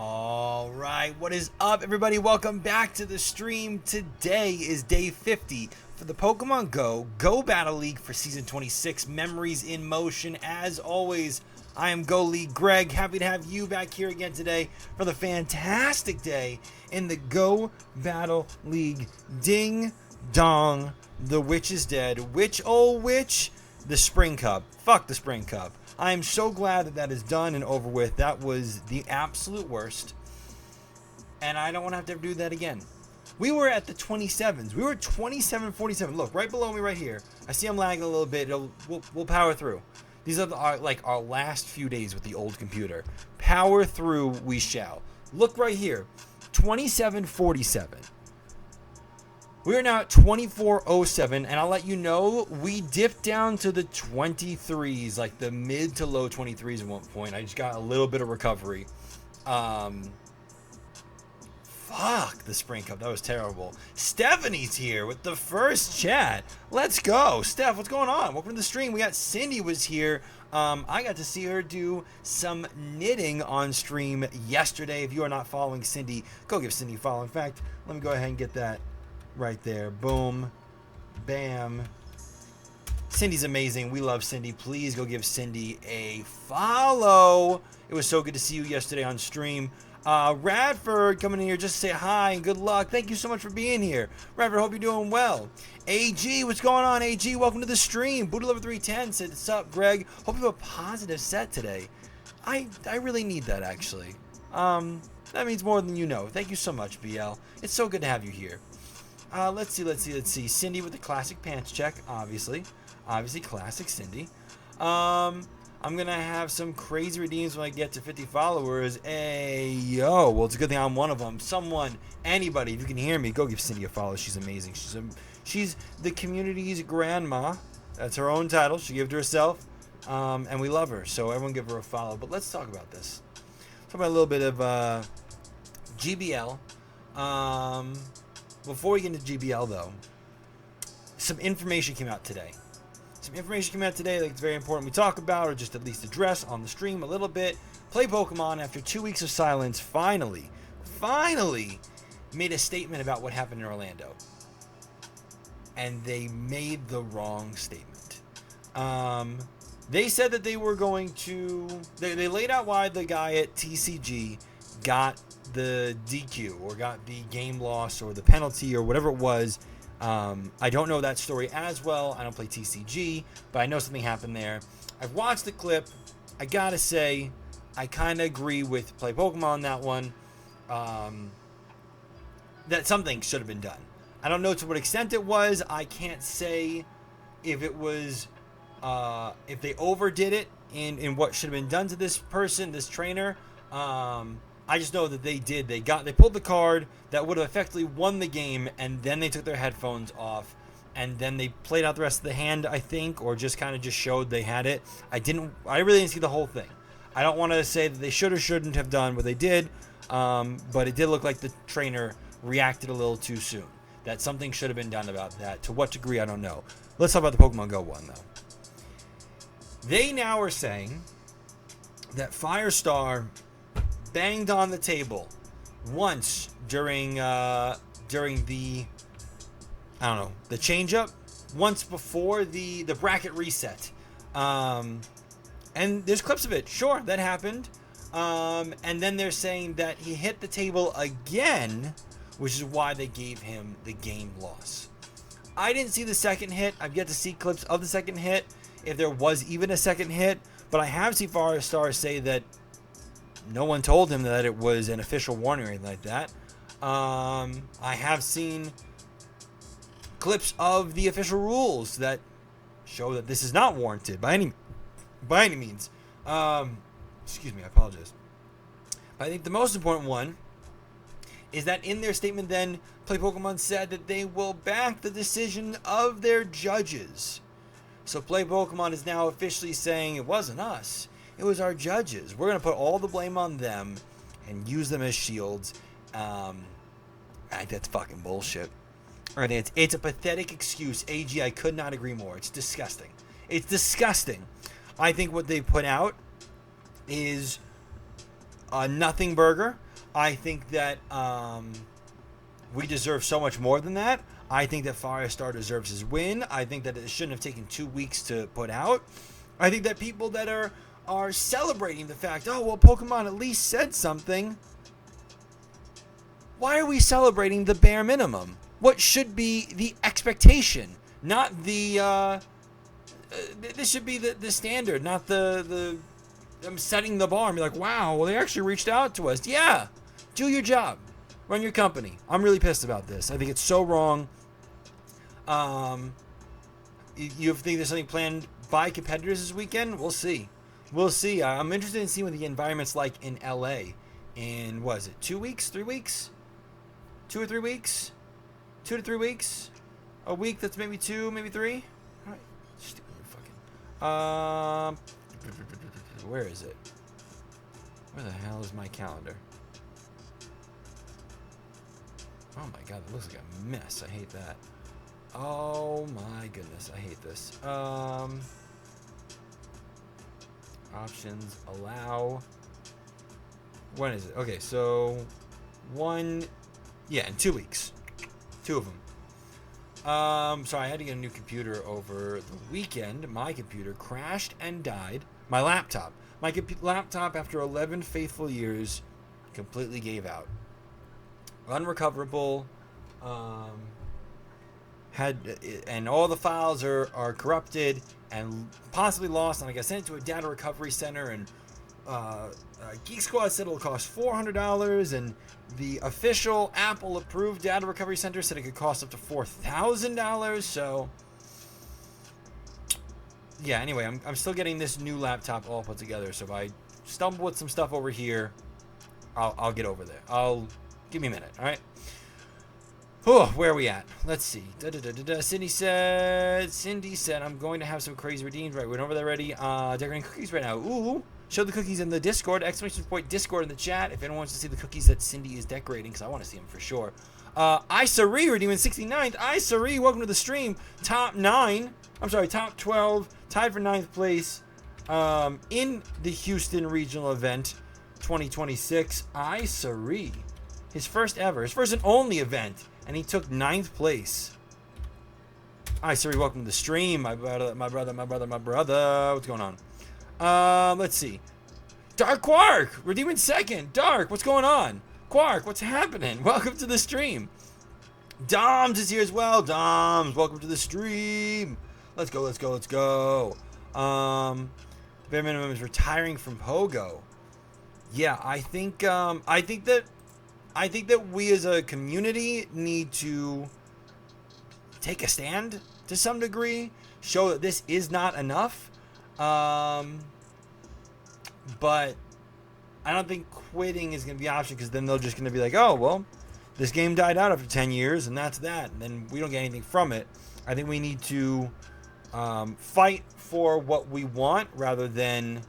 All right, what is up, everybody? Welcome back to the stream. Today is day 50 for the Pokemon Go Battle League for Season 26. Memories in motion. As always, I am GoLeagueGregg. Happy to have you back here again today for the fantastic day in the Go Battle League. Ding dong, the witch is dead. Witch, oh witch, the Spring Cup. Fuck the Spring Cup. I am so glad that that is done and over with. That was the absolute worst. And I don't want to have to ever do that again. We were at the 27s. We were 27-47. Look, right below me right here. I see I'm lagging a little bit. We'll power through. These are our last few days with the old computer. Power through we shall. Look right here. 27-47. We are now at 24-07, and I'll let you know, we dipped down to the 23s, like the mid to low 23s at one point. I just got a little bit of recovery. Fuck the Spring Cup. That was terrible. Stephanie's here with the first chat. Let's go. Steph, what's going on? Welcome to the stream. We got Cindy was here. I got to see her do some knitting on stream yesterday. If you are not following Cindy, go give Cindy a follow. In fact, let me go ahead and get that right there. Boom. Bam. Cindy's amazing. We love Cindy. Please go give Cindy a follow. It was so good to see you yesterday on stream. Radford coming in here just to say hi and good luck. Thank you so much for being here. Radford, hope you're doing well. AG, what's going on, AG? Welcome to the stream. Buddha Lover 310 said, what's up, Greg? Hope you have a positive set today. I really need that, actually. That means more than you know. Thank you so much, BL. It's so good to have you here. Let's see. Cindy with the classic pants check, obviously. Obviously, classic Cindy. I'm going to have some crazy redeems when I get to 50 followers. Hey, yo. Well, it's a good thing I'm one of them. Someone, anybody, if you can hear me, go give Cindy a follow. She's amazing. She's the community's grandma. That's her own title. She gave it to herself. And we love her. So everyone give her a follow. But let's talk about this. Talk about a little bit of GBL. Before we get into GBL, though, some information came out today. That it's very important we talk about, or just at least address on the stream a little bit. Play Pokemon, after 2 weeks of silence, finally made a statement about what happened in Orlando. And they made the wrong statement. They said that they were going to... They laid out why the guy at TCG got the DQ or got the game loss or the penalty or whatever it was. I don't know that story as well. I don't play TCG, but I know something happened there. I've watched the clip. I gotta say, I kind of agree with Play Pokemon on that one. That something should have been done. I don't know to what extent it was. I can't say if it was, if they overdid it in what should have been done to this person, this trainer. I just know that they did. They pulled the card that would have effectively won the game, and then they took their headphones off, and then they played out the rest of the hand, I think, or just kind of just showed they had it. I really didn't see the whole thing. I don't want to say that they should or shouldn't have done what they did, but it did look like the trainer reacted a little too soon. That something should have been done about that. To what degree, I don't know. Let's talk about the Pokemon Go one, though. They now are saying that Firestar banged on the table once during the the change up, once before the bracket reset, and there's clips of it. Sure, that happened, and then they're saying that he hit the table again, which is why they gave him the game loss. I didn't see the second hit. I've yet to see clips of the second hit, if there was even a second hit, but I have seen Firestar say that no one told him that it was an official warning or anything like that. I have seen clips of the official rules that show that this is not warranted by any means. Excuse me, I apologize. But I think the most important one is that in their statement then, Play Pokemon said that they will back the decision of their judges. So Play Pokemon is now officially saying it wasn't us. It was our judges. We're going to put all the blame on them and use them as shields. I think that's fucking bullshit. I think it's a pathetic excuse. AG, I could not agree more. It's disgusting. It's disgusting. I think what they put out is a nothing burger. I think that we deserve so much more than that. I think that Firestar deserves his win. I think that it shouldn't have taken 2 weeks to put out. I think that people that are celebrating the fact, oh, well, Pokemon at least said something. Why are we celebrating the bare minimum? What should be the expectation? Not the, this should be the standard, not the I'm setting the bar and be like, wow, well, they actually reached out to us. Yeah, do your job. Run your company. I'm really pissed about this. I think it's so wrong. You think there's something planned by competitors this weekend? We'll see. We'll see. I'm interested in seeing what the environment's like in LA in, what is it, 2 weeks, 3 weeks? 2 or 3 weeks? 2 to 3 weeks? A week that's maybe 2, maybe 3? All right. Stupid fucking. Where is it? Where the hell is my calendar? Oh my god, that looks like a mess. I hate that. Oh my goodness, I hate this. Options, allow. When is it? Okay, so in 2 weeks. 2 of them. Sorry, I had to get a new computer over the weekend. My computer crashed and died. My laptop. My laptop, after 11 faithful years, completely gave out. Unrecoverable. And all the files are corrupted and possibly lost. And I got sent to a data recovery center, and Geek Squad said it'll cost $400, and the official Apple approved data recovery center said it could cost up to $4,000. So yeah, anyway, I'm still getting this new laptop all put together. So if I stumble with some stuff over here, I'll get over there. Give me a minute. All right. Oh, where are we at? Let's see. Cindy said, I'm going to have some crazy redeems. Right, we're over there already. Decorating cookies right now. Ooh. Show the cookies in the Discord. Exclamation point Discord in the chat if anyone wants to see the cookies that Cindy is decorating, because I want to see them for sure. Isari redeeming 69th. Isari, welcome to the stream. Top 12. Tied for 9th place in the Houston Regional Event 2026. Isari. His first and only event. And he took 9th place. Hi, Siri. Welcome to the stream. My brother. What's going on? Let's see. Dark Quark, redeeming 2nd. Dark, what's going on? Quark, what's happening? Welcome to the stream. Doms is here as well. Doms, welcome to the stream. Let's go. Bare minimum is retiring from Pogo. Yeah, I think that we as a community need to take a stand to some degree, show that this is not enough. But I don't think quitting is going to be an option, because then they're just going to be like, oh, well, this game died out after 10 years and that's that. And then we don't get anything from it. I think we need to fight for what we want rather than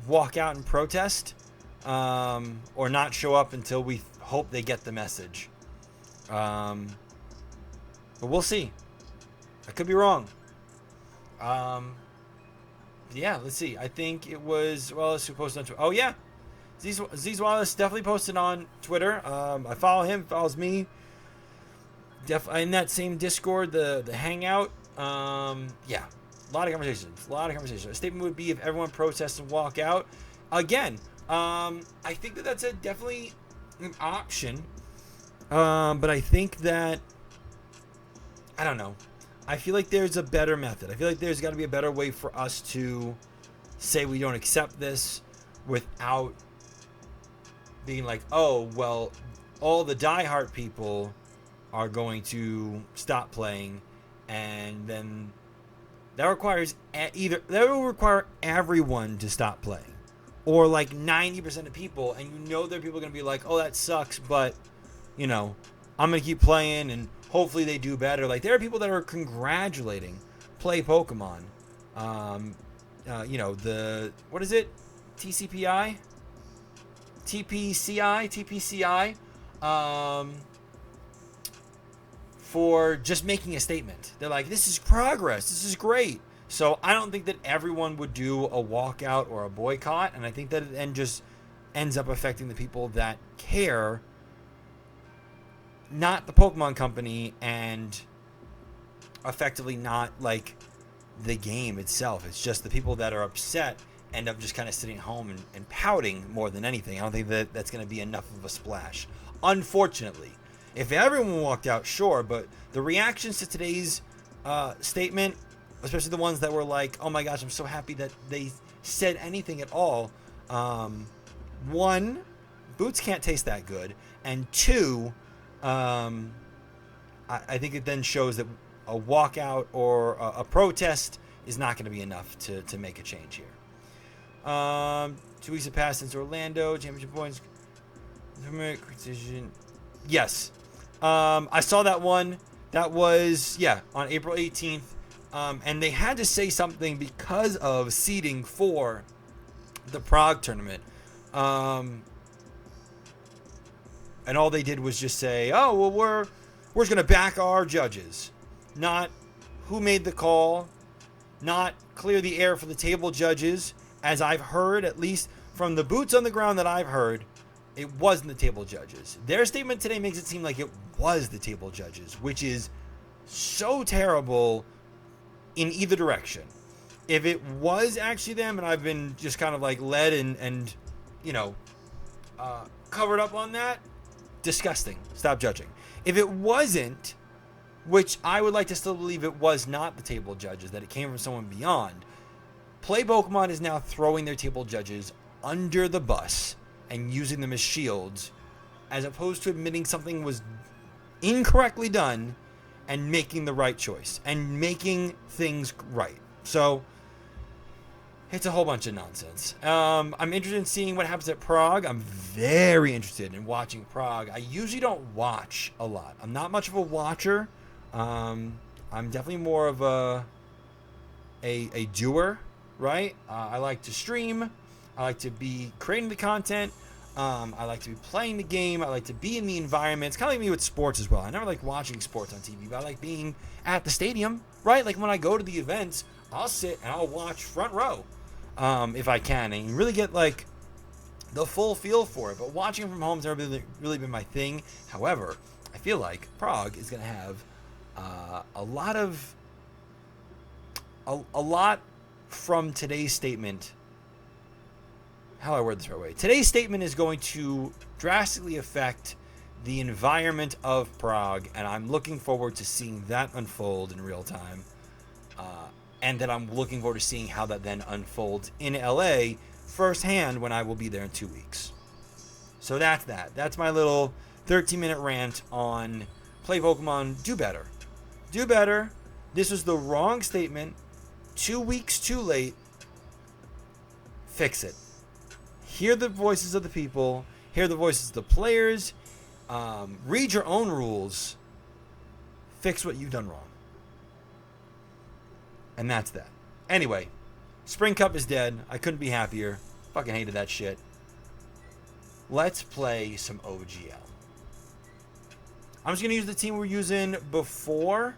walk out and protest. Or not show up until we hope they get the message. But we'll see. I could be wrong. Yeah, let's see. I think it was, well, let's see who posted on Twitter. Oh, yeah. Aziz Wallace definitely posted on Twitter. I follow him, follows me. In that same Discord, the Hangout. Yeah, a lot of conversations. A statement would be if everyone protests and walk out. Again, I think that that's definitely an option. But I think that, I don't know. I feel like there's a better method. I feel like there's got to be a better way for us to say we don't accept this without being like, oh, well, all the diehard people are going to stop playing, and then that will require everyone to stop playing, or like 90% of people, and there are people going to be like, oh, that sucks, but I'm going to keep playing, and hopefully they do better. Like, there are people that are congratulating Play Pokemon. What is it? TCPI? TPCI? For just making a statement. They're like, this is progress. This is great. So I don't think that everyone would do a walkout or a boycott. And I think that then just ends up affecting the people that care, not the Pokemon Company, and effectively not like the game itself. It's just the people that are upset end up just kind of sitting home and pouting more than anything. I don't think that that's going to be enough of a splash, unfortunately. If everyone walked out, sure, but the reactions to today's statement, especially the ones that were like, oh my gosh, I'm so happy that they said anything at all. One, boots can't taste that good, and two, I think it then shows that a walkout or a protest is not going to be enough to make a change here. 2 weeks have passed since Orlando championship points. Yes, I saw that one. That was on April 18th, and they had to say something because of seeding for the Prague tournament. And all they did was just say, "Oh, well, we're just gonna back our judges." Not who made the call, not clear the air for the table judges. As I've heard, at least from the boots on the ground that I've heard, it wasn't the table judges. Their statement today makes it seem like it was the table judges, which is so terrible in either direction. If it was actually them, and I've been just kind of like led and covered up on that, disgusting. Stop judging. If it wasn't, which I would like to still believe it was not the table judges, that it came from someone beyond, Play Pokemon is now throwing their table judges under the bus and using them as shields, as opposed to admitting something was incorrectly done and making the right choice and making things right. So it's a whole bunch of nonsense. I'm interested in seeing what happens at Prague. I'm very interested in watching Prague. I usually don't watch a lot. I'm not much of a watcher. I'm definitely more of a doer, right? I like to stream. I like to be creating the content. I like to be playing the game. I like to be in the environment. It's kind of like me with sports as well. I never like watching sports on TV, but I like being at the stadium, right? Like when I go to the events, I'll sit and I'll watch front row if I can, and really get like the full feel for it. But watching from home has never really been my thing. However, I feel like Prague is going to have a lot from today's statement. How do I word this right way? Today's statement is going to drastically affect the environment of Prague, and I'm looking forward to seeing that unfold in real time. And that I'm looking forward to seeing how that then unfolds in LA firsthand when I will be there in 2 weeks. So that's that. That's my little 13-minute rant on Play Pokemon. Do better. Do better. This was the wrong statement. 2 weeks too late. Fix it. Hear the voices of the people. Hear the voices of the players. Read your own rules. Fix what you've done wrong. And that's that. Anyway, Spring Cup is dead. I couldn't be happier. Fucking hated that shit. Let's play some OGL. I'm just going to use the team we're using before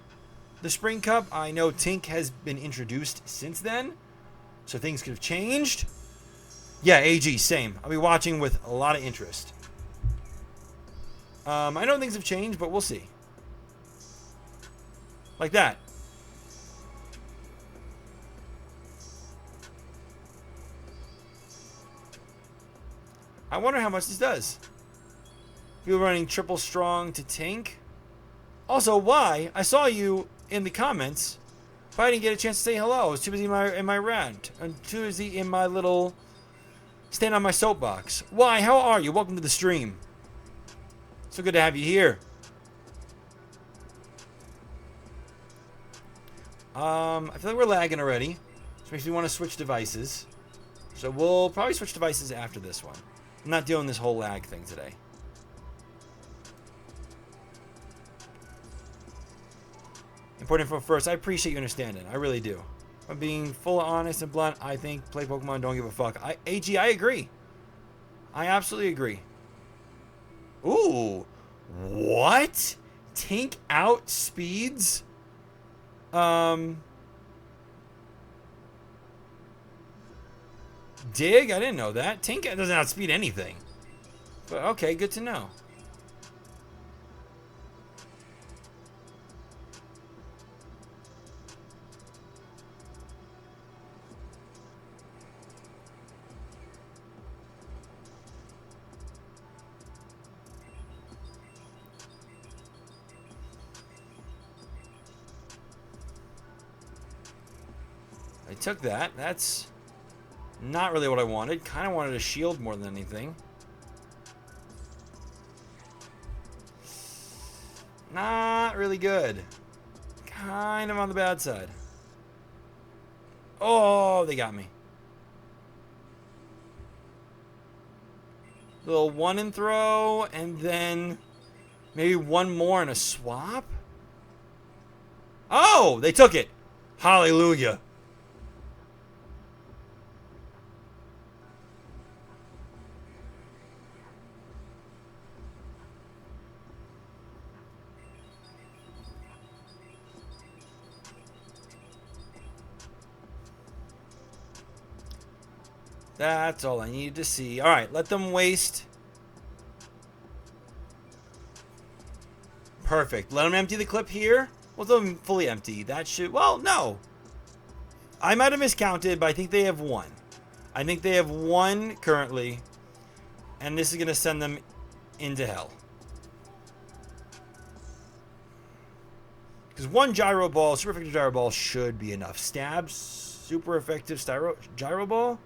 the Spring Cup. I know Tink has been introduced since then, so things could have changed. Yeah, AG, same. I'll be watching with a lot of interest. I know things have changed, but we'll see. Like that. I wonder how much this does. People running triple strong to Tink. Also, why? I saw you in the comments, but I didn't get a chance to say hello. I was too busy in my rant. I'm too busy in my little stand on my soapbox. Why? How are you? Welcome to the stream. So good to have you here. I feel like we're lagging already, which makes me want to switch devices. So we'll probably switch devices after this one. I'm not doing this whole lag thing today. Important info first. I appreciate you understanding. I really do. If I'm being full honest and blunt, I think Play Pokemon don't give a fuck. AG, I agree. I absolutely agree. Ooh. What? Tink outspeeds? Dig? I didn't know that. Tink doesn't outspeed anything. But okay, good to know. I took that. That's not really what I wanted. Kind of wanted a shield more than anything. Not really good. Kind of on the bad side. Oh, they got me. Little one and throw, and then maybe one more and a swap? Oh, they took it. Hallelujah. That's all I needed to see. All right, let them waste. Perfect. Let them empty the clip here. Let them fully empty. That should... Well, no. I might have miscounted, but I think they have one. I think they have one currently. And this is going to send them into hell. Because one gyro ball, super effective gyro ball, should be enough. Stabs, super effective gyro ball.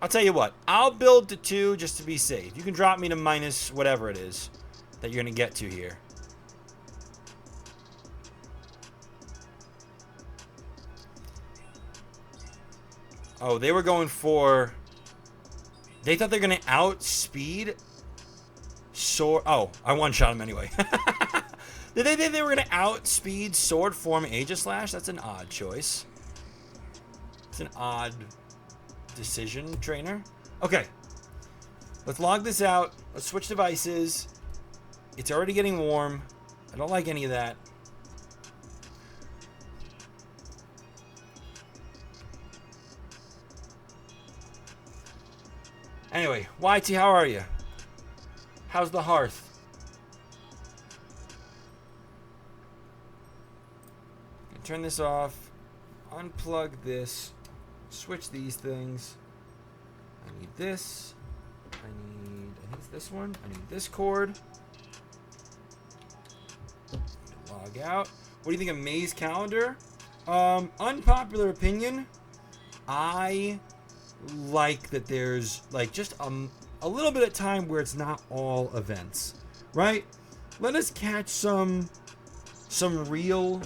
I'll tell you what. I'll build to 2 just to be safe. You can drop me to minus whatever it is that you're going to get to here. Oh, they were going for... They thought they were going to outspeed... Sword... Oh, I one-shot him anyway. Did they think they were going to outspeed Sword Form Aegislash? That's an odd choice. It's an odd... decision, trainer. Okay. Let's log this out. Let's switch devices. It's already getting warm. I don't like any of that. Anyway, YT, how are you? How's the hearth? Turn this off. Unplug this. Switch these things. I need this. I think it's this one. I need this cord. Log out. What do you think of May's calendar? Unpopular opinion. I like that there's like just a little bit of time where it's not all events, right? Let us catch some real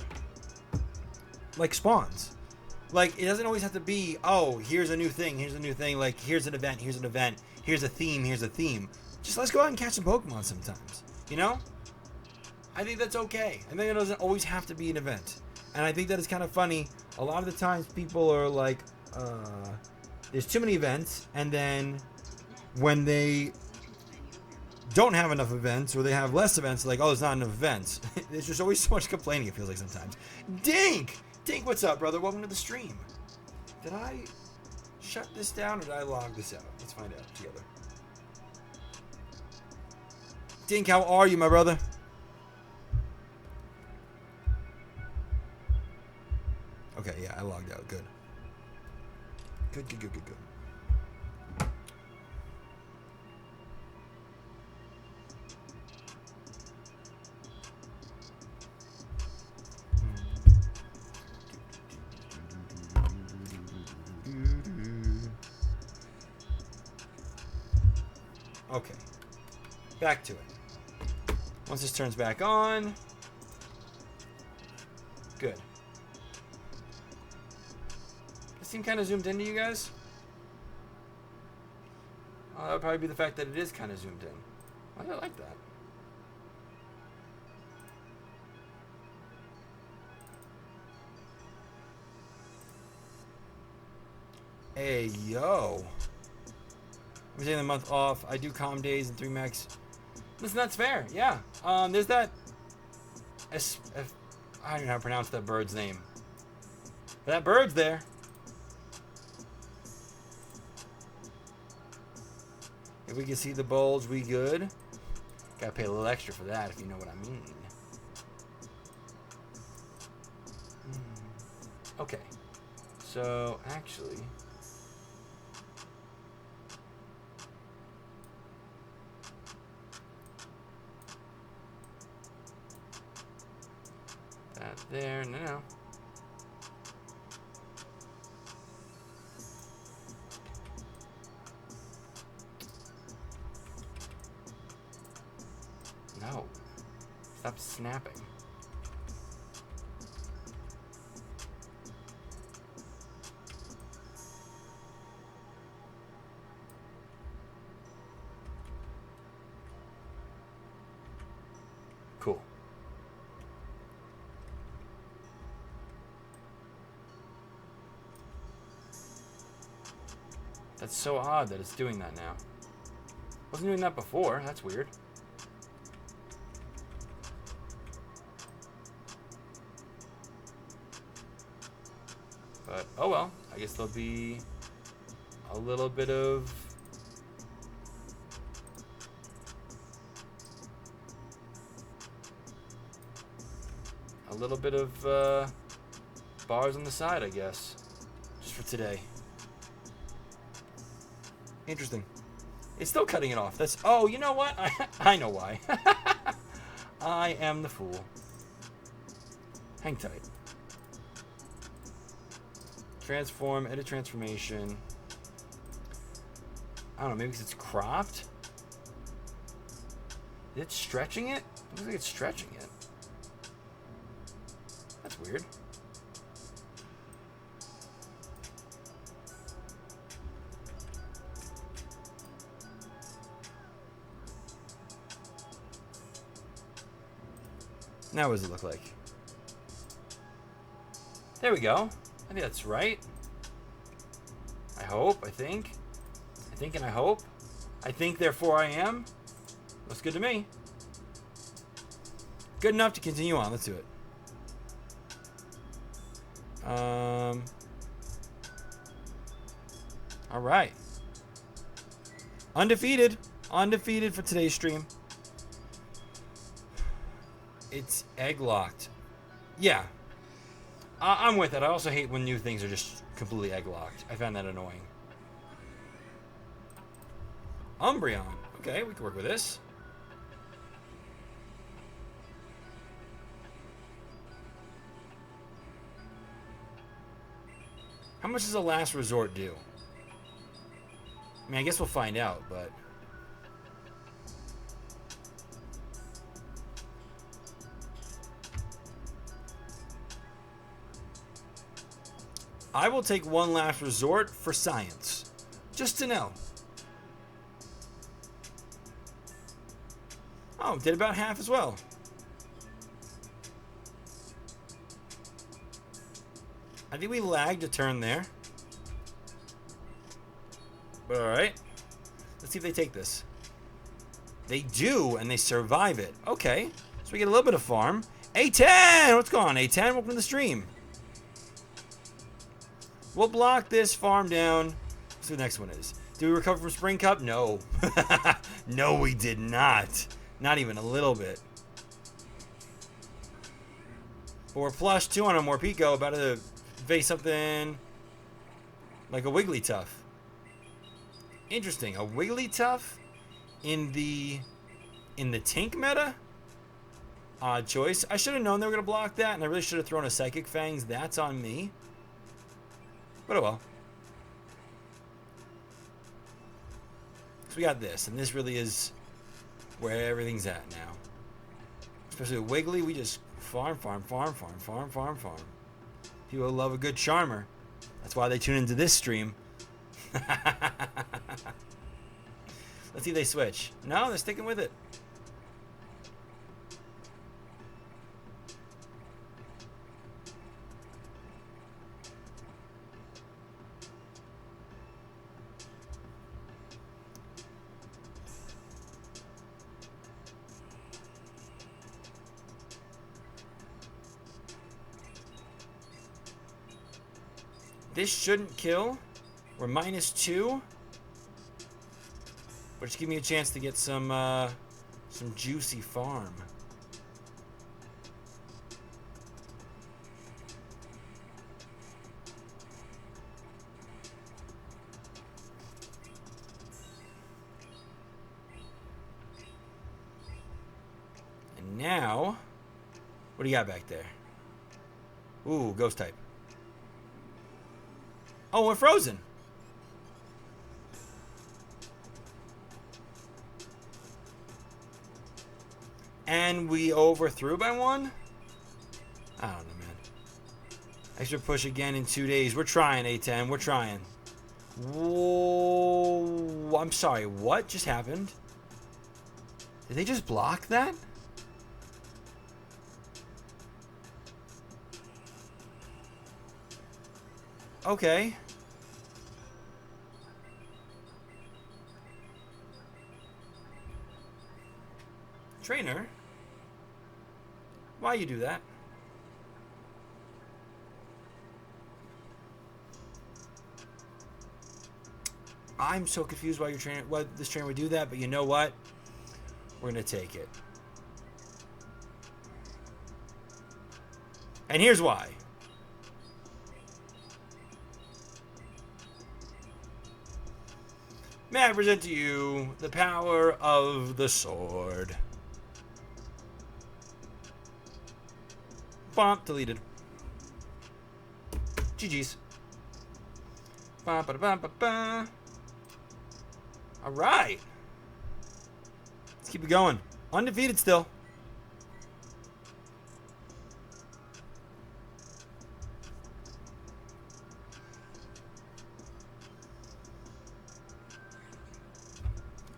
like spawns. Like, it doesn't always have to be, oh, here's a new thing, here's a new thing. Like, here's an event, here's a theme, here's a theme. Just let's go out and catch some Pokemon sometimes, you know? I think that's okay. I think it doesn't always have to be an event. And I think that it's kind of funny. A lot of the times people are like, there's too many events. And then when they don't have enough events or they have less events, like, oh, there's not enough events. There's just always so much complaining, it feels like sometimes. Dink! Dink, what's up, brother? Welcome to the stream. Did I shut this down or did I log this out? Let's find out together. Dink, how are you, my brother? Okay, yeah, I logged out. Good. Good. Okay, back to it. Once this turns back on, good. This seem kind of zoomed into you guys? That would probably be the fact that it is kind of zoomed in. Why do I like that? Hey, yo. I'm taking the month off. I do calm days and 3 max. Listen, that's fair. Yeah. There's that. I don't know how to pronounce that bird's name. That bird's there. If we can see the bulge, we good. Gotta pay a little extra for that, if you know what I mean. Okay. So, actually... that there, no. No. Stop snapping. Cool. That's so odd that it's doing that now. Wasn't doing that before. That's weird. But, oh well. I guess there'll be a little bit of... bars on the side, I guess. Just for today. Interesting. It's still cutting it off. That's... oh, you know what? I know why. I am the fool. Hang tight. Transform, edit transformation. I don't know, maybe because it's cropped? Is it stretching it? It looks like it's stretching it. That's weird. Now what does it look like? There we go. I think that's right. I hope, I think. I think and I hope. I think, therefore I am. Looks good to me. Good enough to continue on. Let's do it. All right. Undefeated. Undefeated for today's stream. It's egg locked. Yeah. I'm with it. I also hate when new things are just completely egg locked. I found that annoying. Umbreon. Okay, we can work with this. How much does a last resort do? I mean, I guess we'll find out, but... I will take one last resort for science. Just to know. Oh, did about half as well. I think we lagged a turn there. But alright. Let's see if they take this. They do, and they survive it. Okay. So we get a little bit of farm. A10! What's going on, A10? Welcome to the stream. We'll block this farm down. Let's see what the next one is. Did we recover from Spring Cup? No. No, we did not. Not even a little bit. But we're plus 2 on a Morpeko, about to face something like a Wigglytuff. Interesting. A Wigglytuff in the Tink meta? Odd choice. I should have known they were going to block that, and I really should have thrown a Psychic Fangs. That's on me. But oh well. So we got this, and this really is where everything's at now. Especially with Wiggly, we just farm. People love a good charmer. That's why they tune into this stream. Let's see if they switch. No, they're sticking with it. This shouldn't kill. We're -2. But just give me a chance to get some juicy farm. And now, what do you got back there? Ooh, ghost type. Oh, we're frozen. And we overthrew by 1? I don't know, man. Extra push again in 2 days. We're trying, A10. We're trying. Whoa. I'm sorry. What just happened? Did they just block that? Okay. Trainer? Why you do that? I'm so confused why this trainer would do that, but you know what? We're gonna take it. And here's why. May I present to you the power of the sword. Bump, deleted. GG's. Ba ba ba ba ba. All right. Let's keep it going. Undefeated still.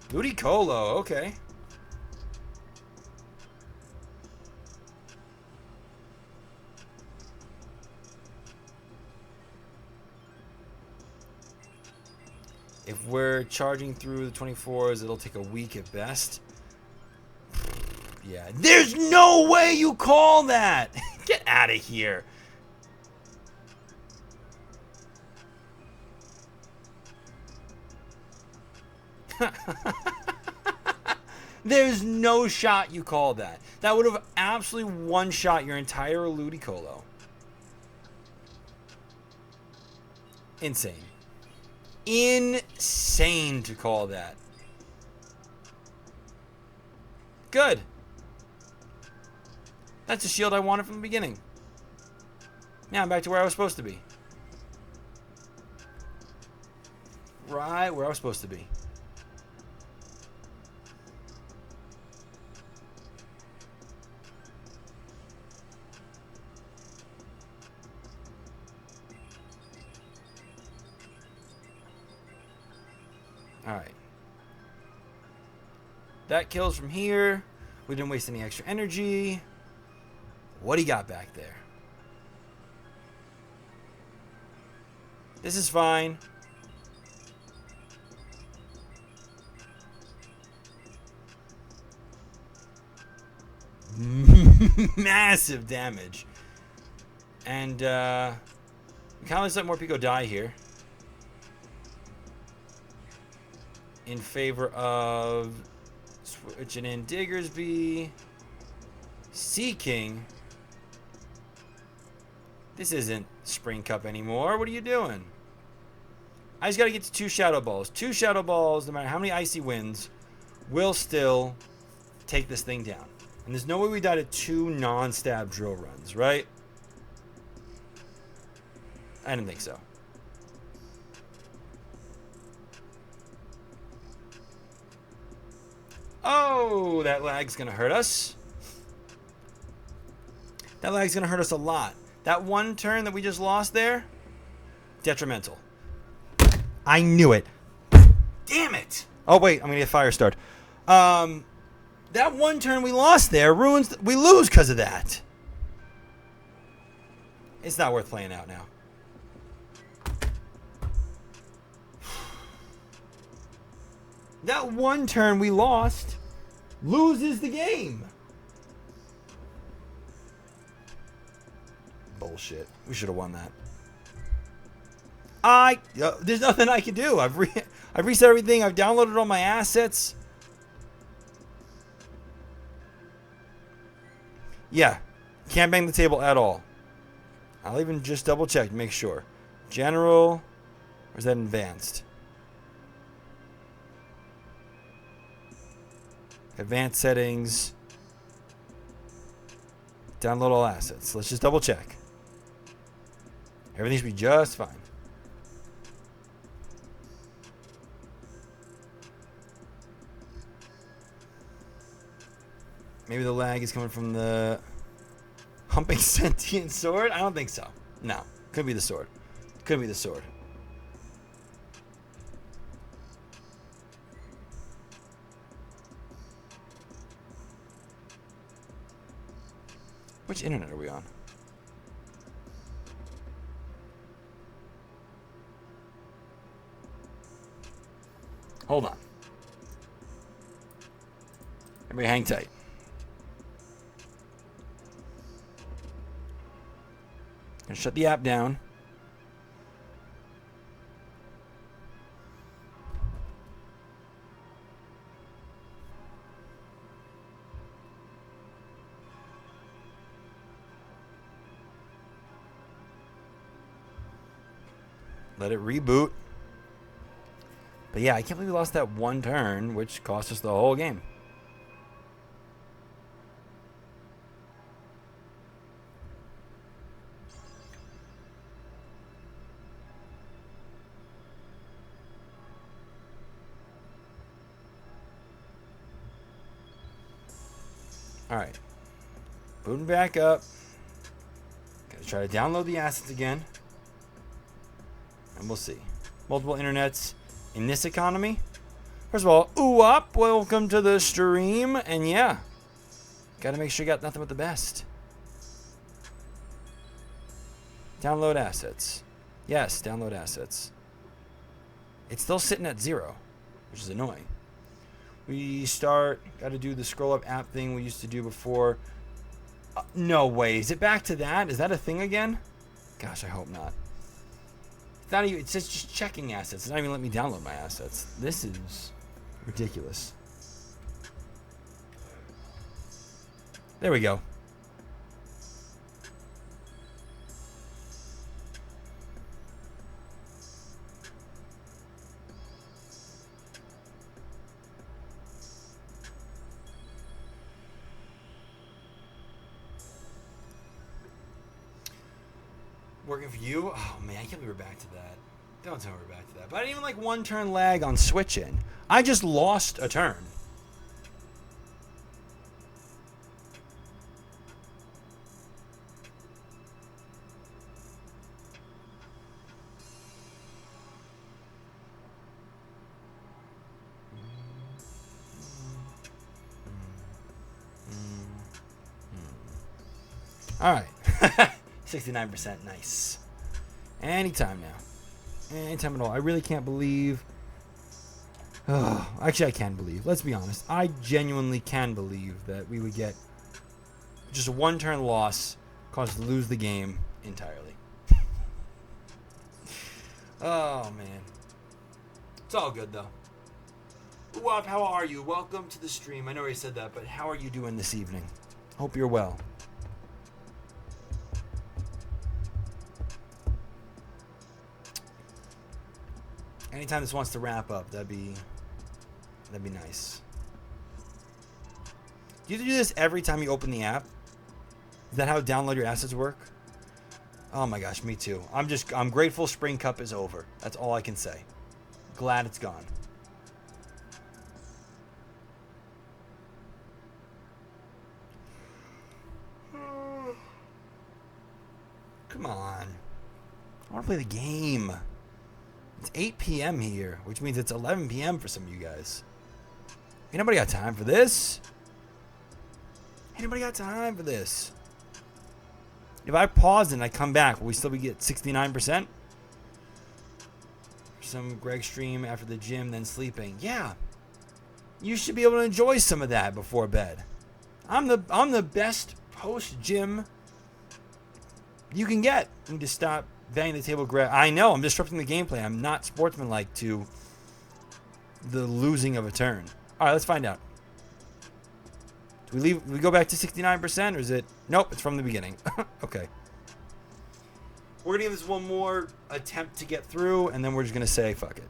Ludicolo, okay. If we're charging through the 24s, it'll take a week at best. Yeah. There's no way you call that! Get out of here. There's no shot you call that. That would have absolutely one-shot your entire Ludicolo. Insane. Insane to call that. Good. That's the shield I wanted from the beginning. Now I'm back to where I was supposed to be. Right where I was supposed to be. Alright. That kills from here. We didn't waste any extra energy. What do you got back there? This is fine. Massive damage. And we kind of just let Morpeko die here. In favor of switching in Diggersby. Seeking. This isn't Spring Cup anymore. What are you doing? I just got to get to 2 Shadow Balls. 2 Shadow Balls, no matter how many Icy Winds, will still take this thing down. And there's no way we die to 2 non-stab drill runs, right? I didn't think so. Oh, that lag's going to hurt us. That lag's going to hurt us a lot. That one turn that we just lost there, detrimental. I knew it. Damn it. Oh, wait, I'm going to get fire start. That one turn we lost there ruins... We lose because of that. It's not worth playing out now. That one turn we lost loses the game. Bullshit. We should have won that. There's nothing I can do. I've reset everything. I've downloaded all my assets. Yeah, can't bang the table at all. I'll even just double check to make sure. General, or is that advanced? Advanced settings. Download all assets. Let's just double check. Everything should be just fine. Maybe the lag is coming from the humping sentient sword? I don't think so. No. Could be the sword. Could be the sword. Which internet are we on? Hold on. Everybody hang tight. Gonna shut the app down. Let it reboot. But yeah, I can't believe we lost that one turn, which cost us the whole game. Alright. Booting back up. Gotta try to download the assets again. And we'll see. Multiple internets in this economy. First of all, ooh up, welcome to the stream. And yeah, gotta make sure you got nothing but the best. Download assets. Yes, download assets. It's still sitting at 0, which is annoying. We gotta do the scroll up app thing we used to do before. No way, is it back to that? Is that a thing again? Gosh, I hope not. It's not even, it says just checking assets. It's not even letting me download my assets. This is ridiculous. There we go. Working for you? Oh man, I can't believe we're back to that. Don't tell me we're back to that. But I didn't even like one turn lag on switching. I just lost a turn. All right. 69%, nice. Anytime now. Anytime at all. I really can't believe. Oh, actually, I can believe. Let's be honest. I genuinely can believe that we would get just a one-turn loss, cause us to lose the game entirely. Oh, man. It's all good, though. Wop, how are you? Welcome to the stream. I know I already said that, but how are you doing this evening? Hope you're well. Anytime this wants to wrap up, that'd be nice. Do you have to do this every time you open the app? Is that how download your assets work? Oh my gosh, me too. I'm grateful Spring Cup is over. That's all I can say. Glad it's gone. Come on. I want to play the game. It's 8 p.m. here, which means it's 11 p.m. for some of you guys. Ain't nobody got time for this. Ain't nobody got time for this. If I pause and I come back, will we still be get 69%? Some Greg stream after the gym, then sleeping. Yeah. You should be able to enjoy some of that before bed. I'm the best post-gym you can get. You need to stop Bang the table grab. I know, I'm disrupting the gameplay. I'm not sportsmanlike to the losing of a turn. All right, let's find out. Do we go back to 69%, or is it? Nope, it's from the beginning. Okay. We're going to give this one more attempt to get through, and then we're just going to say, fuck it.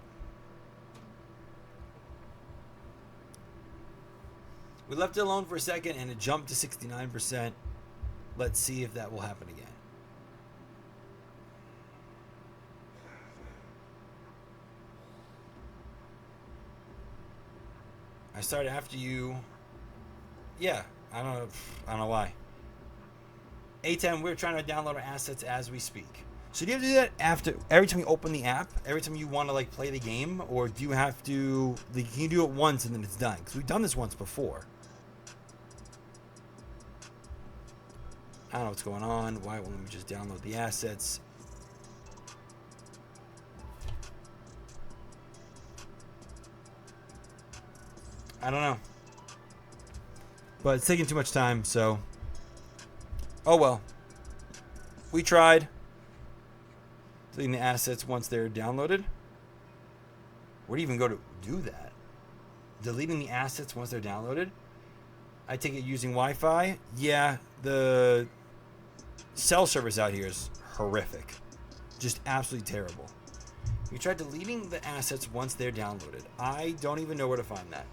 We left it alone for a second, and it jumped to 69%. Let's see if that will happen again. I started after you. Yeah, I don't know why. A10, we're trying to download our assets as we speak. So do you have to do that after every time you open the app, every time you want to like play the game, or do you have to? Like, can you do it once and then it's done? Because we've done this once before. I don't know what's going on. Why won't we just download the assets? I don't know. But it's taking too much time, so. Oh well. We tried. Deleting the assets once they're downloaded. Where do you even go to do that? Deleting the assets once they're downloaded? I take it using Wi-Fi? Yeah, the cell service out here is horrific. Just absolutely terrible. We tried deleting the assets once they're downloaded. I don't even know where to find that.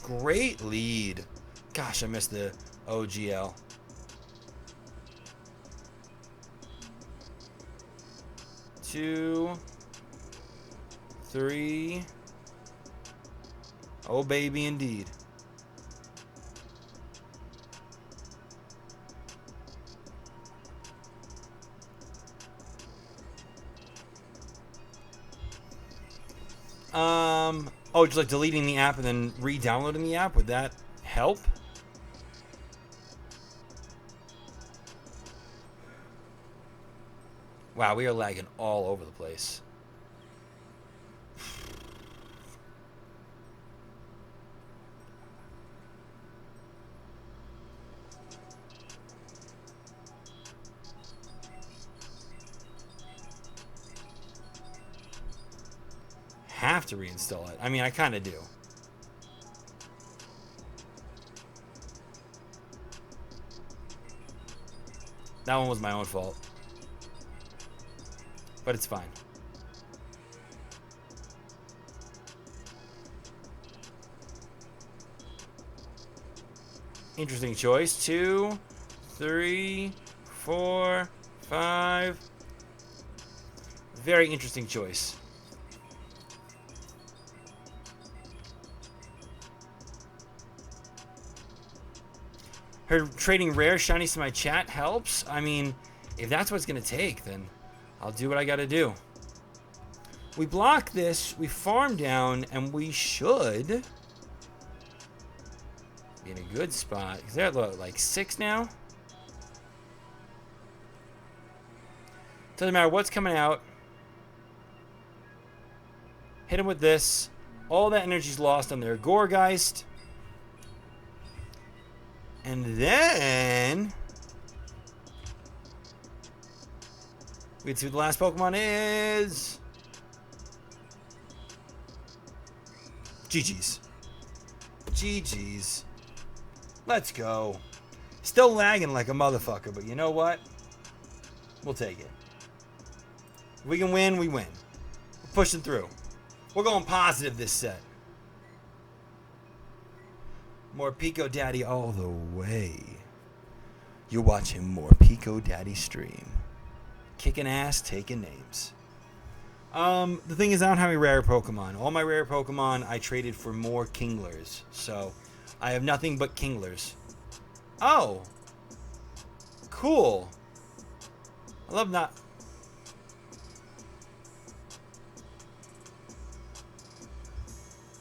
Great lead. Gosh, I missed the OGL. Two, three. Oh, baby, indeed. Oh, just like deleting the app and then re-downloading the app. Would that help? Wow, we are lagging all over the place. Have to reinstall it. I mean, I kind of do. That one was my own fault. But it's fine. Interesting choice. 2, 3, 4, 5. Very interesting choice. Her trading rare shinies to my chat helps. I mean, if that's what it's going to take, then I'll do what I got to do. We block this, we farm down, and we should be in a good spot. Is that like 6 now? Doesn't matter what's coming out. Hit him with this. All that energy's lost on their Goregeist. And then we can see what the last Pokemon is. GG's. GG's. Let's go. Still lagging like a motherfucker, but you know what? We'll take it. If we can win, we win. We're pushing through. We're going positive this set. More Pico Daddy all the way. You're watching more Pico Daddy stream. Kicking ass, taking names. The thing is, I don't have any rare Pokemon. All my rare Pokemon I traded for more Kinglers. So, I have nothing but Kinglers. Oh. Cool. I love not...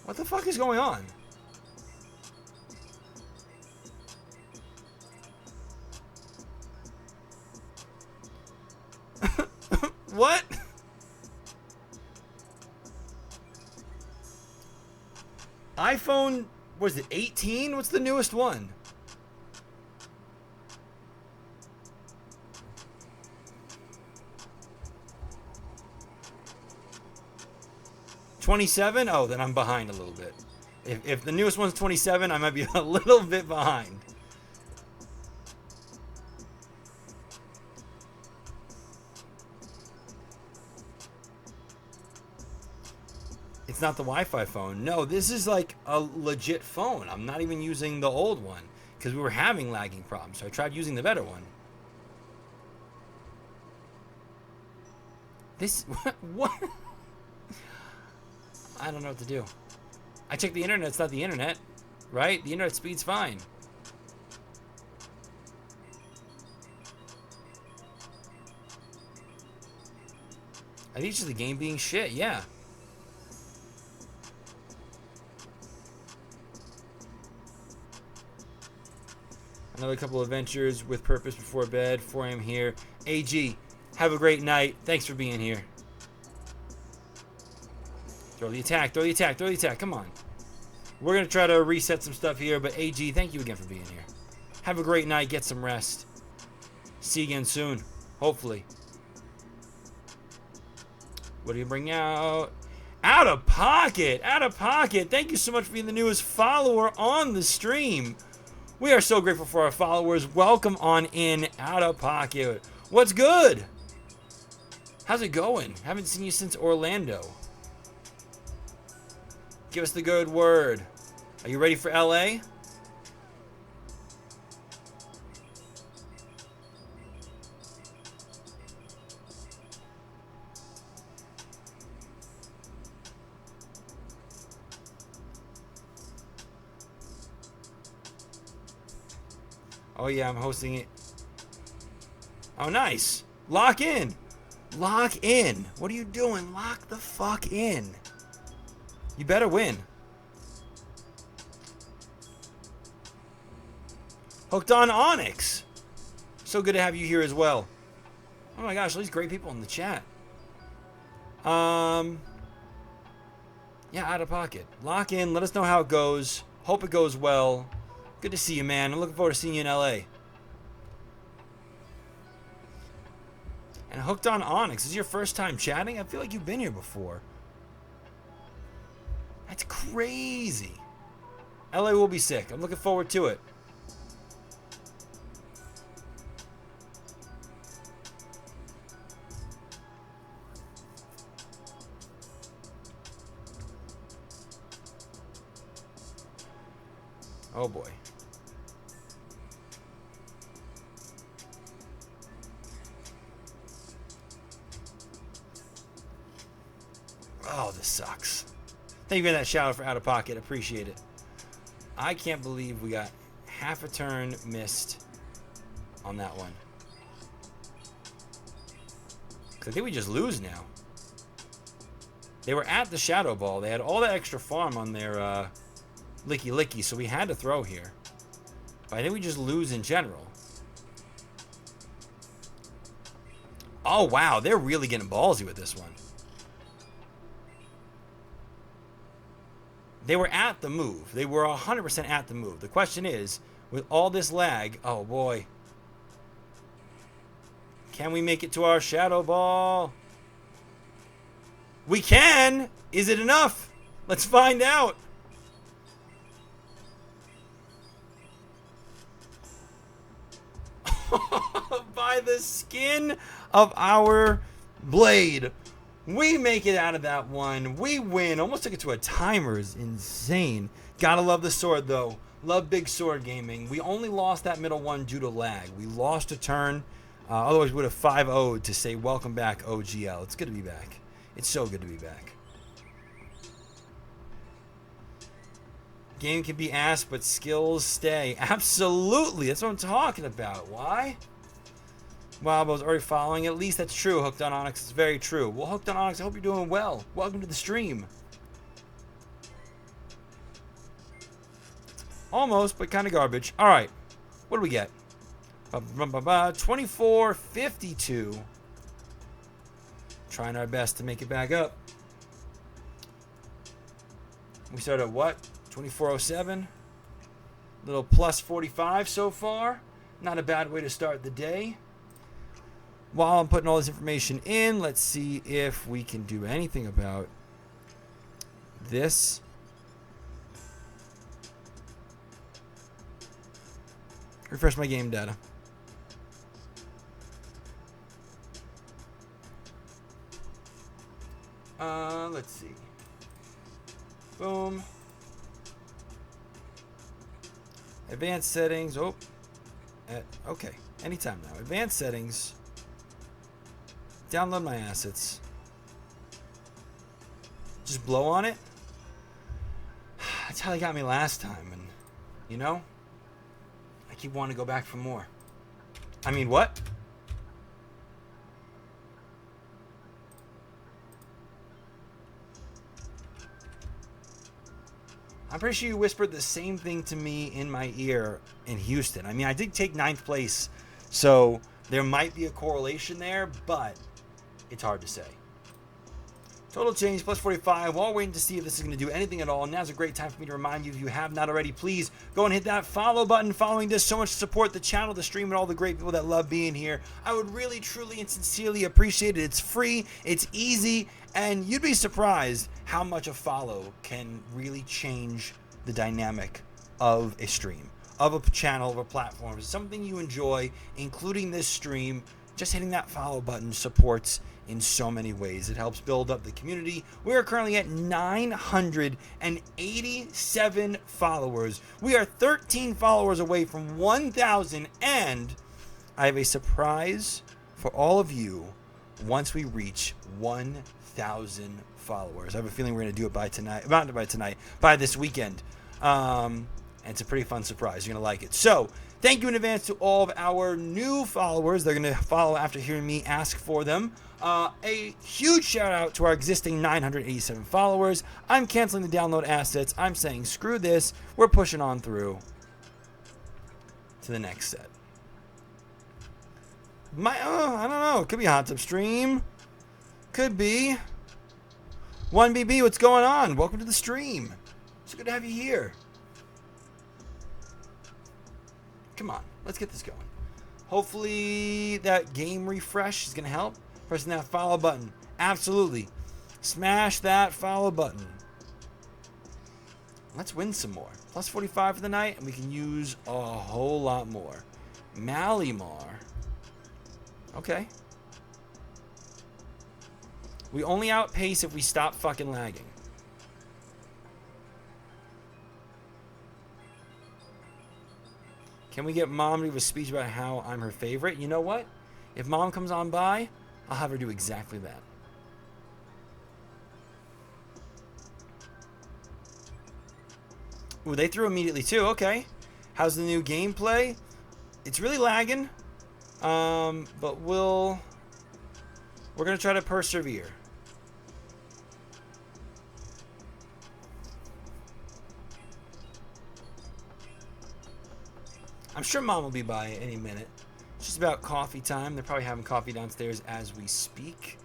What the fuck is going on? What? iPhone, was it 18? What's the newest one? 27? Oh, then I'm behind a little bit. If the newest one's 27, I might be a little bit behind. It's not the Wi-Fi phone. No, this is like a legit phone. I'm not even using the old one because we were having lagging problems. So I tried using the better one. This, what? I don't know what to do. I checked the internet. It's not the internet, right? The internet speed's fine. I think it's just the game being shit, yeah. Another couple of adventures with purpose before bed. 4 a.m. here. AG, have a great night. Thanks for being here. Throw the attack, throw the attack, throw the attack. Come on. We're going to try to reset some stuff here, but AG, thank you again for being here. Have a great night. Get some rest. See you again soon. Hopefully. What do you bring out? Out of pocket. Out of pocket. Thank you so much for being the newest follower on the stream. We are so grateful for our followers. Welcome on in, Out of Pocket. What's good? How's it going? Haven't seen you since Orlando. Give us the good word. Are you ready for LA? Oh yeah, I'm hosting it. Oh nice. Lock in. Lock in. What are you doing? Lock the fuck in. You better win. Hooked on Onyx. So good to have you here as well. Oh my gosh, all these great people in the chat. Yeah, Out of Pocket. Lock in. Let us know how it goes. Hope it goes well. Good to see you, man. I'm looking forward to seeing you in LA. And Hooked on Onyx. Is this your first time chatting? I feel like you've been here before. That's crazy. LA will be sick. I'm looking forward to it. Oh boy. Oh, this sucks. Thank you for that shout out for Out of Pocket. Appreciate it. I can't believe we got half a turn missed on that one. 'Cause I think we just lose now. They were at the Shadow Ball. They had all that extra farm on their licky licky, so we had to throw here. But I think we just lose in general. Oh, wow. They're really getting ballsy with this one. They were at the move. They were 100% at the move. The question is, with all this lag, oh boy. Can we make it to our Shadow Ball? We can! Is it enough? Let's find out. By the skin of our blade. We make it out of that one. We win. Almost took it to a timer. Is insane. Gotta love the sword, though. Love big sword gaming. We only lost that middle one due to lag. We lost a turn. Otherwise, we would have 5-0'd to say welcome back, OGL. It's good to be back. It's so good to be back. Game can be ass, but skills stay. Absolutely. That's what I'm talking about. Why? Wow, I was already following. At least that's true. Hooked on Onyx. It's very true. Well, Hooked on Onyx, I hope you're doing well. Welcome to the stream. Almost, but kind of garbage. All right. What do we get? 24.52. Trying our best to make it back up. We started at what? 24.07. Little plus 45 so far. Not a bad way to start the day. While I'm putting all this information in, let's see if we can do anything about this. Refresh my game data. Let's see. Boom. Advanced settings. Oh. Okay. Anytime now. Advanced settings. Download my assets. Just blow on it. That's how they got me last time. And, you know, I keep wanting to go back for more. I mean, what? I'm pretty sure you whispered the same thing to me in my ear in Houston. I mean, I did take 9th place, so there might be a correlation there, but it's hard to say. Total change, plus 45. While waiting to see if this is going to do anything at all, now's a great time for me to remind you, if you have not already, please go and hit that follow button. Following does so much to support the channel, the stream, and all the great people that love being here. I would really, truly, and sincerely appreciate it. It's free, it's easy, and you'd be surprised how much a follow can really change the dynamic of a stream, of a channel, of a platform. It's something you enjoy, including this stream. Just hitting that follow button supports in so many ways. It helps build up the community. We are currently at 987 followers. We are 13 followers away from 1,000, and I have a surprise for all of you once we reach 1,000 followers. I have a feeling we're going to do it by tonight, by this weekend. And it's a pretty fun surprise. You're going to like it. So, thank you in advance to all of our new followers. They're going to follow after hearing me ask for them. A huge shout out to our existing 987 followers. I'm canceling the download assets. I'm saying screw this. We're pushing on through to the next set. I don't know. It could be a hot tub stream. Could be. 1BB, what's going on? Welcome to the stream. It's good to have you here. Come on, let's get this going. Hopefully that game refresh is going to help. Pressing that follow button. Absolutely. Smash that follow button. Let's win some more. Plus 45 for the night, and we can use a whole lot more. Malimar. Okay. We only outpace if we stop fucking lagging. Can we get Mom to give a speech about how I'm her favorite? You know what? If Mom comes on by, I'll have her do exactly that. Ooh, they threw immediately too. Okay. How's the new gameplay? It's really lagging. But we're going to try to persevere. I'm sure Mom will be by any minute. It's just about coffee time. They're probably having coffee downstairs as we speak.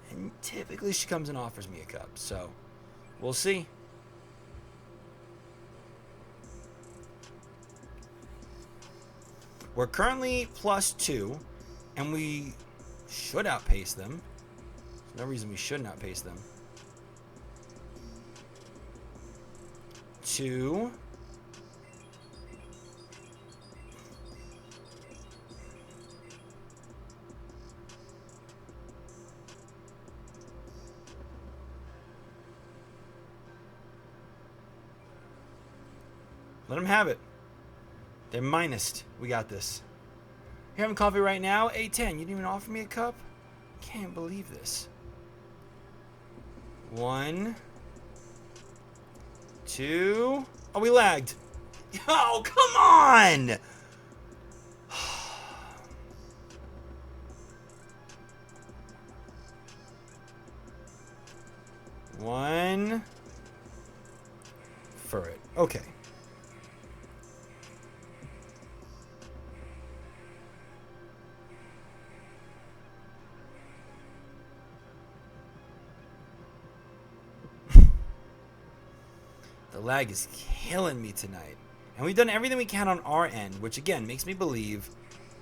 And typically she comes and offers me a cup. So, we'll see. We're currently +2. And we should outpace them. There's no reason we shouldn't outpace them. 2. Let them have it. They're minused. We got this. You're having coffee right now? A10. You didn't even offer me a cup? Can't believe this. 1, 2. Oh, we lagged. Oh, come on! One. For it. Okay. The lag is killing me tonight. And we've done everything we can on our end, which again makes me believe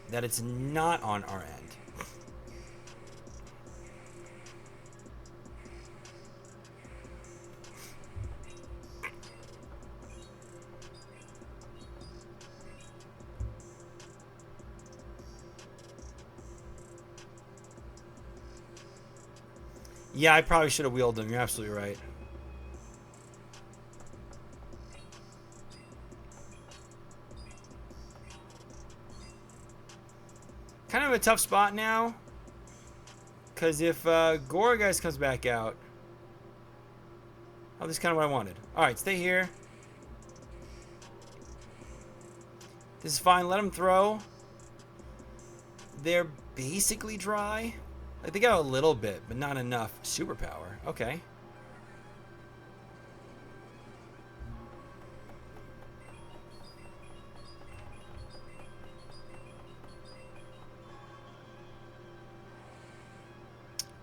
that it's not on our end. Yeah, I probably should have wheeled him. You're absolutely right. Kind of a tough spot now. Because if Gorageist comes back out... Oh, this is kind of what I wanted. Alright, stay here. This is fine. Let them throw. They're basically dry. Like, they got a little bit, but not enough superpower. Okay.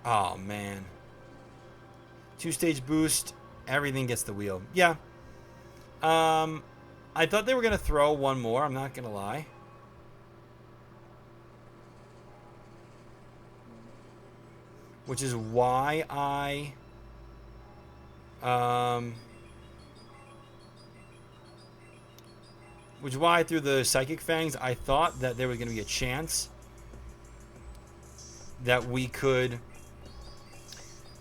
Oh, man. 2-stage boost. Everything gets the wheel. Yeah. I thought they were going to throw one more. I'm not going to lie. Which is why I... which is why I threw the Psychic Fangs. I thought that there was going to be a chance that we could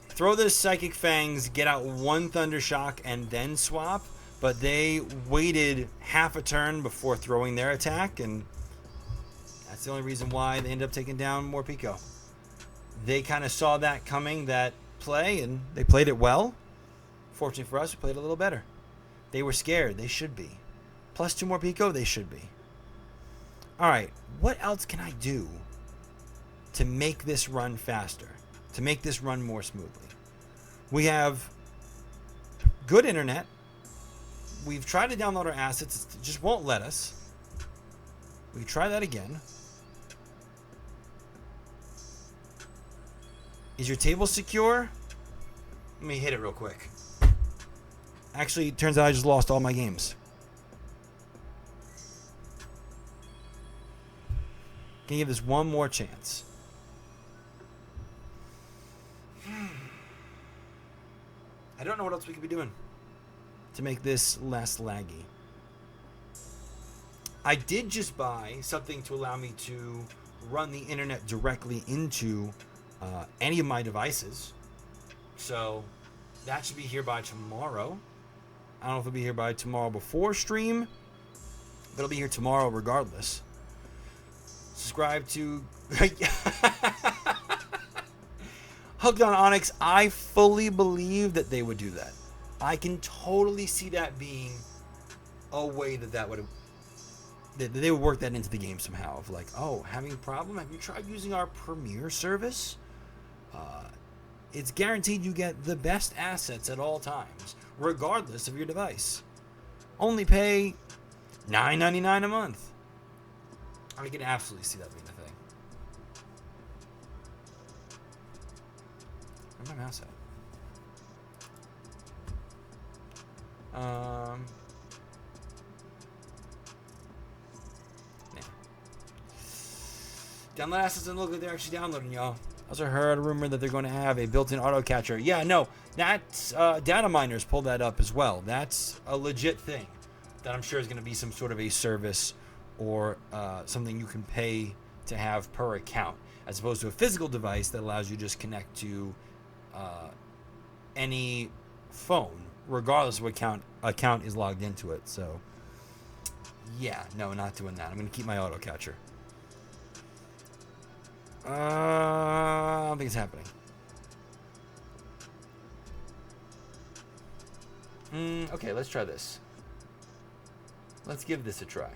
throw the Psychic Fangs, get out one Thunder Shock, and then swap. But they waited half a turn before throwing their attack, and that's the only reason why they ended up taking down more Pico. They kind of saw that coming, that play, and they played it well. Fortunately for us, we played a little better. They were scared. They should be. Plus 2 more Pico, they should be. Alright, what else can I do to make this run faster? To make this run more smoothly? We have good internet. We've tried to download our assets. It just won't let us. We try that again. Is your table secure? Let me hit it real quick. Actually, it turns out I just lost all my games. Can you give this one more chance? I don't know what else we could be doing to make this less laggy. I did just buy something to allow me to run the internet directly into any of my devices. So that should be here by tomorrow. I don't know if it'll be here by tomorrow before stream, but it'll be here tomorrow regardless. Subscribe to Hooked on Onyx. I fully believe that they would do that. I can totally see that being a way that would they would work that into the game somehow. Of like, oh, having a problem? Have you tried using our Premier service? It's guaranteed you get the best assets at all times, regardless of your device. Only pay $9.99 a month. I can absolutely see that being a thing. Where's my mouse at? Yeah. Download assets and look like they're actually downloading, y'all. I also heard a rumor that they're going to have a built-in auto catcher. Yeah, no, that's data miners pulled that up as well. That's a legit thing that I'm sure is going to be some sort of a service or something you can pay to have per account, as opposed to a physical device that allows you to just connect to any phone, regardless of what account is logged into it. So, yeah, no, not doing that. I'm going to keep my auto catcher. I don't think it's happening. Okay, let's try this. Let's give this a try.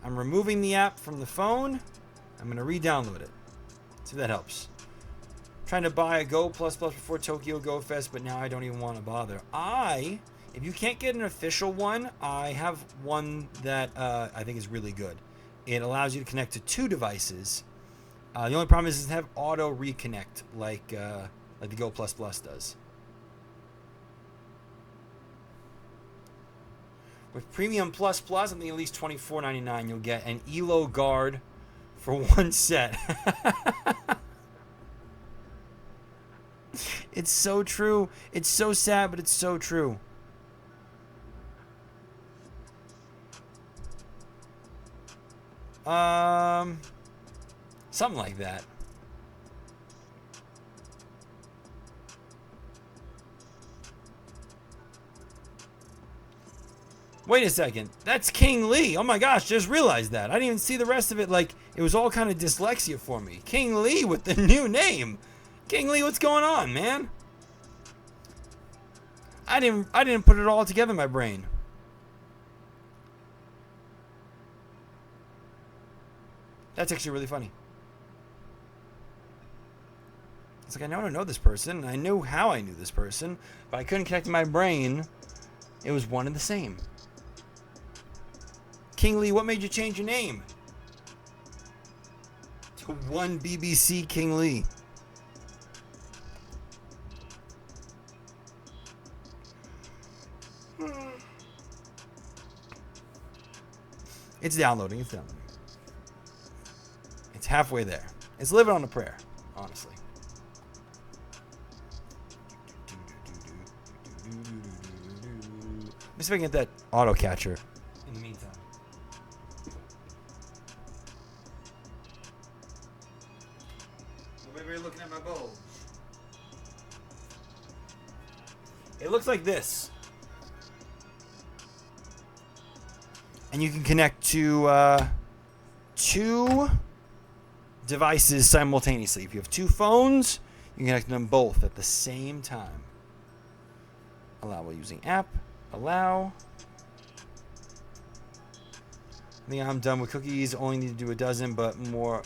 I'm removing the app from the phone. I'm going to re-download it. See if that helps. Trying to buy a Go++ before Tokyo Go Fest, but now I don't even want to bother. If you can't get an official one, I have one that I think is really good. It allows you to connect to 2 devices. The only problem is it doesn't have auto reconnect like the Go++ does. With Premium Plus, I think at least $24.99 you'll get an ELO guard for 1 set. It's so true. It's so sad, but it's so true. Something like that. Wait a second. That's King Lee. Oh my gosh, just realized that. I didn't even see the rest of it. Like, it was all kind of dyslexia for me. King Lee with the new name. King Lee, what's going on, man? I didn't put it all together in my brain. That's actually really funny. It's like, I know this person. I knew how I knew this person, but I couldn't connect in my brain. It was one and the same. King Lee, what made you change your name? To one BBC King Lee. It's downloading. It's downloading. It's halfway there. It's living on a prayer, honestly. Let me see if I can get that auto catcher in the meantime. Maybe you're looking at my bulb. It looks like this. And you can connect to two devices simultaneously. If you have two phones, you can connect them both at the same time. Allow while using app. Allow. I think I'm done with cookies. Only need to do a dozen, but more.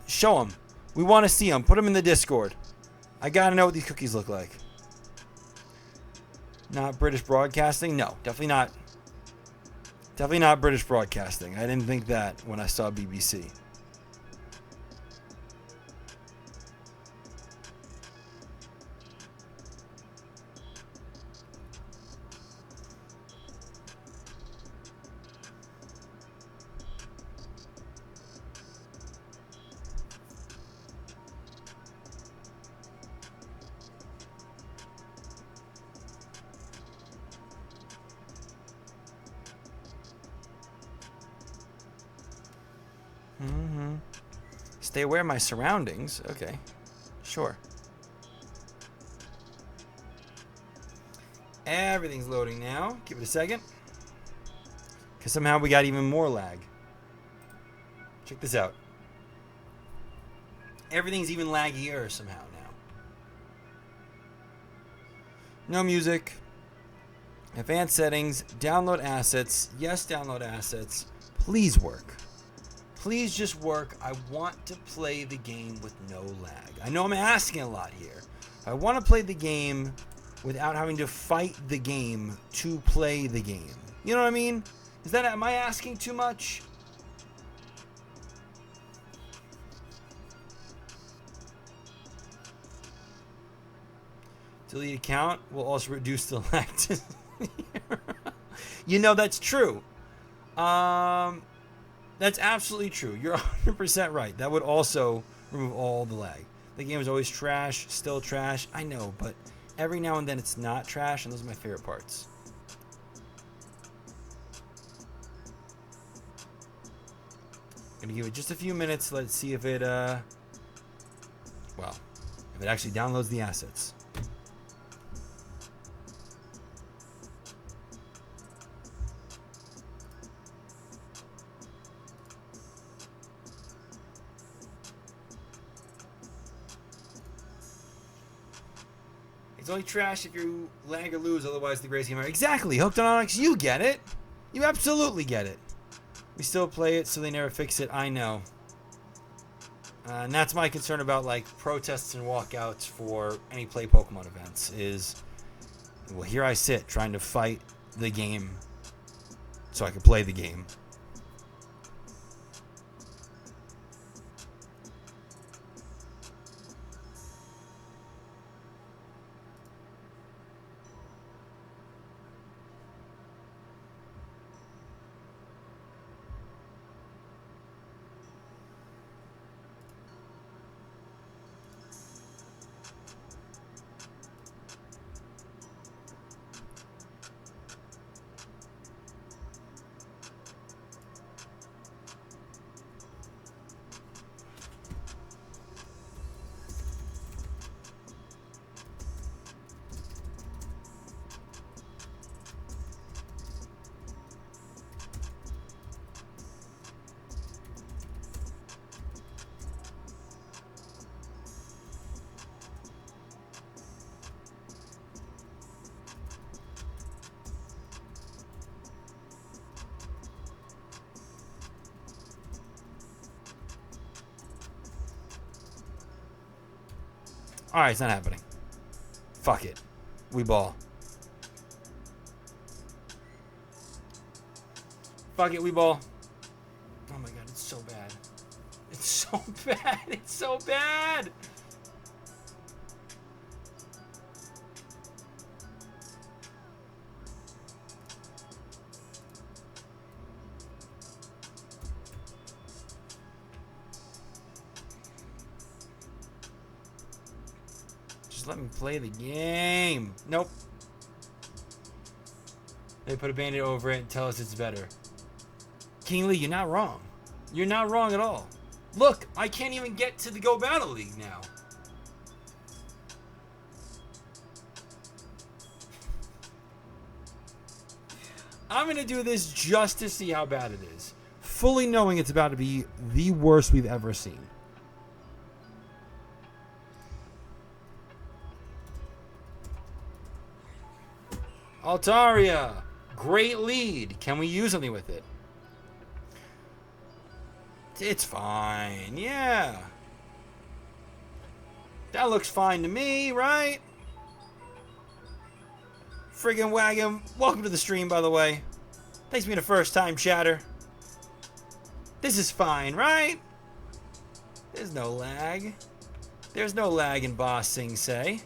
Show them. We want to see them. Put them in the Discord. I got to know what these cookies look like. Not British Broadcasting? No, definitely not. Definitely not British Broadcasting. I didn't think that when I saw BBC. Stay aware of my surroundings. Okay. Sure. Everything's loading now. Give it a second. Because somehow we got even more lag. Check this out. Everything's even laggier somehow now. No music. Advanced settings. Download assets. Yes, download assets. Please work. Please just work. I want to play the game with no lag. I know I'm asking a lot here. I want to play the game without having to fight the game to play the game. You know what I mean? Am I asking too much? Delete account will also reduce the lag. You know, that's true. That's absolutely true. You're 100% right. That would also remove all the lag. The game is always trash, still trash. I know, but every now and then it's not trash, and those are my favorite parts. Gonna give it just a few minutes. Let's see if it, if it actually downloads the assets. It's only trash if you lag or lose, otherwise the greatest game ever. Exactly, Hooked on Onyx, you get it. You absolutely get it. We still play it, so they never fix it. I know. And that's my concern about like protests and walkouts for any Play Pokemon events is, well, here I sit trying to fight the game so I can play the game. Alright, it's not happening. Fuck it. We ball. Fuck it, we ball. Oh my god, it's so bad. It's so bad. It's so bad. Just let me play the game. Nope. They put a band-aid over it and tell us it's better. King Lee, you're not wrong. You're not wrong at all. Look, I can't even get to the Go Battle League now. I'm going to do this just to see how bad it is. Fully knowing it's about to be the worst we've ever seen. Altaria. Great lead. Can we use something with it? It's fine. Yeah. That looks fine to me, right? Friggin' wagon. Welcome to the stream, by the way. Thanks for being a first-time chatter. This is fine, right? There's no lag. There's no lag in Boss Sing Say.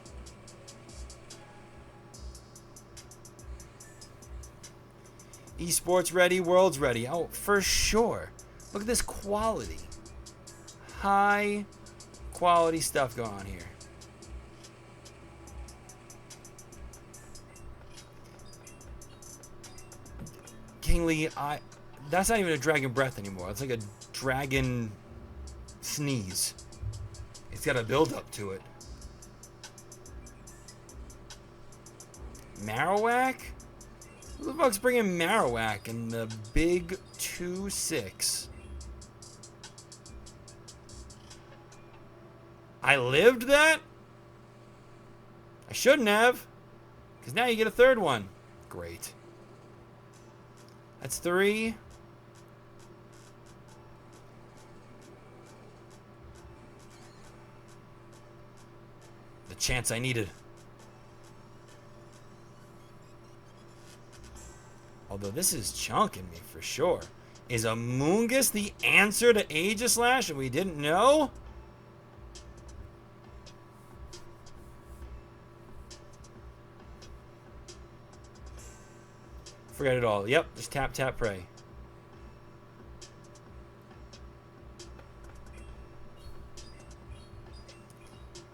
Esports ready, world's ready. Oh, for sure. Look at this quality. High quality stuff going on here. King Lee, that's not even a dragon breath anymore. It's like a dragon sneeze. It's got a build up to it. Marowak? Who the fuck's bringing Marowak in the big 2-6? I lived that? I shouldn't have. Because now you get a third one. Great. That's 3. The chance I needed. Although this is chunking me for sure. Is Amoonguss the answer to Aegislash and we didn't know? Forget it all. Yep, just tap, tap, pray.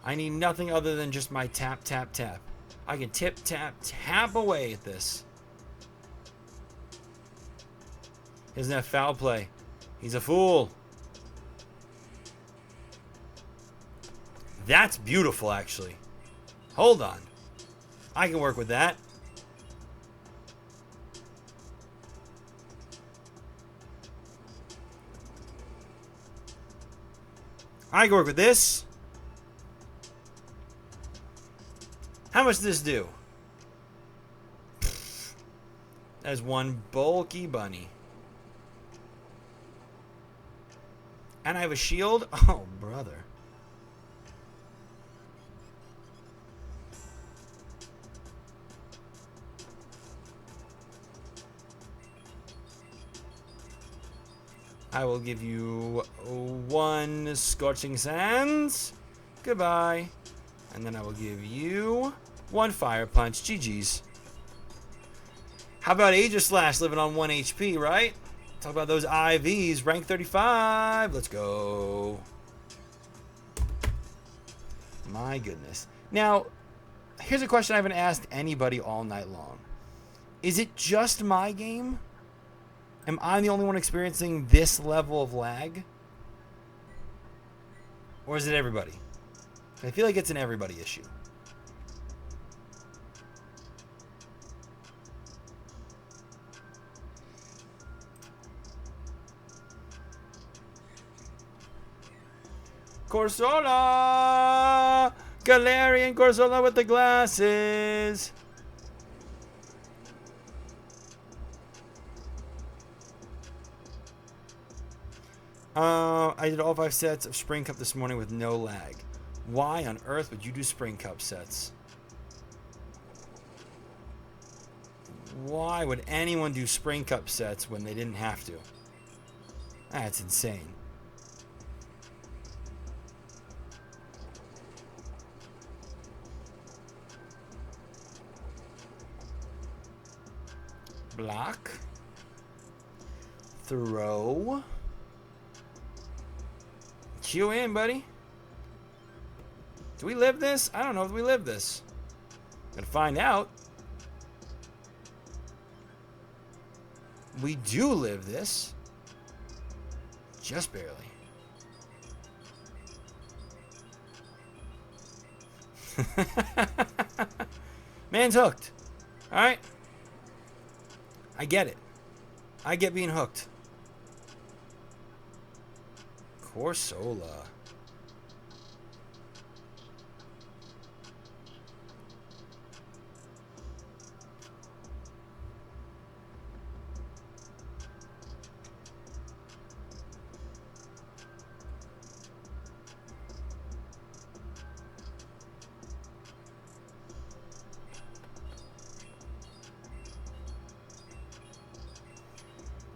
I need nothing other than just my tap, tap, tap. I can tip, tap, tap away at this. Isn't that foul play? He's a fool. That's beautiful, actually. Hold on. I can work with that. I can work with this. How much does this do? That's one bulky bunny. And I have a shield? Oh, brother. I will give you 1 Scorching Sands. Goodbye. And then I will give you 1 Fire Punch. GG's. How about Aegislash living on 1 HP, right? Talk about those IVs. Rank 35. Let's go. My goodness. Now, here's a question I haven't asked anybody all night long. Is it just my game? Am I the only one experiencing this level of lag? Or is it everybody? I feel like it's an everybody issue. Corsola! Galarian Corsola with the glasses! I did all 5 sets of Spring Cup this morning with no lag. Why on earth would you do Spring Cup sets? Why would anyone do Spring Cup sets when they didn't have to? That's insane. Block. Throw. Cue in, buddy. Do we live this? I don't know if we live this. Gonna find out. We do live this. Just barely. Man's hooked. Alright. I get it. I get being hooked. Corsola.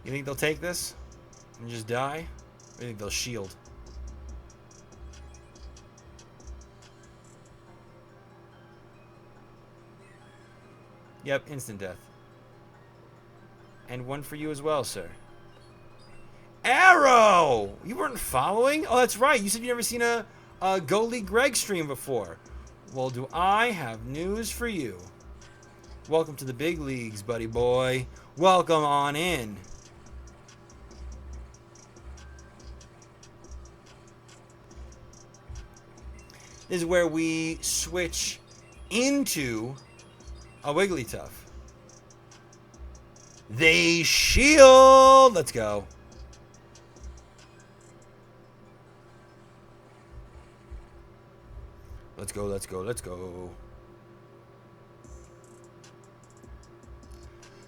You think they'll take this and just die? Or you think they'll shield? Yep, instant death. And one for you as well, sir. Arrow! You weren't following? Oh, that's right. You said you've never seen a GoLeagueGregg stream before. Well, do I have news for you. Welcome to the big leagues, buddy boy. Welcome on in. This is where we switch into a Wigglytuff. They shield! Let's go. Let's go, let's go, let's go.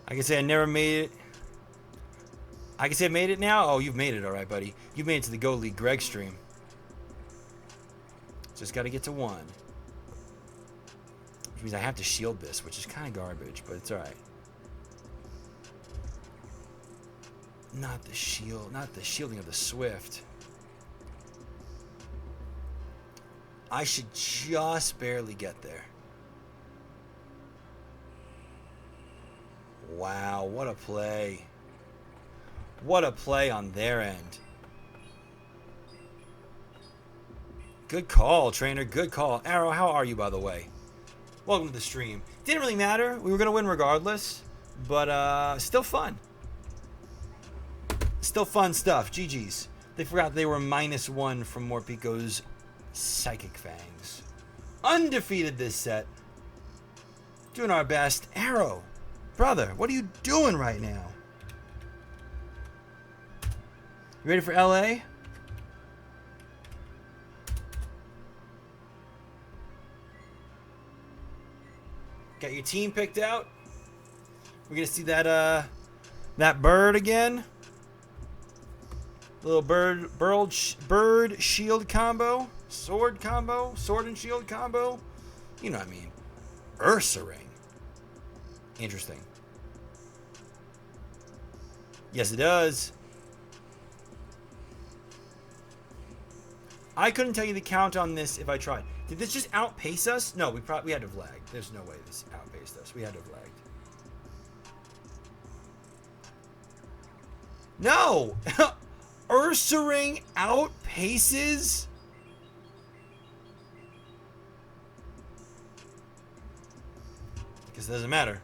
I can say I never made it. I can say I made it now? Oh, you've made it, alright, buddy. You've made it to the GoLeagueGregg stream. Just got to get to 1. Which means I have to shield this, which is kind of garbage, but it's alright. Not the shield, not the shielding of the Swift. I should just barely get there. Wow, what a play. What a play on their end. Good call, trainer. Good call. Arrow, how are you, by the way? Welcome to the stream. Didn't really matter. We were going to win regardless. But still fun. Still fun stuff. GG's. They forgot they were -1 from Morpico's Psychic Fangs. Undefeated this set. Doing our best. Arrow, brother, what are you doing right now? You ready for LA? Got your team picked out? We're gonna see that that bird again. Little bird shield combo, sword combo, sword and shield combo. You know what I mean. Ursaring. Interesting. Yes, it does. I couldn't tell you the count on this if I tried. Did this just outpace us? No, we had to have lagged. There's no way this outpaced us. We had to have lagged. No! Ursaring outpaces? Because it doesn't matter.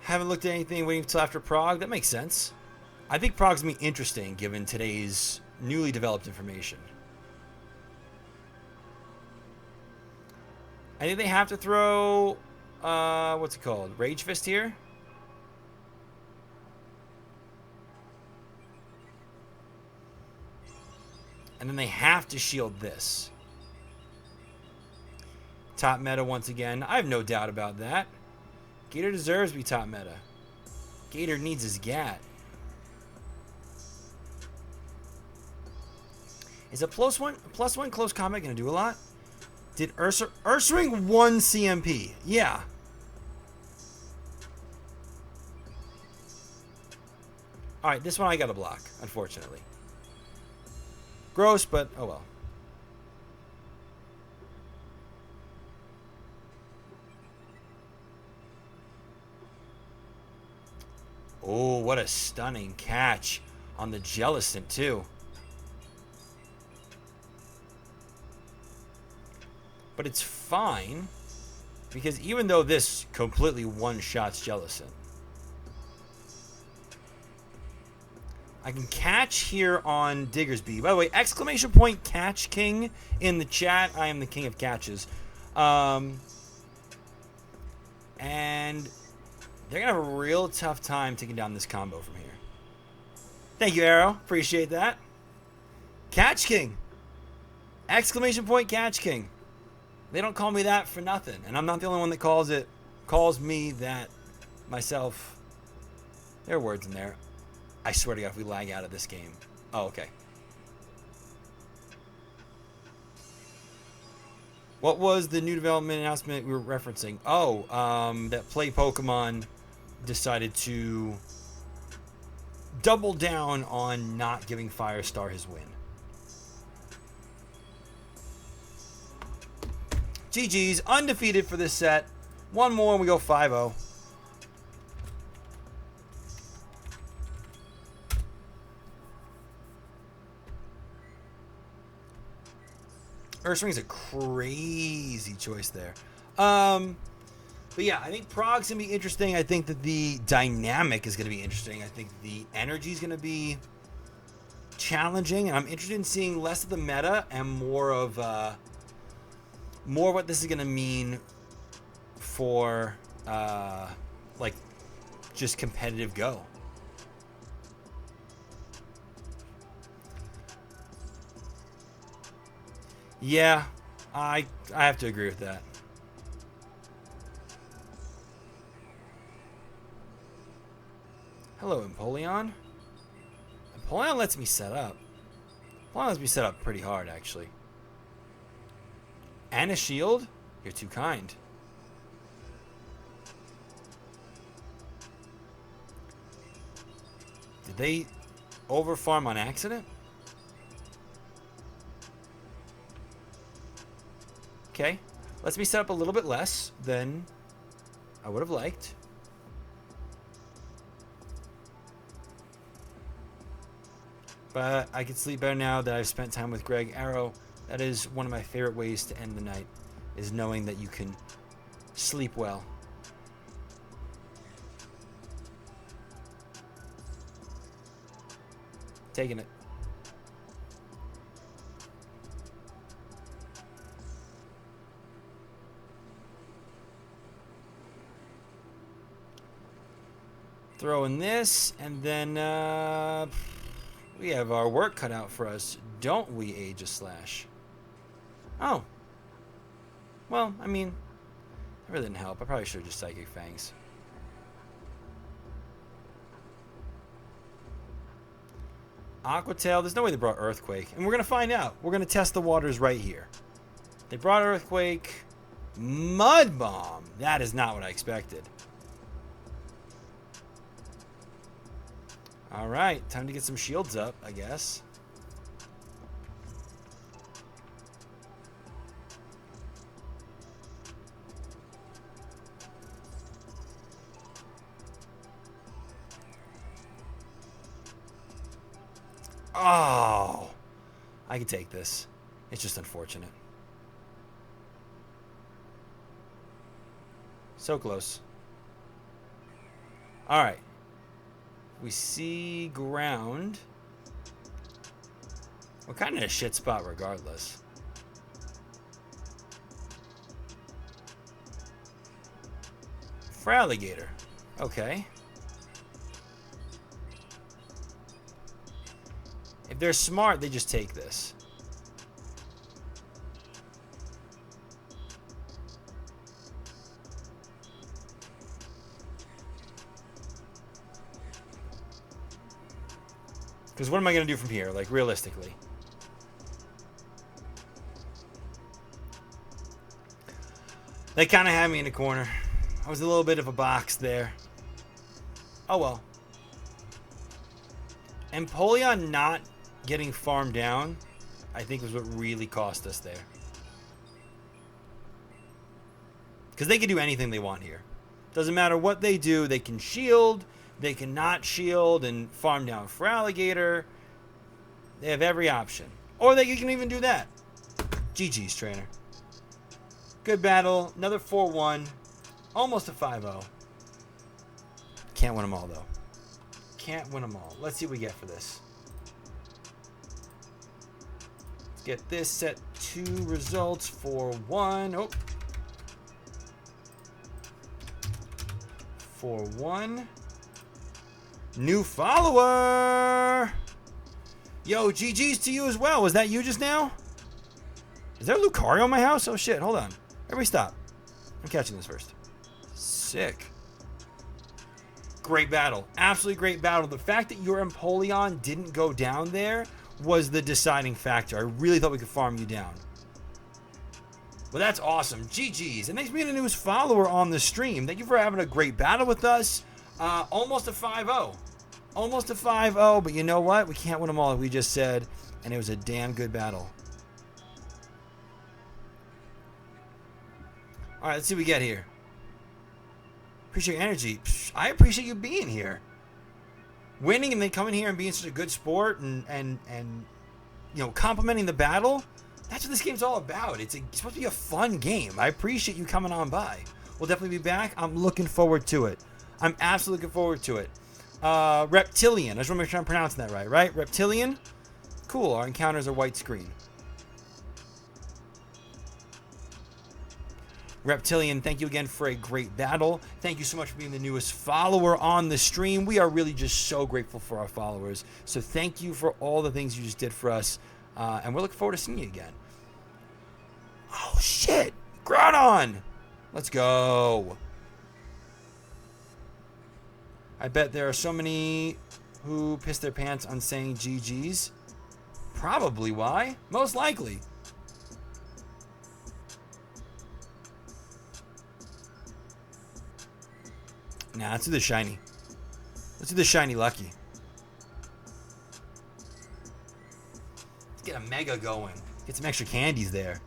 Haven't looked at anything, waiting until after Prague. That makes sense. I think Prague's going to be interesting given today's newly developed information. I think they have to throw, what's it called? Rage Fist here? And then they have to shield this. top meta once again. I have no doubt about that. Gator deserves to be top meta. Gator needs his gat. Is a +1 close combat going to do a lot? Did Ursaring 1 CMP? Yeah. Alright, this one I got to block, unfortunately. Gross, but oh well. Oh, what a stunning catch on the Jellicent, too. But it's fine, because even though this completely one-shots Jellicent, I can catch here on Diggersby. By the way, exclamation point catch king in the chat. I am the king of catches. And they're going to have a real tough time taking down this combo from here. Thank you, Arrow. Appreciate that. Catch king. Exclamation point catch king. They don't call me that for nothing. And I'm not the only one that calls me that myself. There are words in there. I swear to God, if we lag out of this game. Oh, okay. What was the new development announcement we were referencing? Oh, that Play Pokemon decided to double down on not giving Firestar his win. GG's, undefeated for this set. One more and we go 5-0. Ursaring's a crazy choice there. But yeah, I think Prog's going to be interesting. I think that the dynamic is going to be interesting. I think the energy is going to be challenging. And I'm interested in seeing less of the meta and more of what this is going to mean for like just competitive Go. Yeah, I have to agree with that. Hello, Empoleon. Empoleon lets me set up. Empoleon lets me set up pretty hard, actually. And a shield? You're too kind. Did they overfarm on accident? Okay. Lets me set up a little bit less than I would have liked. But I can sleep better now that I've spent time with Greg. Arrow, that is one of my favorite ways to end the night, is knowing that you can sleep well. Taking it. Throwing this, and then we have our work cut out for us, don't we, Aegislash? Oh. Well, I mean, that really didn't help. I probably should have just Psychic Fangs. Aqua Tail, there's no way they brought Earthquake. And we're going to find out. We're going to test the waters right here. They brought Earthquake. Mud Bomb. That is not what I expected. Alright, time to get some shields up, I guess. Oh! I can take this. It's just unfortunate. So close. Alright. We see ground. We're kind of in a shit spot regardless. Fraligator. Okay. If they're smart, they just take this. Because what am I going to do from here, like, realistically? They kind of had me in a corner. I was a little bit of a box there. Oh, well. Empoleon not getting farmed down, I think, was what really cost us there. Because they can do anything they want here. Doesn't matter what they do. They can shield, they can not shield and farm down for alligator. They have every option. Or they can even do that. GG's, trainer. Good battle. Another 4-1. Almost a 5-0. Can't win them all, though. Can't win them all. Let's see what we get for this. Let's get this set 2 results. 4-1. Oh. 4-1. New follower. Yo, GG's to you as well. Was that you just now? Is there a Lucario in my house? Oh, shit. Hold on. Everybody stop. I'm catching this first. Sick. Great battle. Absolutely great battle. The fact that your Empoleon didn't go down there was the deciding factor. I really thought we could farm you down. Well, that's awesome. GG's. And thanks for being a newest follower on the stream. Thank you for having a great battle with us. Almost a 5-0. Almost a 5-0, but you know what? We can't win them all, like we just said, and it was a damn good battle. All right, let's see what we get here. Appreciate your energy. I appreciate you being here. Winning and then coming here and being such a good sport and you know, complimenting the battle. That's what this game's all about. It's supposed to be a fun game. I appreciate you coming on by. We'll definitely be back. I'm looking forward to it. I'm absolutely looking forward to it. Reptilian. I just want to make sure I'm pronouncing that right? Reptilian? Cool. Our encounters are white screen. Reptilian, thank you again for a great battle. Thank you so much for being the newest follower on the stream. We are really just so grateful for our followers. So thank you for all the things you just did for us. And we're looking forward to seeing you again. Oh, shit. Groudon. Let's go. I bet there are so many who piss their pants on saying GG's. Probably why. Most likely. Nah, let's do the shiny. Let's do the shiny lucky. Let's get a mega going. Get some extra candies there.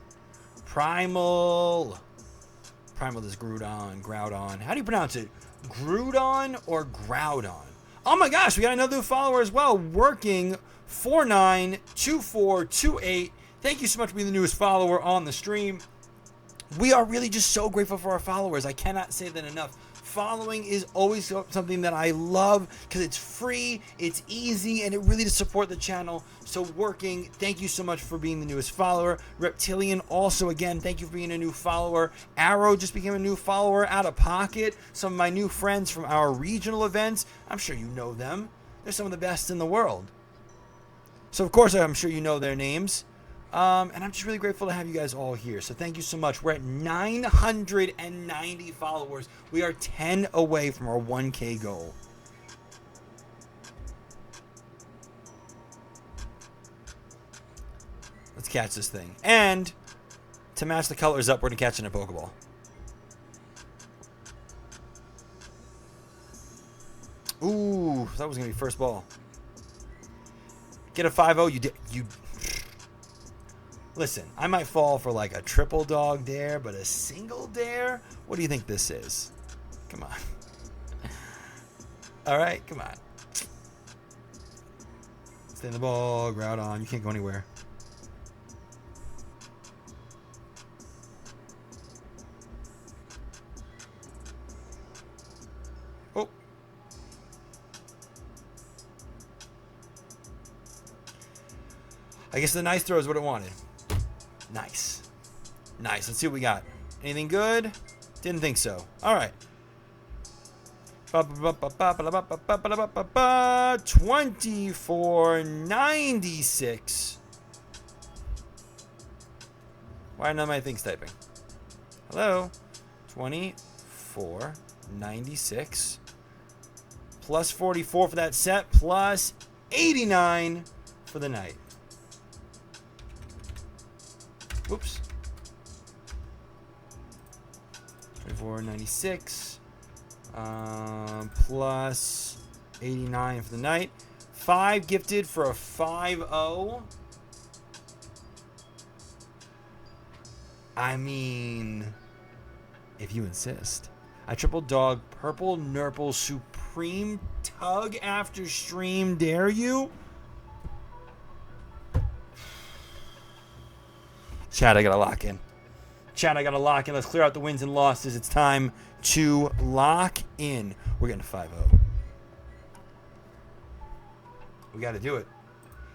Primal. Primal is Groudon. How do you pronounce it? Groudon or Groudon? Oh my gosh, we got another new follower as well. Working 492428. Thank you so much for being the newest follower on the stream. We are really just so grateful for our followers. I cannot say that enough. Following is always something that I love because it's free, it's easy, and it really does support the channel. So Working, thank you so much for being the newest follower. Reptilian, also again, thank you for being a new follower. Arrow just became a new follower. Out of Pocket, some of my new friends from our regional events. I'm sure you know them. They're some of the best in the world. So of course I'm sure you know their names. And I'm just really grateful to have you guys all here. So thank you so much. We're at 990 followers. We are 10 away from our 1K goal. Let's catch this thing. And to match the colors up, we're going to catch it in a Pokeball. Ooh, that was going to be first ball. Get a 5-0. You Listen, I might fall for like a triple dog dare, but a single dare? What do you think this is? Come on. All right, come on. Stay in the ball, Groudon. You can't go anywhere. Oh. I guess the nice throw is what it wanted. Nice. Nice. Let's see what we got. Anything good? Didn't think so. All right. 2496. Why are none of my things typing? Hello? 2496. Plus 44 for that set. Plus 89 for the night. Whoops. 24.96 plus 89 for the night. 5 gifted for a 5-0. I mean, if you insist. I triple dog purple nurple supreme tug after stream. Dare you? Chat, I gotta lock in. Chat, I gotta lock in. Let's clear out the wins and losses. It's time to lock in. We're getting a 5-0. We gotta do it.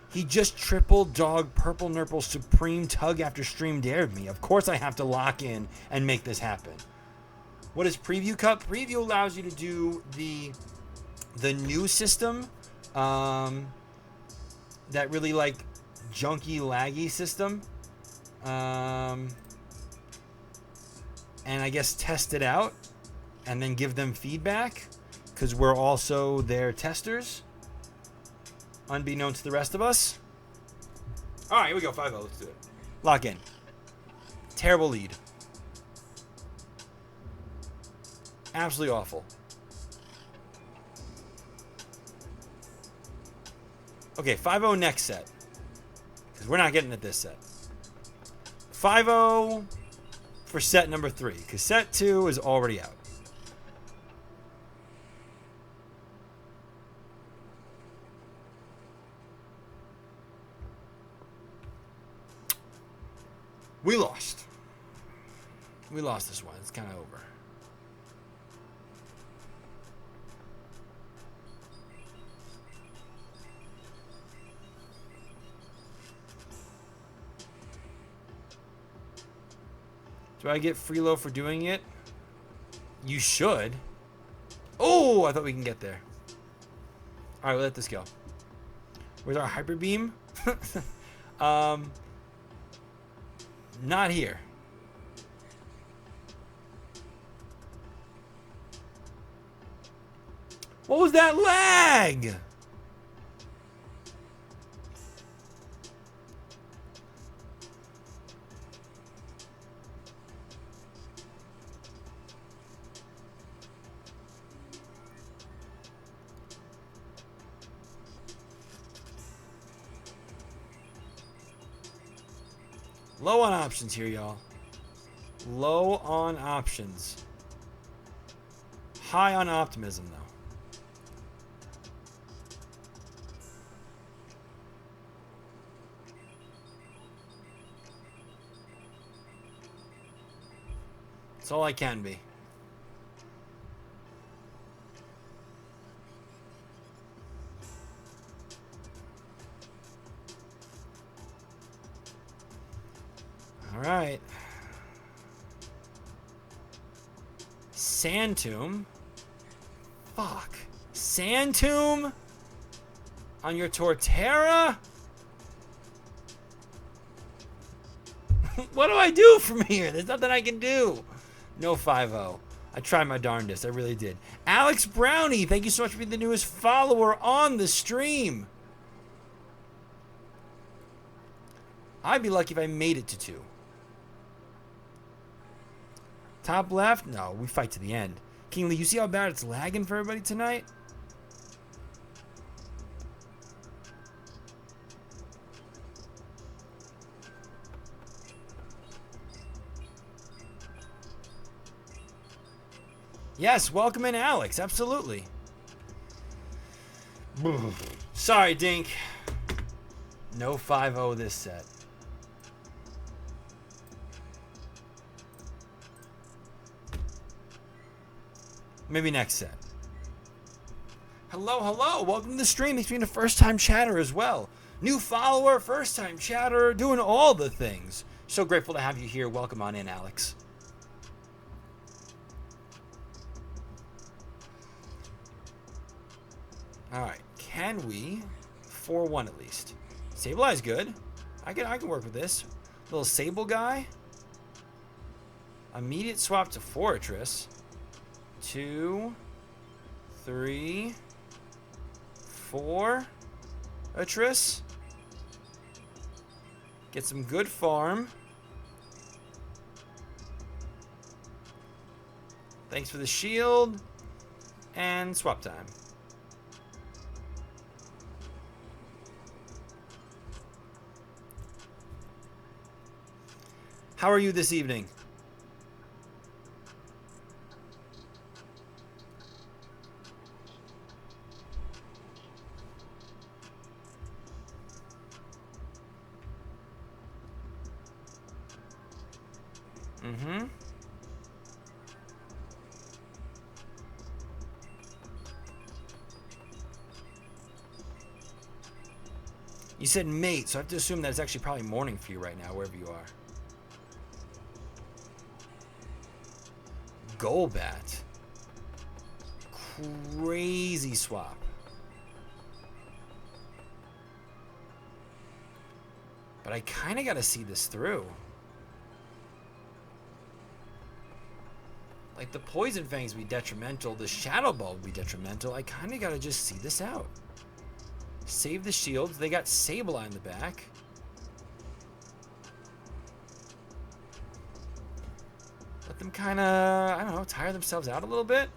He just triple dog purple nurple supreme tug after stream dared me. Of course I have to lock in and make this happen. What is Preview Cup? Preview allows you to do the new system, that really like junky laggy system, and I guess test it out and then give them feedback, because we're also their testers, unbeknownst to the rest of us. All right, here we go. 5-0. Let's do it. Lock in. Terrible lead. Absolutely awful. Okay, 5-0 next set. Because we're not getting it this set. 5-0 for set number 3. Because set 2 is already out. We lost. We lost this one. It's kind of over. Do I get freelo for doing it? You should. Oh, I thought we can get there. All right, we'll let this go. Where's our hyper beam? Not here. What was that lag? Low on options here, y'all. Low on options. High on optimism, though. That's all I can be. All right. Sand Tomb. Fuck. Sand Tomb on your Torterra? What do I do from here? There's nothing I can do. No 5-0. I tried my darndest. I really did. Alex Brownie, thank you so much for being the newest follower on the stream. I'd be lucky if I made it to 2. Top left? No, we fight to the end. King Lee, you see how bad it's lagging for everybody tonight? Yes, welcome in, Alex. Absolutely. Sorry, Dink. No 5-0 this set. Maybe next set. Hello, hello. Welcome to the stream. Thanks for being a first-time chatter as well. New follower, first-time chatter, doing all the things. So grateful to have you here. Welcome on in, Alex. All right. Can we 4-1 at least? Stabilize good. I can work with this. Little Sable guy. Immediate swap to Fortress. 2, 3, 4. a Triss. Get some good farm. Thanks for the shield. And swap time. How are you this evening? Mm-hmm. You said mate, so I have to assume that it's actually probably morning for you right now, wherever you are. Golbat. Crazy swap. But I kind of got to see this through. Like, the Poison Fangs would be detrimental. The Shadow Ball would be detrimental. I kind of got to just see this out. Save the shields. They got Sableye in the back. Let them kind of, I don't know, tire themselves out a little bit.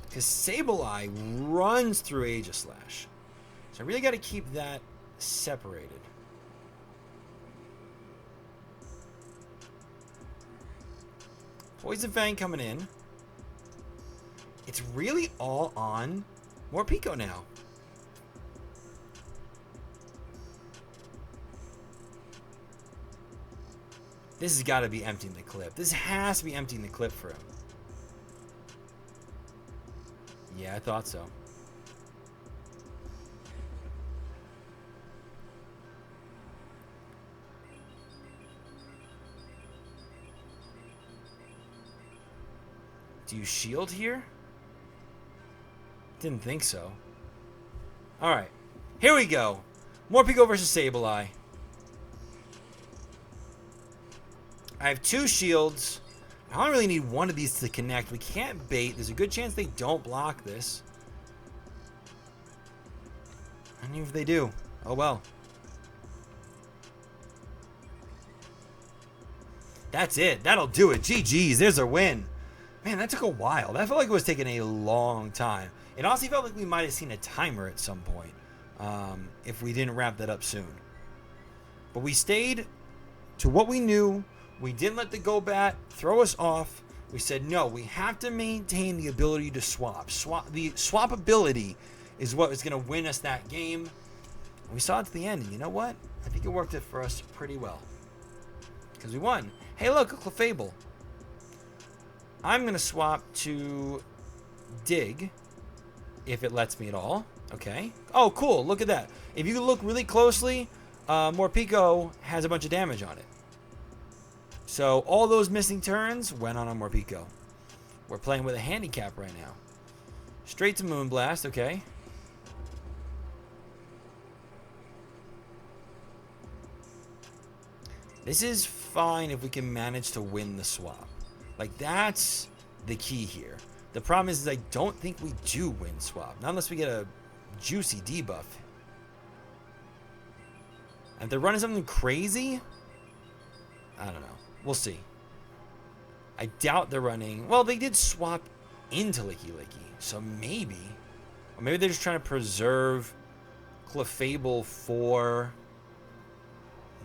Because Sableye runs through Aegislash. So I really got to keep that separated. Poison Fang coming in. It's really all on Morpeko now. This has got to be emptying the clip. This has to be emptying the clip for him. Yeah, I thought so. Do you shield here? Didn't think so. Alright. Here we go. Morpeko versus Sableye. I have 2 shields. I only really need one of these to connect. We can't bait. There's a good chance they don't block this. And even if they do, oh well. That's it. That'll do it. GG's. There's our win. Man, that took a while. That felt like it was taking a long time. It honestly felt like we might have seen a timer at some point if we didn't wrap that up soon. But we stayed to what we knew. We didn't let the Golbat throw us off. We said, no, we have to maintain the ability to swap. The swap ability is what is going to win us that game. And we saw it to the end. And you know what? I think it worked it for us pretty well. Because we won. Hey, look, a Clefable. I'm going to swap to Dig, if it lets me at all. Okay. Oh, cool. Look at that. If you look really closely, Morpeko has a bunch of damage on it. So all those missing turns went on Morpeko. We're playing with a handicap right now. Straight to Moonblast. Okay. This is fine if we can manage to win the swap. Like, that's the key here. The problem is I don't think we do win swap. Not unless we get a juicy debuff. And if they're running something crazy, I don't know. We'll see. I doubt they're running... Well, they did swap into Licky Licky. So maybe... Or maybe they're just trying to preserve Clefable for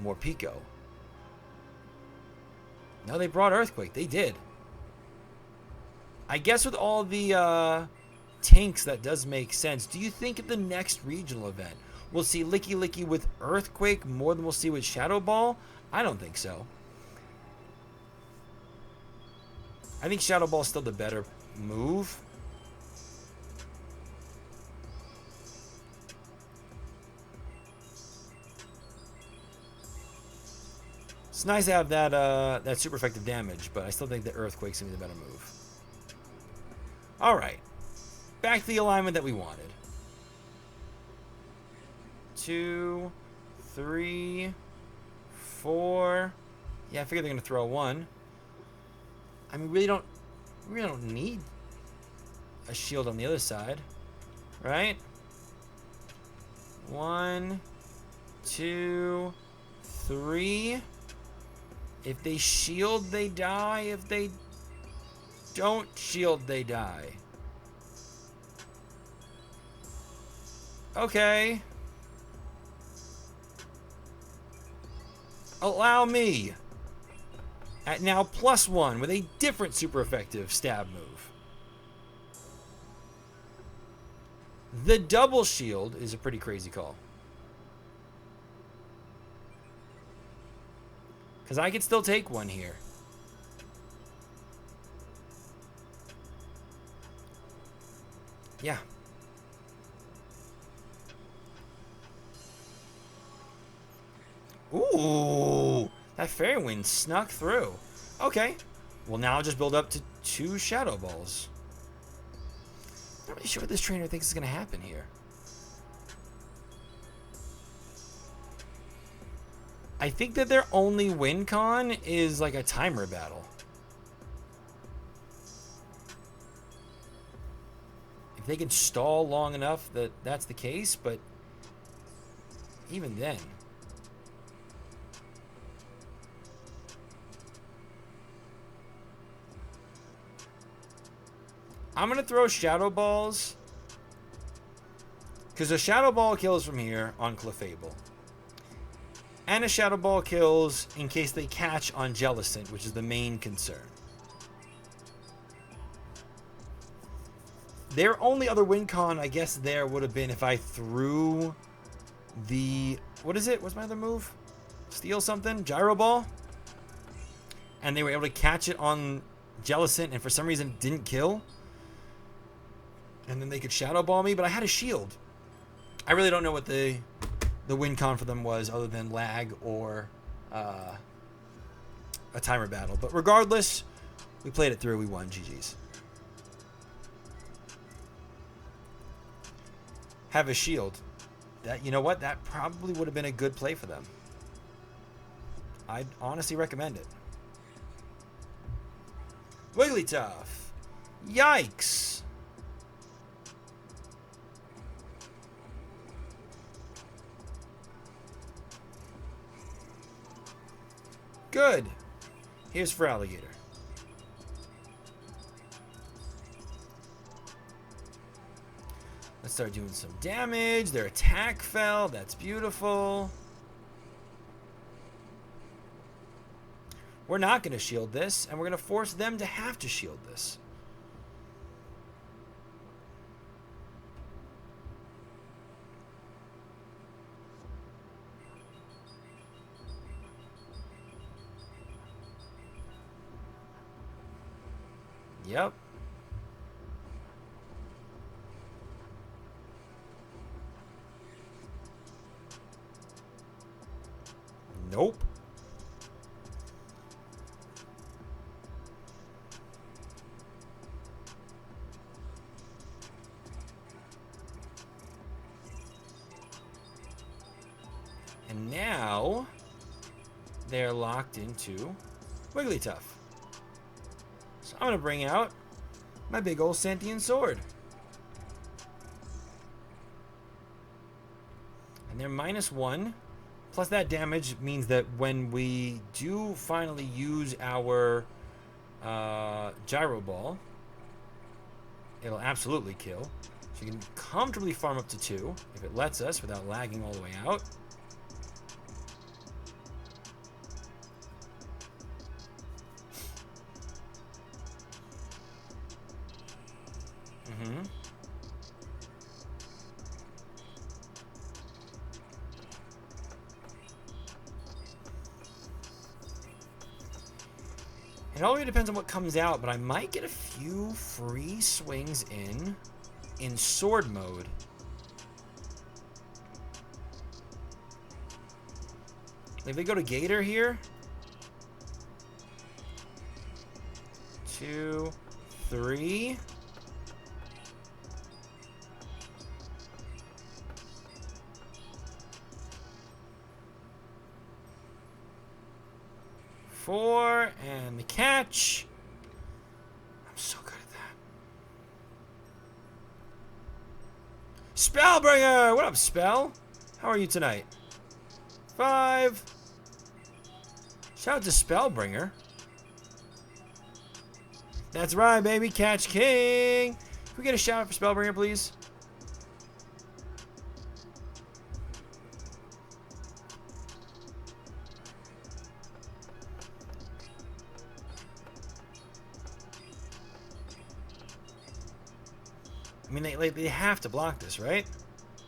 Morpeko. No, they brought Earthquake. They did. I guess with all the tanks, that does make sense. Do you think at the next regional event, we'll see Licky Licky with Earthquake more than we'll see with Shadow Ball? I don't think so. I think Shadow Ball is still the better move. It's nice to have that that super effective damage, but I still think the Earthquake's gonna be the better move. Alright. Back to the alignment that we wanted. 2, 3, 4. Yeah, I figured they're gonna throw one. I mean, we really don't need a shield on the other side, right? 1, 2, 3. If they shield, they die. If they don't shield, they die. Okay. Allow me. At now +1 with a different super effective stab move. The double shield is a pretty crazy call. Because I could still take one here. Yeah. Ooh, that fairy wind snuck through. Okay. Well, now I'll just build up to 2 shadow balls. Not really sure what this trainer thinks is going to happen here. I think that their only win con is like a timer battle. If they can stall long enough that that's the case, but even then. I'm going to throw shadow balls because a shadow ball kills from here on Clefable. And a shadow ball kills in case they catch on Jellicent, which is the main concern. Their only other win con, I guess, there would have been if I threw the... What is it? What's my other move? Steal something? Gyro ball? And they were able to catch it on Jellicent and for some reason it didn't kill. And then they could shadow ball me, but I had a shield. I really don't know what the win con for them was other than lag or a timer battle. But regardless, we played it through. We won. GG's. Have a shield. That, you know what? That probably would have been a good play for them. I'd honestly recommend it. Wigglytuff. Yikes. Good. Here's for Alligator. Let's start doing some damage. Their attack fell. That's beautiful. We're not going to shield this, and we're going to force them to have to shield this. Yep. Nope. And now they're locked into Wigglytuff. So I'm going to bring out my big old sentient sword. And they're -1. Plus that damage means that when we do finally use our gyro ball, it'll absolutely kill. So you can comfortably farm up to 2 if it lets us without lagging all the way out. It all really depends on what comes out, but I might get a few free swings in sword mode. If they go to Gator here. 2, 3. 4, and the catch. I'm so good at that. Spellbringer! What up, Spell? How are you tonight? 5. Shout out to Spellbringer. That's right, baby. Catch King. Can we get a shout out for Spellbringer, please? I mean, they have to block this, right?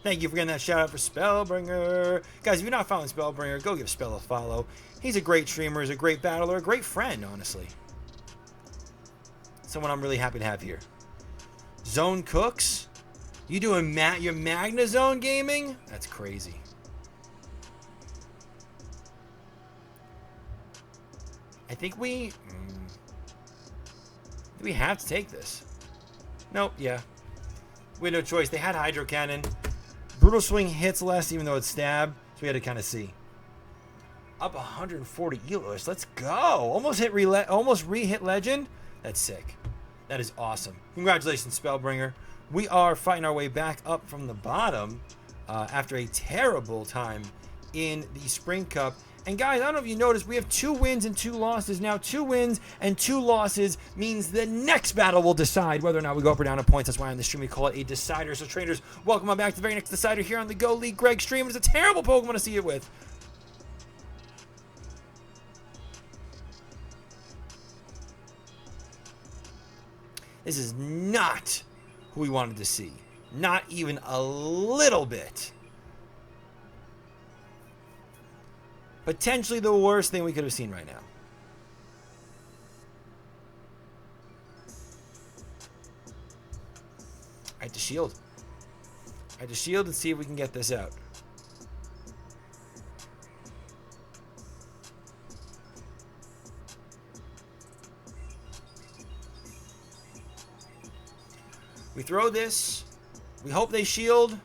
Thank you for getting that shout out for Spellbringer. Guys, if you're not following Spellbringer, go give Spell a follow. He's a great streamer, he's a great battler, a great friend, honestly. Someone I'm really happy to have here. Zone Cooks? You doing your Magna Zone gaming? That's crazy. I think we have to take this. Nope, yeah. We had no choice. They had Hydro Cannon. Brutal Swing hits less even though it's stab, so we had to kind of see. Up 140 Eloish. Let's go. Almost re-hit Legend. That's sick. That is awesome. Congratulations, Spellbringer. We are fighting our way back up from the bottom after a terrible time in the Spring Cup. And guys, I don't know if you noticed, we have 2 wins and 2 losses. Now 2 wins and 2 losses means the next battle will decide whether or not we go up or down in points. That's why on the stream we call it a decider. So trainers, welcome on back to the very next decider here on the GoLeagueGregg stream. It's a terrible Pokemon to see it with. This is not who we wanted to see. Not even a little bit. Potentially the worst thing we could have seen right now. I had to shield. I had to shield and see if we can get this out. We throw this. We hope they shield.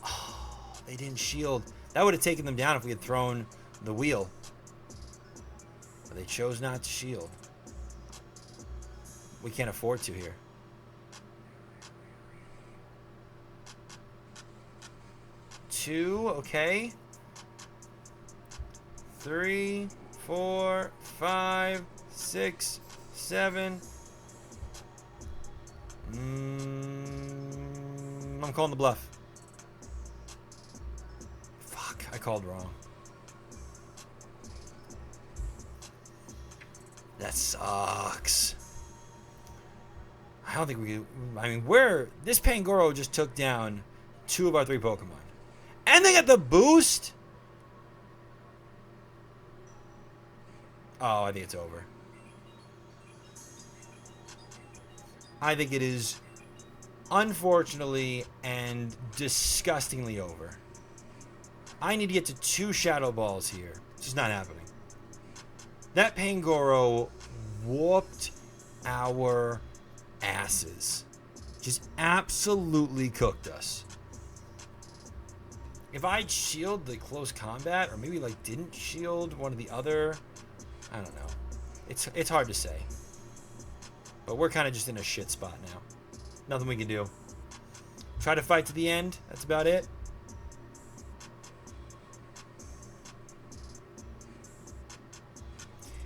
Oh, they didn't shield. That would have taken them down if we had thrown the wheel. But they chose not to shield. We can't afford to here. Two, okay. 3, 4, 5, 6, 7. I'm calling the bluff. Fuck, I called wrong. That sucks. I don't think we could. I mean, this Pangoro just took down 2 of our 3 Pokemon. And they got the boost? Oh, I think it's over. I think it is unfortunately and disgustingly over. I need to get to 2 Shadow Balls here. It's just not happening. That Pangoro whooped our asses. Just absolutely cooked us. If I'd shield the close combat, or maybe like didn't shield one of the other, I don't know. It's hard to say. But we're kind of just in a shit spot now. Nothing we can do. Try to fight to the end. That's about it.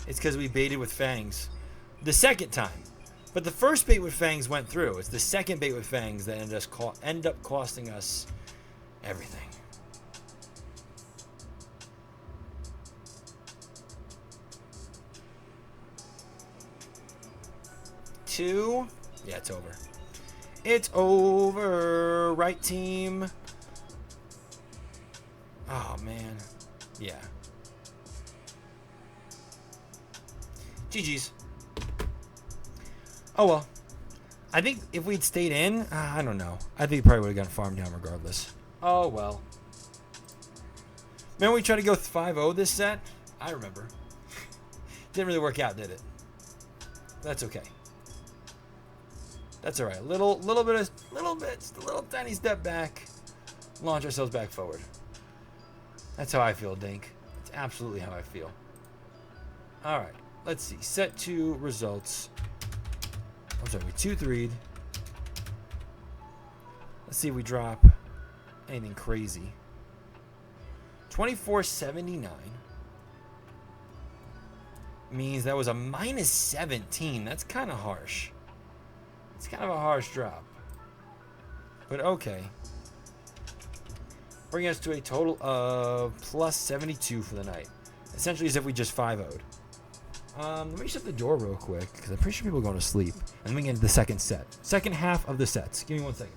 It's because we baited with Fangs. The second time. But the first bait with Fangs went through. It's the second bait with Fangs that end up costing us everything. Two. Yeah, it's over. It's over. Right team. Oh, man. Yeah. GG's. Oh, well. I think if we'd stayed in, I don't know. I think we probably would have gotten farmed down regardless. Oh, well. Remember we tried to go 5-0 this set? I remember. Didn't really work out, did it? That's okay. That's all right. Little tiny step back. Launch ourselves back forward. That's how I feel, Dink. It's absolutely how I feel. All right. Let's see. Set 2 results. I'm sorry. We 2-3'd. Let's see if we drop anything crazy. 2479 means that was a minus 17. That's kind of harsh. It's kind of a harsh drop. But okay. Bringing us to a total of plus 72 for the night. Essentially as if we just 5-0'd. Let me shut the door real quick, because I'm pretty sure people are going to sleep. And then we get into the second set. Second half of the sets. Give me 1 second.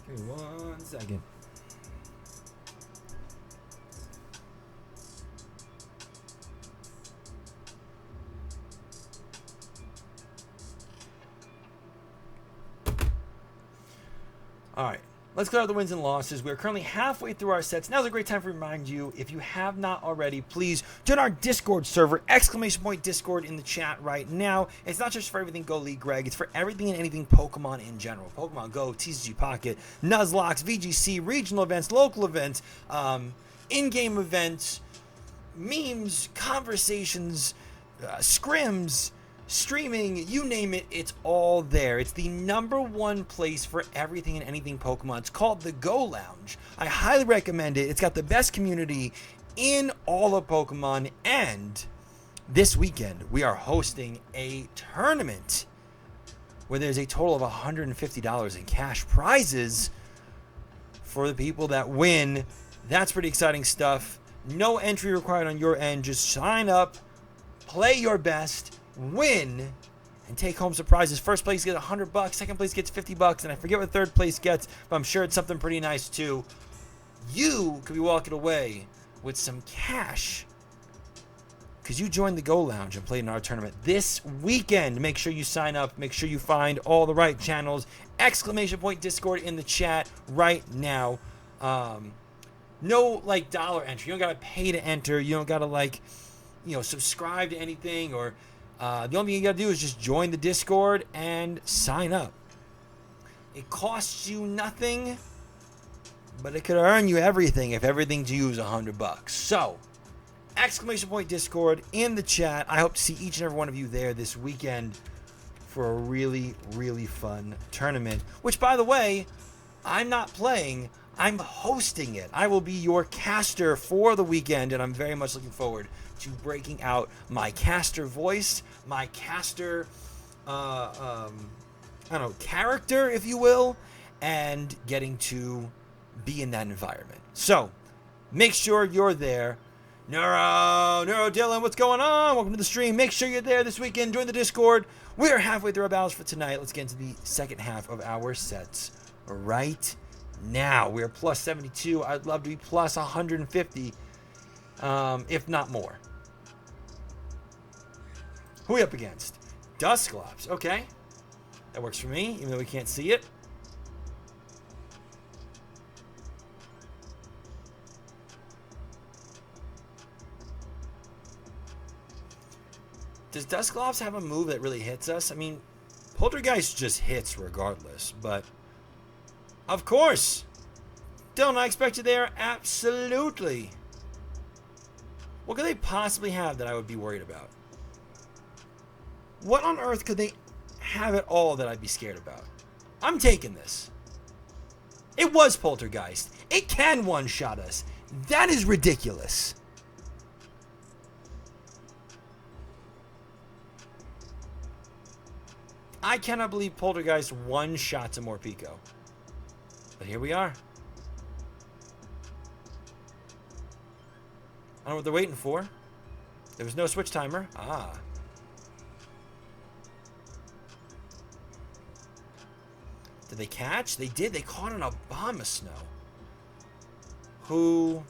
Give me 1 second. All right, let's clear out the wins and losses. We're currently halfway through our sets. Now's a great time to remind you, if you have not already, please join our Discord server, ! Discord in the chat right now. It's not just for everything GoLeagueGregg, it's for everything and anything Pokemon in general. Pokemon Go, TCG Pocket, Nuzlocke, VGC, regional events, local events, in-game events, memes, conversations, scrims, streaming, you name it, it's all there. It's the #1 place for everything and anything Pokemon. It's called the Go Lounge. I highly recommend it. It's got the best community in all of Pokemon, and this weekend we are hosting a tournament where there's a total of $150 in cash prizes for the people that win. That's pretty exciting stuff. No entry required on your end. Just sign up, play your best, win, and take home surprises. First place gets $100, second place gets $50, and I forget what third place gets, but I'm sure it's something pretty nice too. You could be walking away with some cash because you joined the Go Lounge and played in our tournament this weekend. Make sure you sign up. Make sure you find all the right channels. ! Discord in the chat right now. No like dollar entry. You don't gotta pay to enter. You don't gotta subscribe to anything, or the only thing you gotta do is just join the Discord and sign up. It costs you nothing, but it could earn you everything if everything to you is $100. So, ! Discord in the chat. I hope to see each and every one of you there this weekend for a really, really fun tournament. Which, by the way, I'm not playing. I'm hosting it. I will be your caster for the weekend, and I'm very much looking forward to breaking out my caster voice, my caster, character, if you will, and getting to be in that environment. So, make sure you're there. Neuro Dylan, what's going on? Welcome to the stream. Make sure you're there this weekend. Join the Discord. We are halfway through our battles for tonight. Let's get into the second half of our sets right now. We're plus 72. I'd love to be plus 150, if not more. Who are we up against? Dusclops. Okay. That works for me, even though we can't see it. Does Dusclops have a move that really hits us? I mean, Poltergeist just hits regardless, but of course. Dylan, I expect you there. Absolutely. What could they possibly have that I would be worried about? What on earth could they have at all that I'd be scared about? I'm taking this. It was Poltergeist. It can one-shot us. That is ridiculous. I cannot believe Poltergeist one-shots a Morpeko. But here we are. I don't know what they're waiting for. There was no switch timer. Ah. Did they catch? They did. They caught an Abomasnow. Who...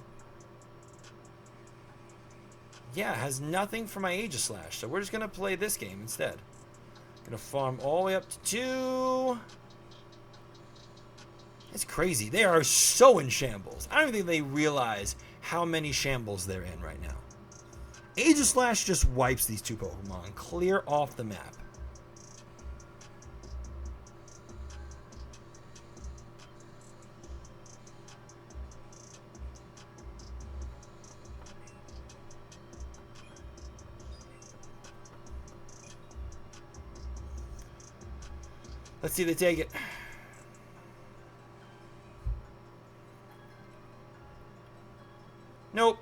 yeah, has nothing for my Aegislash. So we're just going to play this game instead. Gonna farm all the way up to 2. It's crazy. They are so in shambles. I don't even think they realize how many shambles they're in right now. Aegislash just wipes these 2 Pokemon clear off the map. Let's see if they take it. Nope.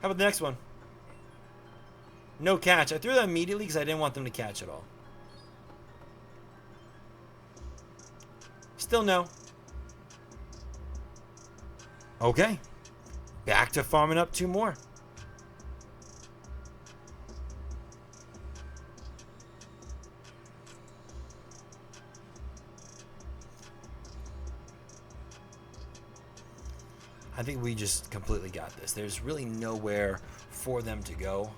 How about the next one? No catch. I threw that immediately because I didn't want them to catch at all. Still no. Okay. Back to farming up 2 more. I think we just completely got this. There's really nowhere for them to go.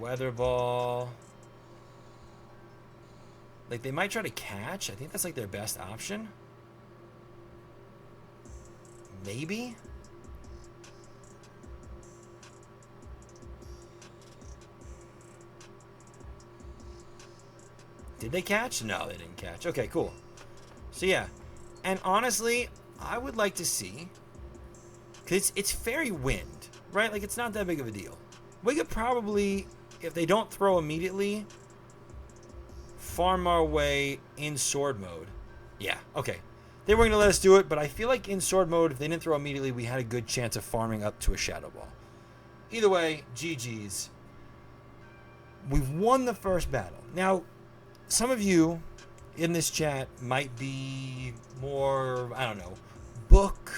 Weather Ball. Like, they might try to catch. I think that's like their best option. Maybe. Did they catch? No, they didn't catch. Okay, cool. So yeah. And honestly, I would like to see, because it's Fairy Wind, right? Like, it's not that big of a deal. We could probably, if they don't throw immediately, farm our way in Sword Mode. Yeah, okay. They weren't going to let us do it, but I feel like in Sword Mode, if they didn't throw immediately, we had a good chance of farming up to a Shadow Ball. Either way, GG's. We've won the first battle. Now, some of you in this chat might be more, I don't know, book,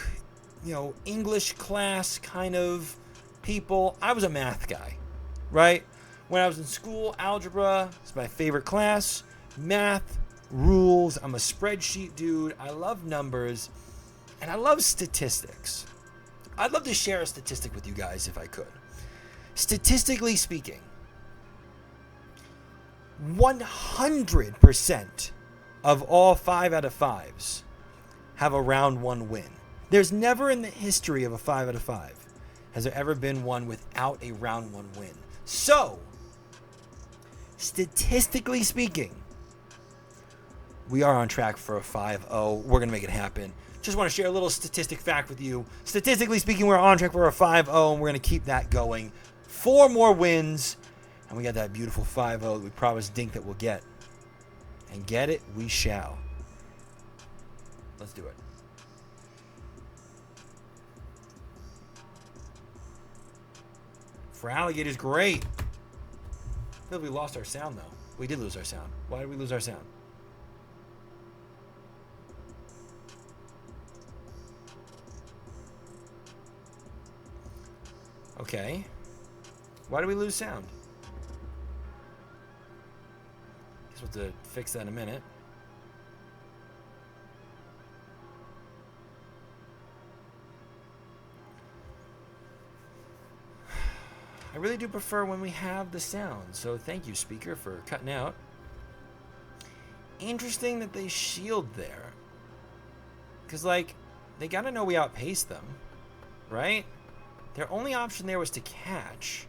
English class kind of people. I was a math guy, right? When I was in school, algebra is my favorite class. Math, rules. I'm a spreadsheet dude. I love numbers, and I love statistics. I'd love to share a statistic with you guys if I could. Statistically speaking, 100% of all 5 out of 5s have a round 1 win. There's never in the history of a 5 out of 5 has there ever been one without a round 1 win. So, statistically speaking, we are on track for a 5-0. We're going to make it happen. Just want to share a little statistic fact with you. Statistically speaking, we're on track for a 5-0, and we're going to keep that going. 4 more wins, and we got that beautiful 5-0 that we promised Dink that we'll get. And get it, we shall. Let's do it. For alligators, great. I feel like we lost our sound, though. We did lose our sound. Why did we lose our sound? Okay. Why did we lose sound? Guess we'll have to fix that in a minute. I really do prefer when we have the sound, so thank you, speaker, for cutting out. Interesting that they shield there. Because, like, they gotta know we outpaced them, right? Their only option there was to catch.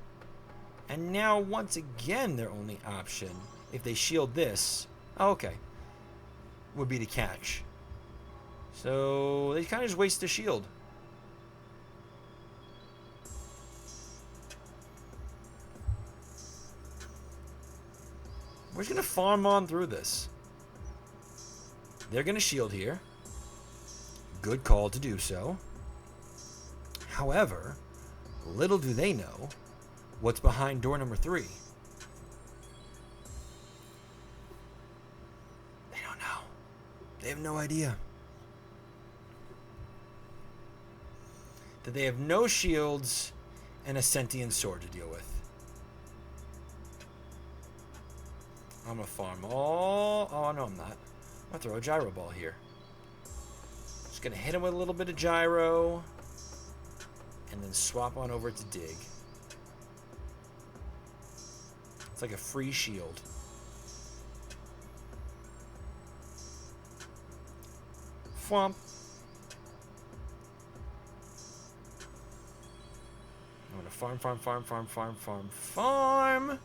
And now, once again, their only option, if they shield this, would be to catch. So, they kind of just waste the shield. We're just going to farm on through this. They're going to shield here. Good call to do so. However, little do they know what's behind door number 3. They don't know. They have no idea. That they have no shields and a sentient sword to deal with. I'm going to farm all... Oh, no, I'm not. I'm going to throw a gyro ball here. Just going to hit him with a little bit of gyro. And then swap on over to dig. It's like a free shield. Fwomp. I'm gonna farm.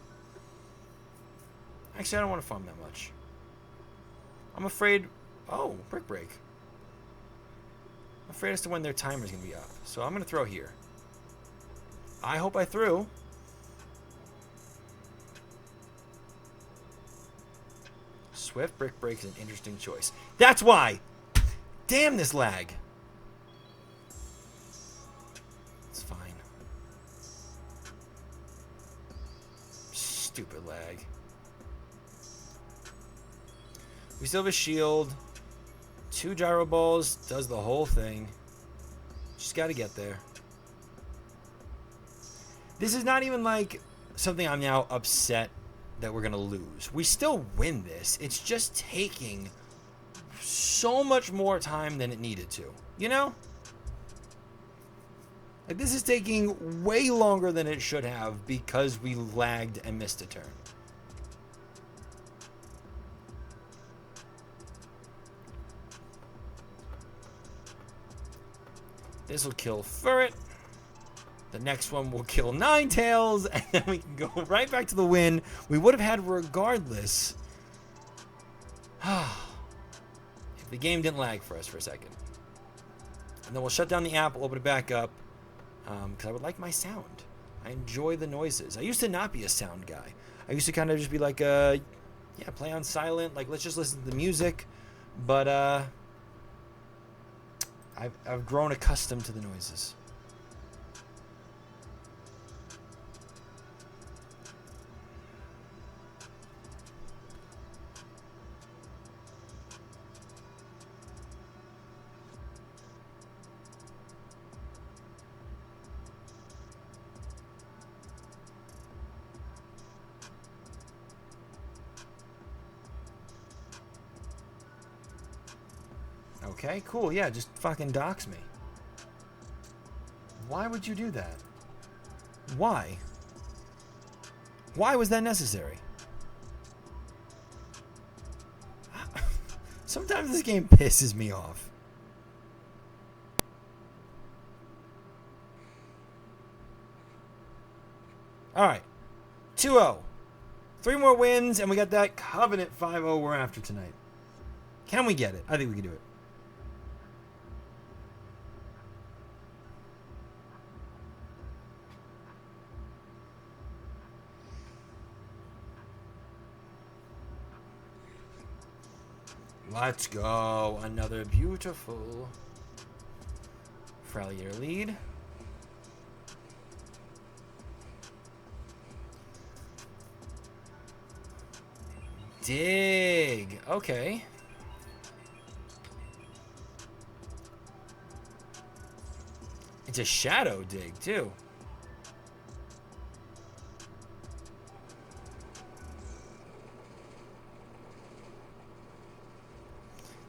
Actually, I don't want to farm that much. I'm afraid... Oh, Brick Break. I'm afraid as to when their timer's going to be up. So I'm going to throw here. I hope I threw. Swift Brick Break is an interesting choice. That's why! Damn this lag. It's fine. Stupid lag. We still have a shield. 2 gyro balls. Does the whole thing. Just got to get there. This is not even like something I'm now upset that we're going to lose. We still win this. It's just taking so much more time than it needed to. You know? Like, this is taking way longer than it should have because we lagged and missed a turn. This will kill Furret. The next one will kill Ninetales, and then we can go right back to the win we would have had regardless. If the game didn't lag for us for a second. And then we'll shut down the app, we'll open it back up, because I would like my sound. I enjoy the noises. I used to not be a sound guy. I used to kind of just be like, yeah, play on silent, like let's just listen to the music. But I've grown accustomed to the noises. Okay, cool. Yeah, just fucking dox me. Why would you do that? Why? Why was that necessary? Sometimes this game pisses me off. Alright. 2-0. 3 more wins, and we got that Covenant 5-0 we're after tonight. Can we get it? I think we can do it. Let's go. Another beautiful Fralier lead. Dig. Okay. It's a shadow dig, too.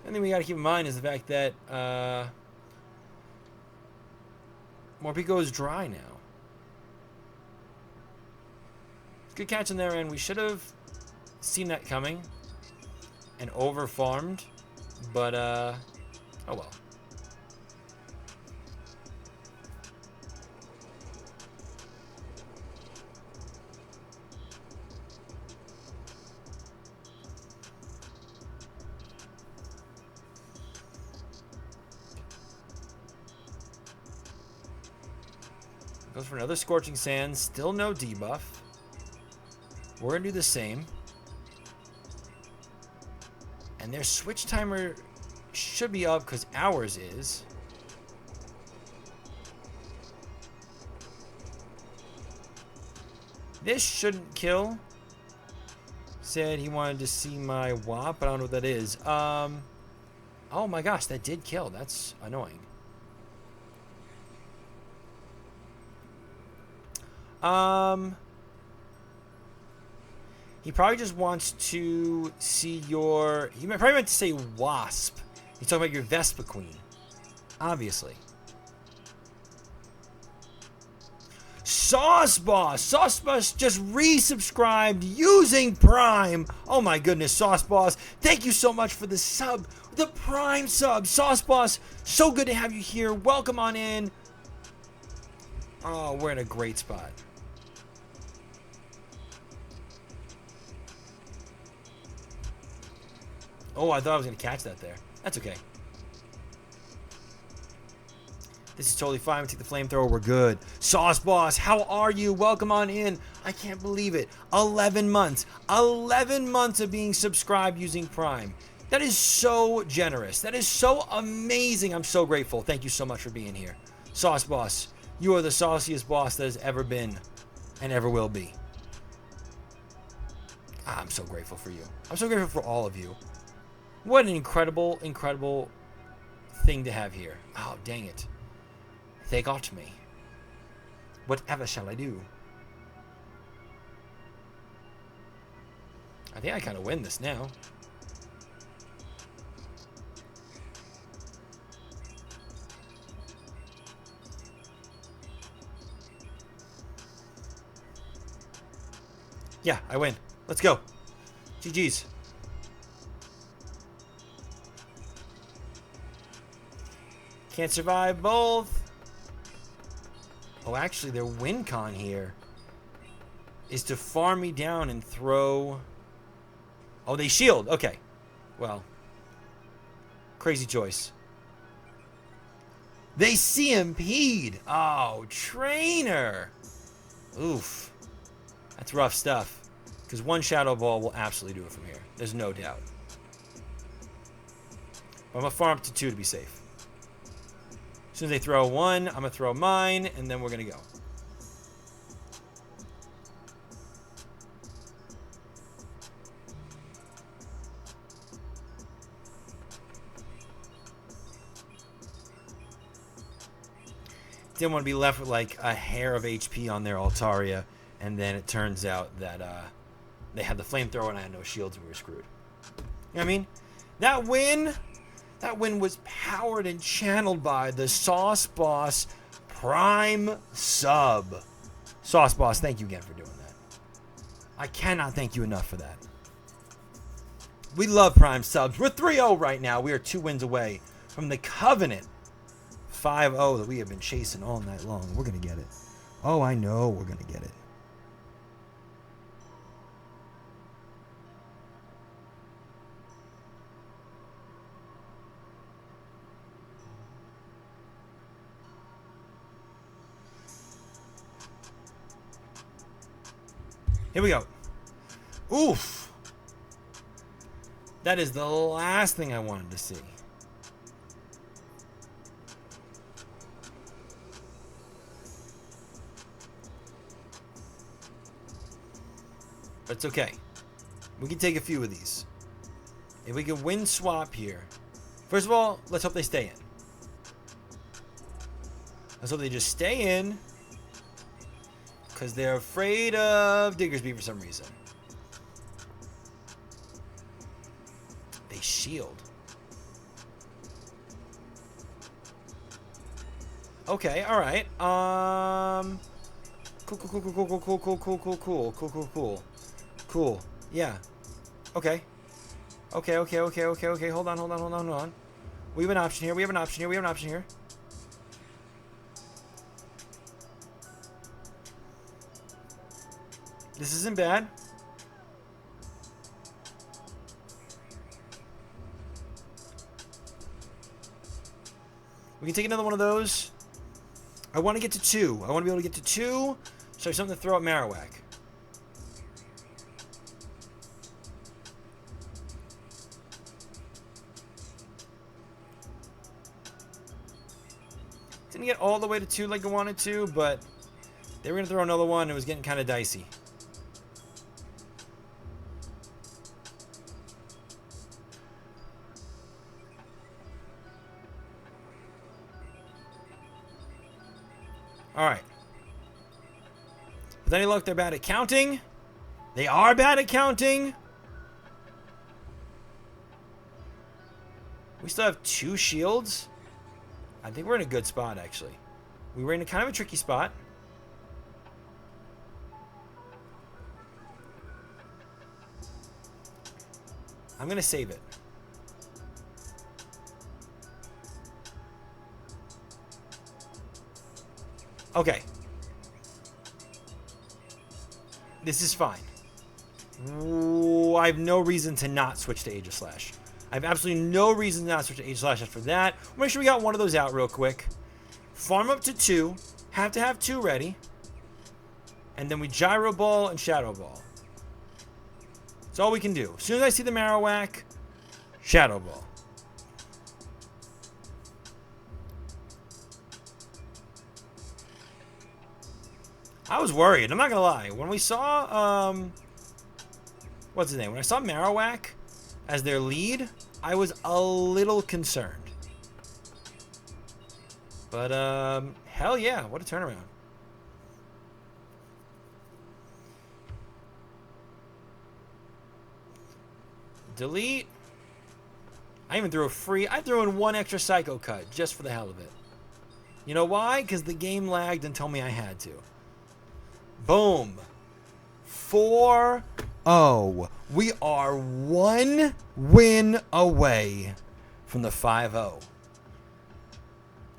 One thing we got to keep in mind is the fact that Morpeko is dry now. Good catch in there, and we should have seen that coming and over-farmed, but oh well. Goes for another Scorching Sand. Still no debuff. We're going to do the same. And their switch timer should be up because ours is. This shouldn't kill. Said he wanted to see my WAP, but I don't know what that is. Oh my gosh, that did kill. That's annoying. He probably just wants to see your... He probably meant to say Wasp. He's talking about your Vespa Queen. Obviously. Sauce Boss! Sauce Boss just resubscribed using Prime. Oh my goodness, Sauce Boss. Thank you so much for the sub. The Prime sub. Sauce Boss, so good to have you here. Welcome on in. Oh, we're in a great spot. Oh, I thought I was going to catch that there. That's okay. This is totally fine. We take the flamethrower. We're good. Sauce Boss, how are you? Welcome on in. I can't believe it. 11 months. 11 months of being subscribed using Prime. That is so generous. That is so amazing. I'm so grateful. Thank you so much for being here. Sauce Boss, you are the sauciest boss that has ever been and ever will be. I'm so grateful for you. I'm so grateful for all of you. What an incredible, incredible thing to have here. Oh, dang it. They got me. Whatever shall I do? I think I kind of win this now. Yeah, I win. Let's go. GG's. Can't survive both. Oh, actually, their win con here is to farm me down and throw... Oh, they shield. Okay. Well. Crazy choice. They CMP'd. Oh, trainer. Oof. That's rough stuff. Because one Shadow Ball will absolutely do it from here. There's no doubt. I'm going to farm up to 2 to be safe. As soon as they throw 1, I'm going to throw mine, and then we're going to go. Didn't want to be left with like a hair of HP on their Altaria, and then it turns out that they had the flamethrower and I had no shields and we were screwed. You know what I mean? That win was powered and channeled by the Sauce Boss Prime sub. Sauce Boss, thank you again for doing that. I cannot thank you enough for that. We love Prime subs. We're 3-0 right now. We are 2 wins away from the Covenant 5-0 that we have been chasing all night long. We're going to get it. Oh, I know we're going to get it. Here we go. Oof. That is the last thing I wanted to see. But it's okay. We can take a few of these. If we can win swap here. First of all, let's hope they stay in. Let's hope they just stay in. Because they're afraid of Diggersby for some reason. They shield. Okay, alright. Cool. Yeah. Okay. Okay. Hold on. We have an option here. This isn't bad. We can take another one of those. I want to get to 2. I want to be able to get to 2. So I have something to throw at Marowak. Didn't get all the way to 2 like I wanted to, but they were going to throw another one. It was getting kind of dicey. Alright. With any luck, they're bad at counting. They are bad at counting. We still have 2 shields. I think we're in a good spot, actually. We were in a kind of a tricky spot. I'm going to save it. Okay. This is fine. Ooh, I have no reason to not switch to Aegis Slash. I have absolutely no reason to not switch to Aegis Slash after that. We'll make sure we got one of those out real quick. Farm up to 2. Have to have 2 ready. And then we Gyro Ball and Shadow Ball. That's all we can do. As soon as I see the Marowak, Shadow Ball. I was worried. I'm not going to lie. When we saw, what's his name? When I saw Marowak as their lead, I was a little concerned. But, hell yeah. What a turnaround. Delete. I even threw I threw in 1 extra Psycho Cut just for the hell of it. You know why? Because the game lagged and told me I had to. Boom. 4-0. We are 1 win away from the 5-0.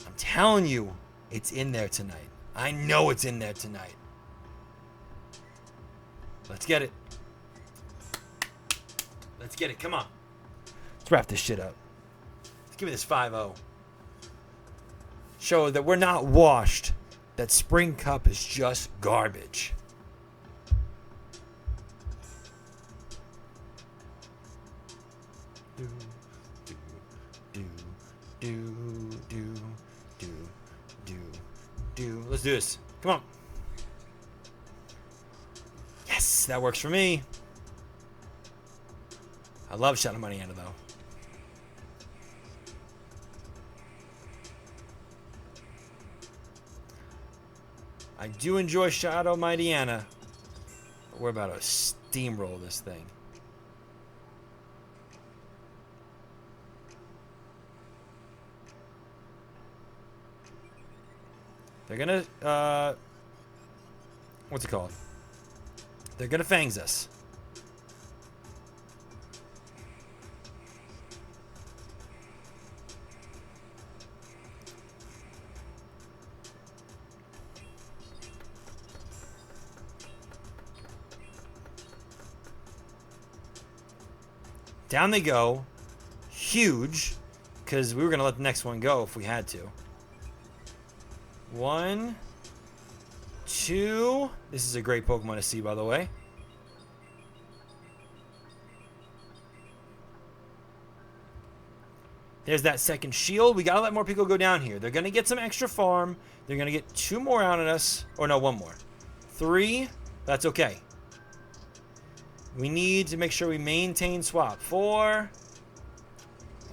I'm telling you, it's in there tonight. I know it's in there tonight. Let's get it. Let's get it. Come on. Let's wrap this shit up. Let's give me this 5-0. Show that we're not washed. That Spring Cup is just garbage. Do, do, do, do, do, do, do, do. Let's do this. Come on. Yes, that works for me. I love Shadow Mariana, though. I do enjoy Shadow Mariana. But we're about to steamroll this thing. They're gonna, what's it called? They're gonna fangs us. Down they go. Huge. Because we were going to let the next one go if we had to. 1, 2. This is a great Pokemon to see, by the way. There's that second shield. We got to let more people go down here. They're going to get some extra farm. They're going to get 2 more out on us. Or no, 1 more. 3. That's okay. We need to make sure we maintain swap. 4.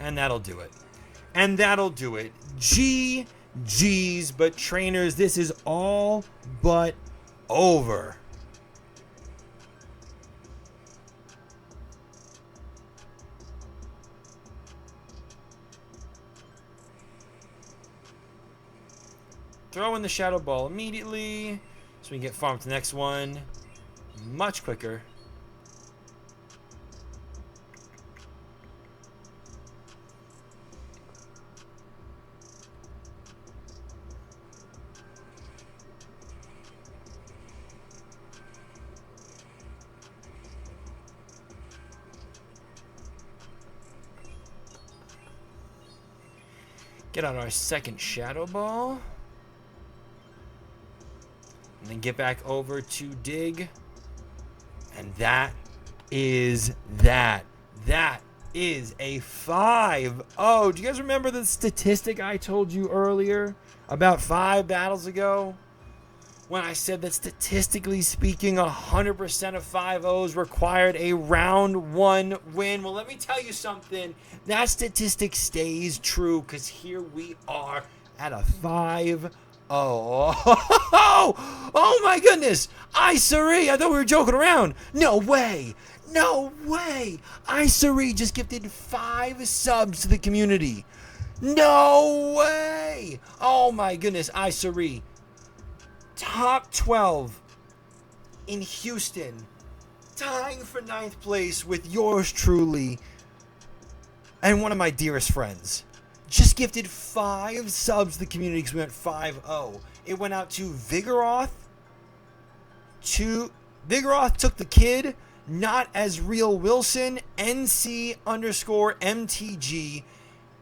And that'll do it. And that'll do it. GG's. But trainers, this is all but over. Throw in the Shadow Ball immediately so we can get farmed to the next one much quicker. Get out our second Shadow Ball. And then get back over to dig. And that is that. That is a 5-0. Do you guys remember the statistic I told you earlier about 5 battles ago? When I said that statistically speaking, 100% of 5-0s required a round 1 win. Well, let me tell you something. That statistic stays true because here we are at a 5-0. Oh my goodness. Isari, I thought we were joking around. No way. No way. Isari just gifted 5 subs to the community. No way. Oh my goodness, Isari. Top 12 in Houston, tying for 9th place with yours truly and one of my dearest friends. Just gifted 5 subs to the community because we went 5-0. It went out to Vigoroth. Vigoroth took the kid. Not as Real Wilson. NC_MTG.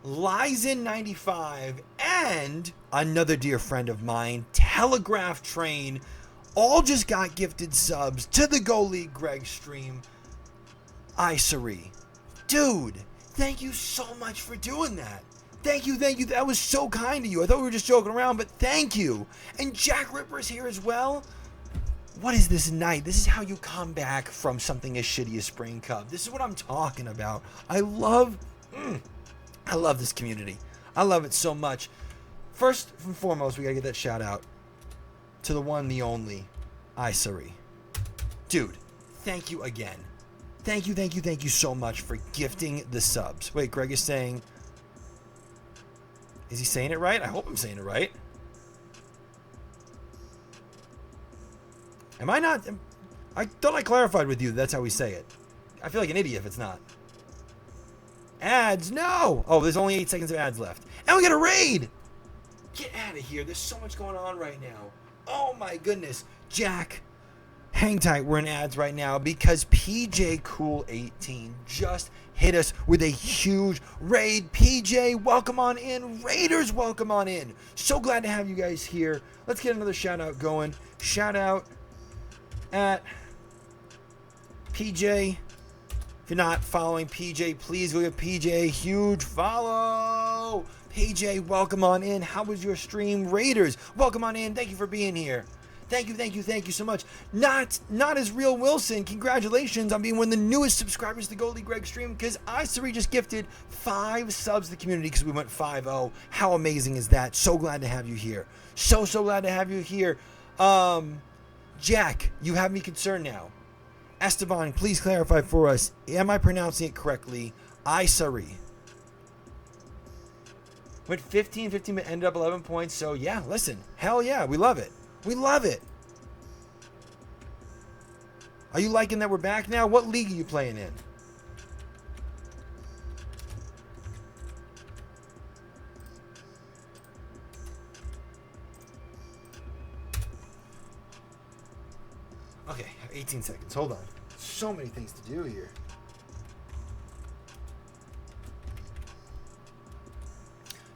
Lizen95. And another dear friend of mine, Telegraph Train. All just got gifted subs to the GoLeagueGregg stream. Isari. Dude, thank you so much for doing that. Thank you. That was so kind of you. I thought we were just joking around, but thank you. And Jack Ripper's here as well. What is this night? This is how you come back from something as shitty as Spring Cup. This is what I'm talking about. I love this community. I love it so much. First and foremost, we gotta get that shout out to the one, the only, Isari. Dude, thank you again. Thank you so much for gifting the subs. Wait, Greg is saying... Is he saying it right? I hope I'm saying it right. Am I not? I thought I clarified with you that's how we say it. I feel like an idiot if it's not. Ads, no! Oh, there's only 8 seconds of ads left. And we got a raid! Get out of here. There's so much going on right now. Oh my goodness. Jack, hang tight. We're in ads right now because PJ Cool 18 just hit us with a huge raid. PJ, welcome on in. Raiders, welcome on in. So glad to have you guys here. Let's get another shout out going. Shout out at PJ. If you're not following PJ, please go give PJ a huge follow. PJ, welcome on in. How was your stream? Raiders, welcome on in. Thank you for being here. Thank you so much. Not as Real Wilson. Congratulations on being one of the newest subscribers to the GoLeagueGregg stream because Isari just gifted 5 subs to the community because we went 5-0. How amazing is that? So glad to have you here. So glad to have you here. Jack, you have me concerned now. Esteban, please clarify for us. Am I pronouncing it correctly? Isari. Went 15, but ended up 11 points. So, yeah, listen. Hell yeah, we love it. We love it. Are you liking that we're back now? What league are you playing in? Okay, 18 seconds. Hold on. So many things to do here.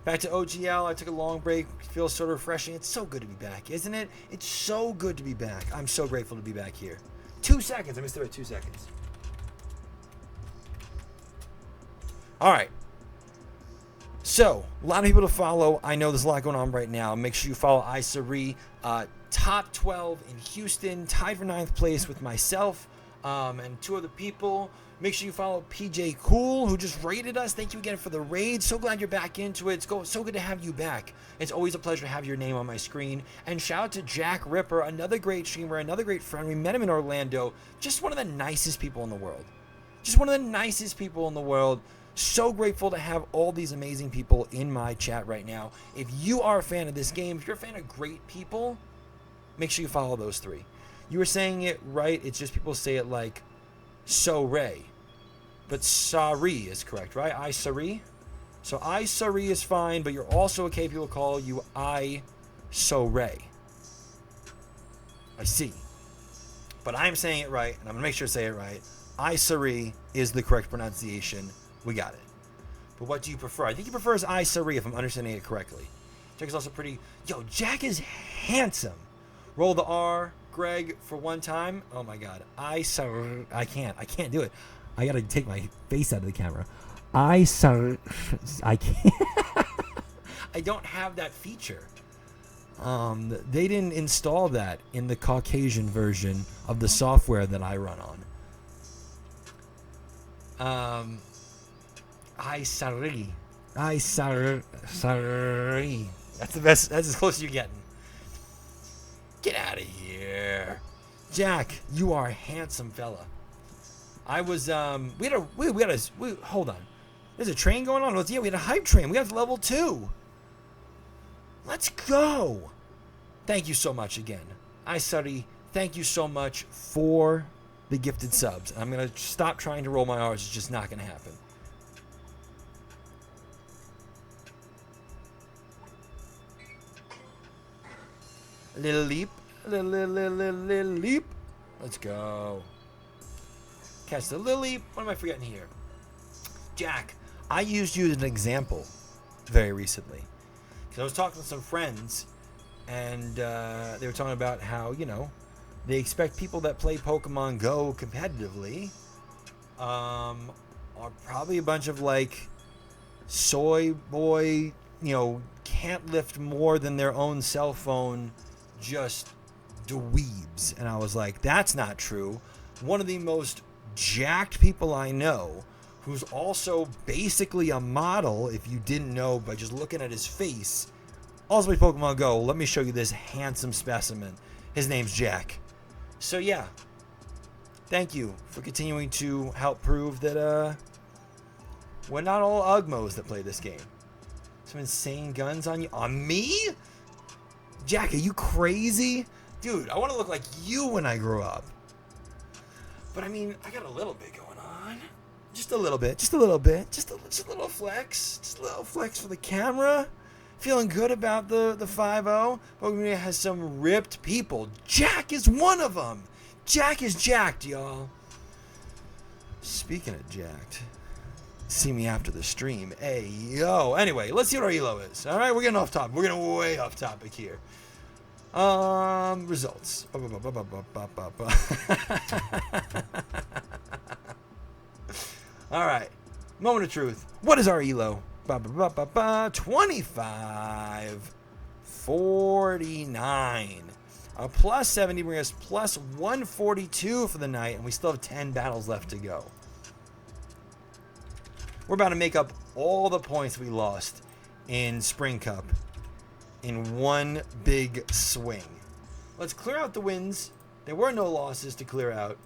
Back to OGL. I took a long break. Feels sort of refreshing. It's so good to be back, isn't it? It's so good to be back. I'm so grateful to be back here. 2 seconds. I missed it by 2 seconds. All right. So, a lot of people to follow. I know there's a lot going on right now. Make sure you follow Isari. Top 12 in Houston. Tied for 9th place with myself and 2 other people. Make sure you follow PJ Cool, who just raided us. Thank you again for the raid. So glad you're back into it. It's so good to have you back. It's always a pleasure to have your name on my screen. And shout out to Jack Ripper, another great streamer, another great friend. We met him in Orlando. Just one of the nicest people in the world. Just one of the nicest people in the world. So grateful to have all these amazing people in my chat right now. If you are a fan of this game, if you're a fan of great people, make sure you follow those 3. You were saying it right. It's just people say it like so-ray. But Sari is correct, right? Isari. So Isari is fine, but you're also okay. People call you I-so-ray. I see. But I'm saying it right, and I'm going to make sure to say it right. Isari is the correct pronunciation. We got it. But what do you prefer? I think he prefers Isari if I'm understanding it correctly. Jack is also pretty... Yo, Jack is handsome. Roll the R, Greg, for one time. Oh, my God. I can't do it. I gotta take my face out of the camera. I can't. I don't have that feature. They didn't install that in the Caucasian version of the software that I run on. Isari. That's the best. That's as close as you're getting. Get out of here, Jack. You are a handsome fella. I was, hold on. There's a train going on? Yeah, we had a hype train. We got to level 2. Let's go. Thank you so much again. Isari, thank you so much for the gifted subs. I'm going to stop trying to roll my R's. It's just not going to happen. Little leap. Little leap. Let's go. Catch the little leap. What am I forgetting here? Jack, I used you as an example very recently. Because I was talking to some friends, and they were talking about how, you know, they expect people that play Pokemon Go competitively are probably a bunch of, like, soy boy, you know, can't lift more than their own cell phone, just dweebs. And I was like, that's not true. One of the most jacked people I know, who's also basically a model, if you didn't know by just looking at his face, also plays Pokemon Go. Let me show you this handsome specimen. His name's Jack. So yeah, thank you for continuing to help prove that we're not all Ugmos that play this game. Some insane guns on you. On me? Jack, are you crazy? Dude, I want to look like you when I grow up. But I mean, I got a little bit going on. Just a little bit. Just a little bit. Just a little flex. Just a little flex for the camera. Feeling good about the 5-0. Pokemon has some ripped people. Jack is one of them. Jack is jacked, y'all. Speaking of jacked, see me after the stream. Hey, yo. Anyway, let's see what our elo is. All right, we're getting off topic. We're getting way off topic here. Results. All right. Moment of truth. What is our elo? 2549. A plus 70 brings us plus 142 for the night, and we still have 10 battles left to go. We're about to make up all the points we lost in Spring Cup in one big swing. Let's clear out the wins. There were no losses to clear out.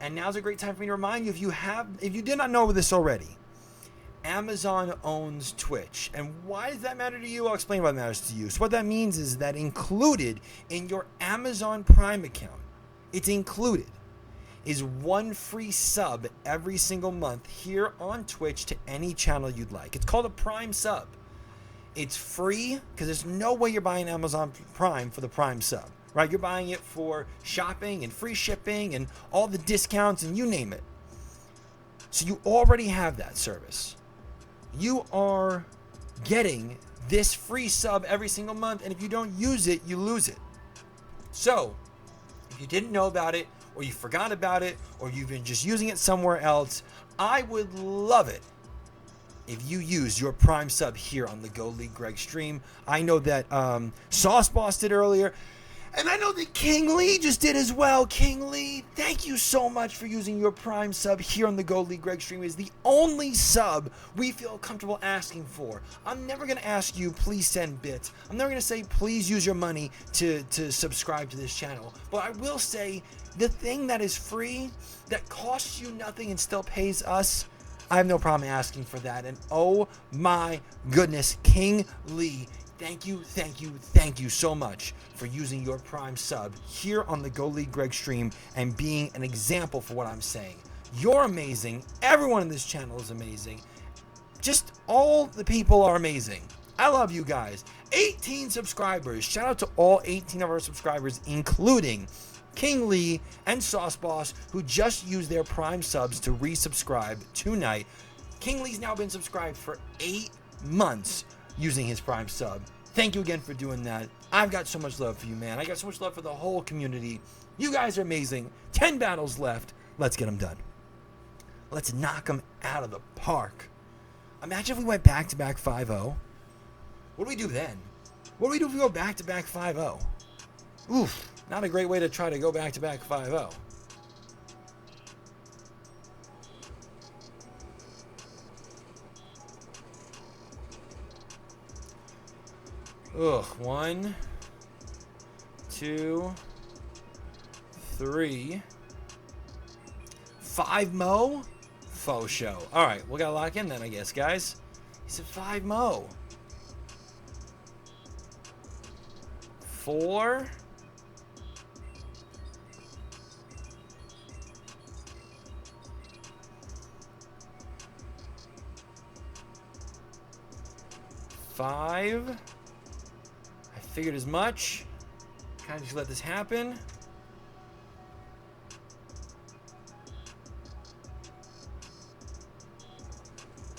And now's a great time for me to remind you, if you did not know this already, Amazon owns Twitch. And why does that matter to you? I'll explain why it matters to you. So what that means is that included in your Amazon Prime account, it's included, is one free sub every single month here on Twitch to any channel you'd like. It's called a Prime sub. It's free because there's no way you're buying Amazon Prime for the Prime sub, right? You're buying it for shopping and free shipping and all the discounts and you name it. So you already have that service. You are getting this free sub every single month, and if you don't use it, you lose it. So, if you didn't know about it, or you forgot about it, or you've been just using it somewhere else, I would love it if you use your Prime sub here on the GoLeagueGregg stream. I know that Sauce Boss did earlier, and I know that King Lee just did as well. King Lee, thank you so much for using your Prime sub here on the GoLeagueGregg stream. It is the only sub we feel comfortable asking for. I'm never going to ask you, please send bits. I'm never going to say, please use your money to subscribe to this channel. But I will say, the thing that is free, that costs you nothing and still pays us, I have no problem asking for that. And oh my goodness, King Lee, thank you so much for using your Prime sub here on the GoLeagueGregg stream and being an example for what I'm saying. You're amazing. Everyone in this channel is amazing. Just all the people are amazing. I love you guys. 18 subscribers. Shout out to all 18 of our subscribers, including King Lee and Sauce Boss, who just used their Prime subs to resubscribe tonight. King Lee's now been subscribed for 8 months using his Prime sub. Thank you again for doing that. I've got so much love for you, man. I got so much love for the whole community. You guys are amazing. 10 battles left. Let's get them done. Let's knock them out of the park. Imagine if we went back-to-back 5-0. What do we do then? What do we do if we go back-to-back 5-0? Oof. Not a great way to try to go back-to-back 5-0. Ugh. 1, 2, 3, 5 mo? Faux show. Alright, we gotta lock in then, I guess, guys. He said 5 mo. 4. 5. I figured as much. Kind of just let this happen.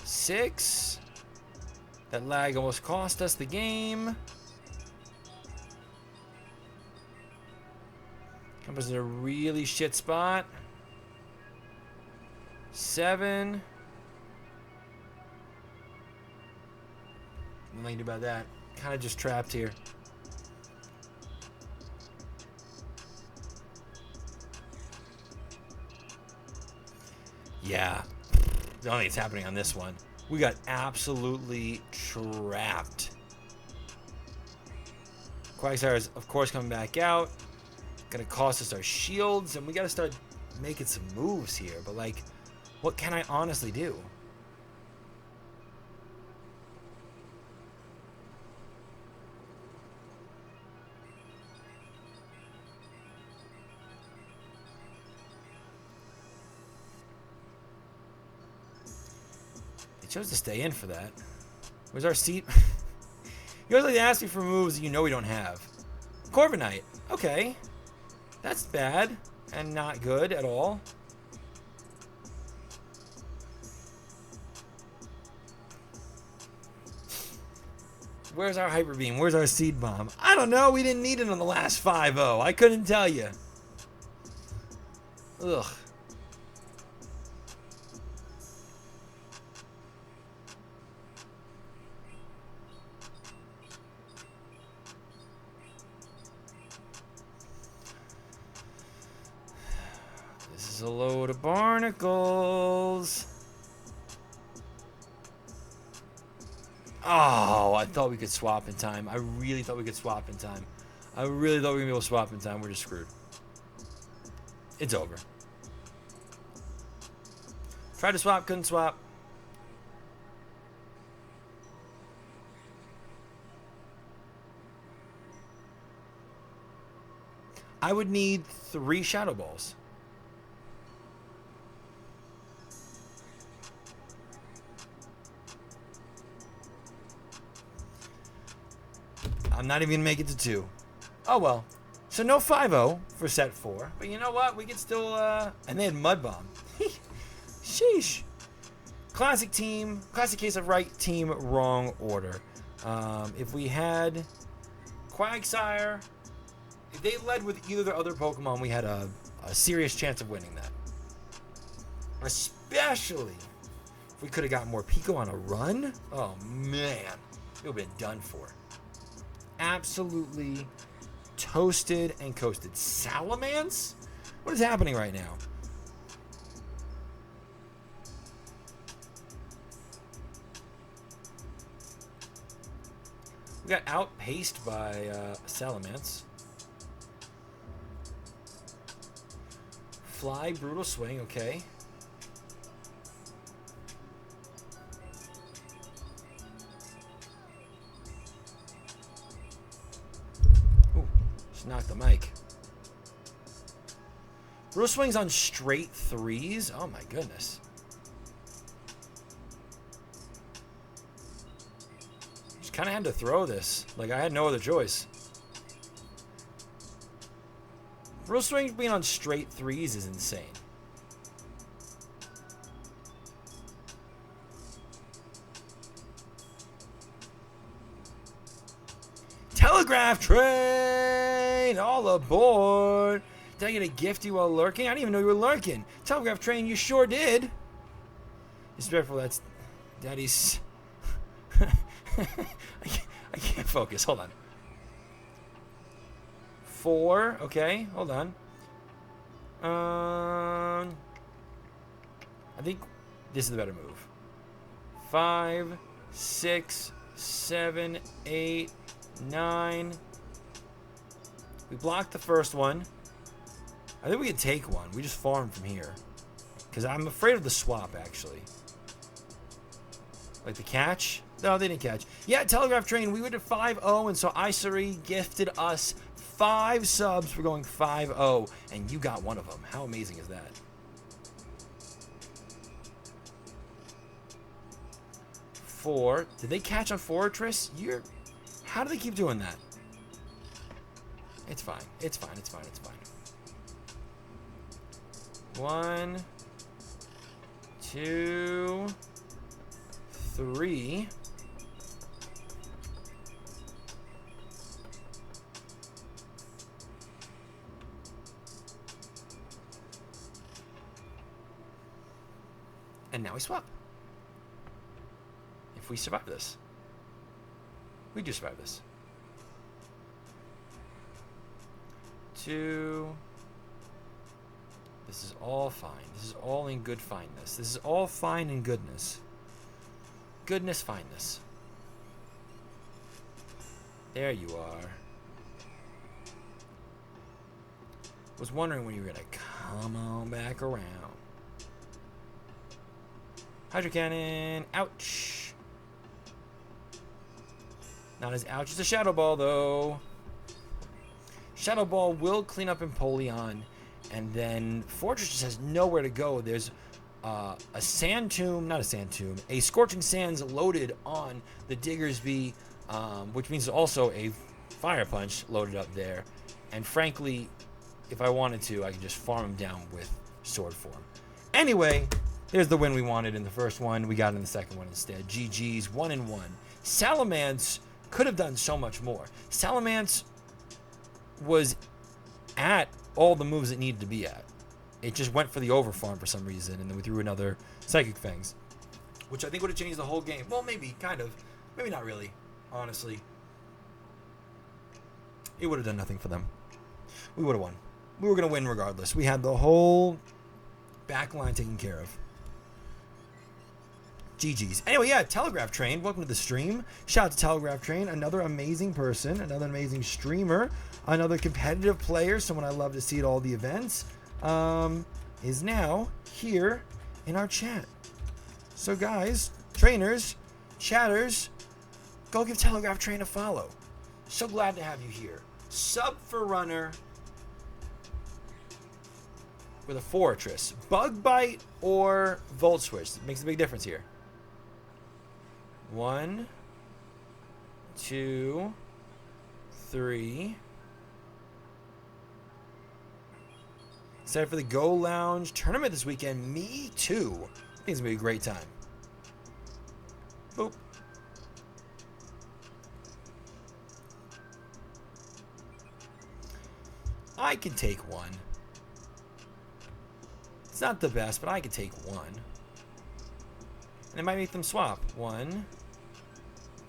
Six. That lag almost cost us the game. Comes in a really shit spot. 7. Nothing to do about that. Kind of just trapped here. Yeah. The only thing that's happening on this one. We got absolutely trapped. Quagsire is, of course, coming back out. Gonna cost us our shields, and we gotta start making some moves here. But, like, what can I honestly do? They chose to stay in for that. Where's our seat? You always like to ask me for moves that you know we don't have. Corviknight. Okay. That's bad and not good at all. Where's our Hyper Beam? Where's our Seed Bomb? I don't know. We didn't need it on the last 5-0. I couldn't tell you. Ugh. This is a load of barnacles. Oh, I thought we could swap in time. I really thought we could swap in time. I really thought we were going to be able to swap in time. We're just screwed. It's over. Tried to swap, couldn't swap. I would need 3 Shadow Balls. I'm not even going to make it to 2. Oh, well. So no 5-0 for set 4. But you know what? We can still... And they had Mud Bomb. Sheesh. Classic team. Classic case of right team, wrong order. If we had Quagsire... If they led with either of their other Pokemon, we had a serious chance of winning that. Especially if we could have got more Pico on a run. Oh, man. It would have been done for. Absolutely toasted and coasted. Salamence? What is happening right now? We got outpaced by Salamence. Fly, Brutal Swing, okay. Ooh, just knocked the mic. Brutal Swing's on straight 3s? Oh my goodness. Just kind of had to throw this. Like, I had no other choice. Brutal Swing being on straight 3s is insane. Telegraph Train! All aboard! Did I get a gift you while lurking? I didn't even know you were lurking. Telegraph Train, you sure did. Respectful, that's Daddy's... I can't focus. Hold on. 4. Okay, hold on. I think this is the better move. 5, 6, 7, 8, 9. We blocked the first one. I think we could take one. We just farm from here. Because I'm afraid of the swap, actually. Like the catch? No, they didn't catch. Yeah, Telegraph Train, we went to 5-0, and so Isari gifted us 5 subs for going 5-0, and you got one of them. How amazing is that? Four. Did they catch on Fortress? How do they keep doing that? It's fine. It's fine. It's fine. It's fine. 1, 2, 3. And now we swap. If we survive this. We do survive this. 2. This is all fine. This is all in good fineness. This is all fine in goodness. Goodness, fineness. There you are. Was wondering when you were going to come on back around. Hydro Cannon. Ouch. Not as ouch as a Shadow Ball, though. Shadow Ball will clean up Empoleon. And then Fortress just has nowhere to go. There's a Sand Tomb. Not a Sand Tomb. A Scorching Sands loaded on the Diggersby. Which means also a Fire Punch loaded up there. And frankly, if I wanted to, I could just farm him down with Sword Form. Anyway, there's the win we wanted in the first one. We got it in the second one instead. GG's, 1-1. Salamence could have done so much more. Salamence was at all the moves it needed to be at. It just went for the overfarm for some reason, and then we threw another Psychic Fangs, which I think would have changed the whole game. Well, maybe, kind of. Maybe not really, honestly. It would have done nothing for them. We would have won. We were going to win regardless. We had the whole back line taken care of. GG's. Anyway, yeah, Telegraph Train, welcome to the stream. Shout out to Telegraph Train, another amazing person, another amazing streamer, another competitive player, someone I love to see at all the events, is now here in our chat. So guys, trainers, chatters, go give Telegraph Train a follow. So glad to have you here. Sub for runner with a Fortress. Bug Bite or Volt Switch. It makes a big difference here. 1, 2, 3. Excited for the Go Lounge tournament this weekend. Me too. I think it's going to be a great time. Boop. I can take one. It's not the best, but I can take one. And it might make them swap. 1,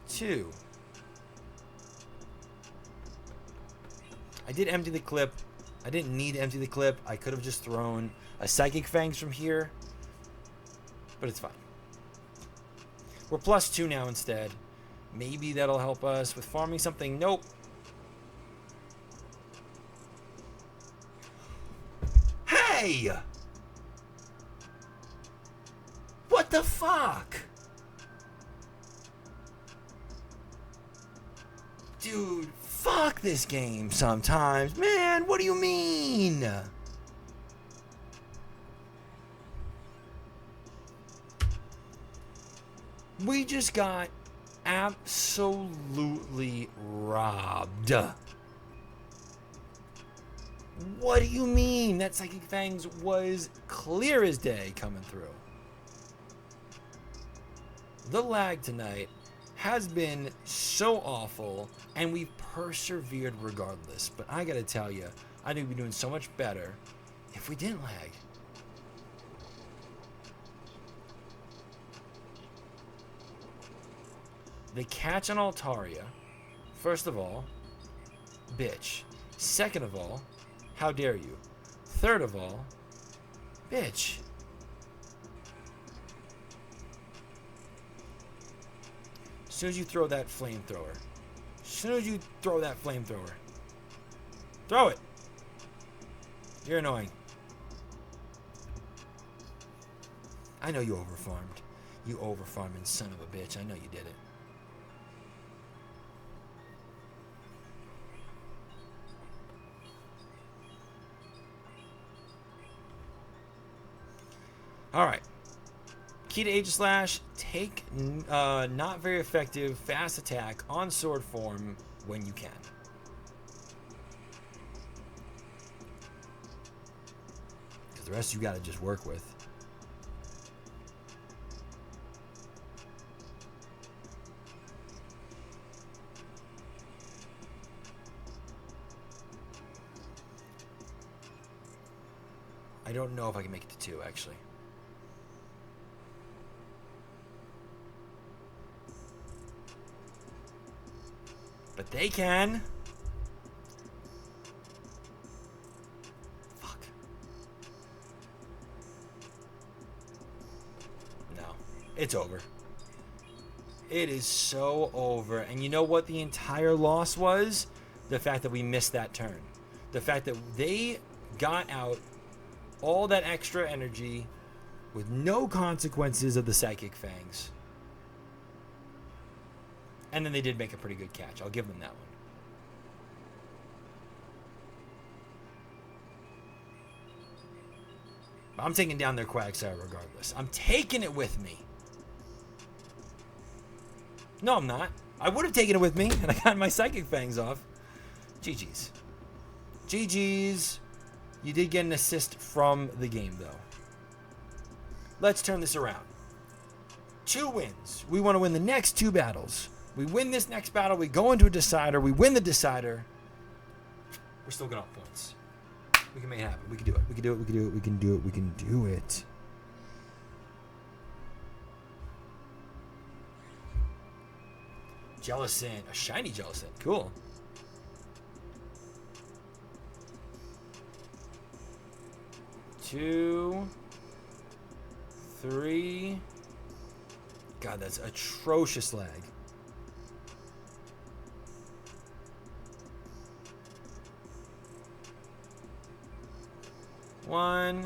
2. I did empty the clip. I didn't need to empty the clip. I could have just thrown a Psychic Fangs from here. But it's fine. We're +2 now instead. Maybe that'll help us with farming something. Nope. Hey! What the fuck? Dude, fuck this game sometimes. Man, what do you mean? We just got absolutely robbed. What do you mean? That Psychic Fangs was clear as day coming through. The lag tonight has been so awful, and we've persevered regardless. But I gotta tell you, I think we'd be doing so much better if we didn't lag. The catch on Altaria, first of all, bitch. Second of all, how dare you? Third of all, bitch. As soon as you throw that flamethrower. As soon as you throw that flamethrower. Throw it. You're annoying. I know you overfarmed. You overfarming son of a bitch. I know you did it. Alright. Key to Aegislash, take not very effective fast attack on sword form when you can. The rest you got to just work with. I don't know if I can make it to 2, actually. But they can. Fuck. No. It's over. It is so over. And you know what the entire loss was? The fact that we missed that turn. The fact that they got out all that extra energy with no consequences of the Psychic Fangs. And then they did make a pretty good catch. I'll give them that one. I'm taking down their Quagsire regardless. I'm taking it with me. No, I'm not. I would have taken it with me, and I got my Psychic Fangs off. GG's. GG's. You did get an assist from the game, though. Let's turn this around. 2 wins. We want to win the next 2 battles. We win this next battle. We go into a decider. We win the decider. We're still good on points. We can make it happen. We can do it. We can do it. We can do it. We can do it. We can do it. Jellicent. A shiny Jellicent. Cool. Two, 3. God, that's atrocious lag. 1. We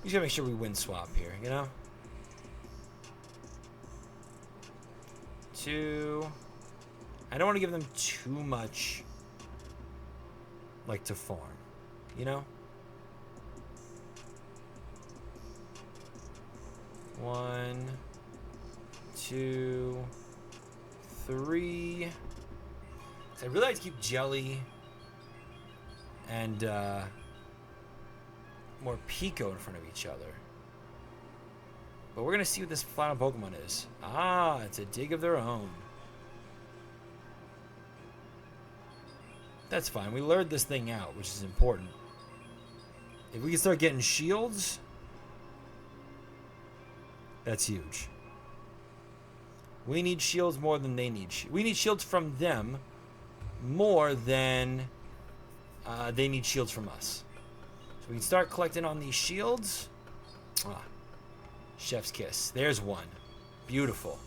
just gotta make sure we win swap here, you know? 2. I don't want to give them too much, like, to farm, you know? 1, 2, 3. So I really like to keep Jelly and more Pico in front of each other. But we're going to see what this final Pokemon is. Ah, it's a dig of their own. That's fine. We lured this thing out, which is important. If we can start getting shields, that's huge. We need shields more than they need. We need shields from them more than they need shields from us. So we can start collecting on these shields. Ah, chef's kiss. There's one. Beautiful.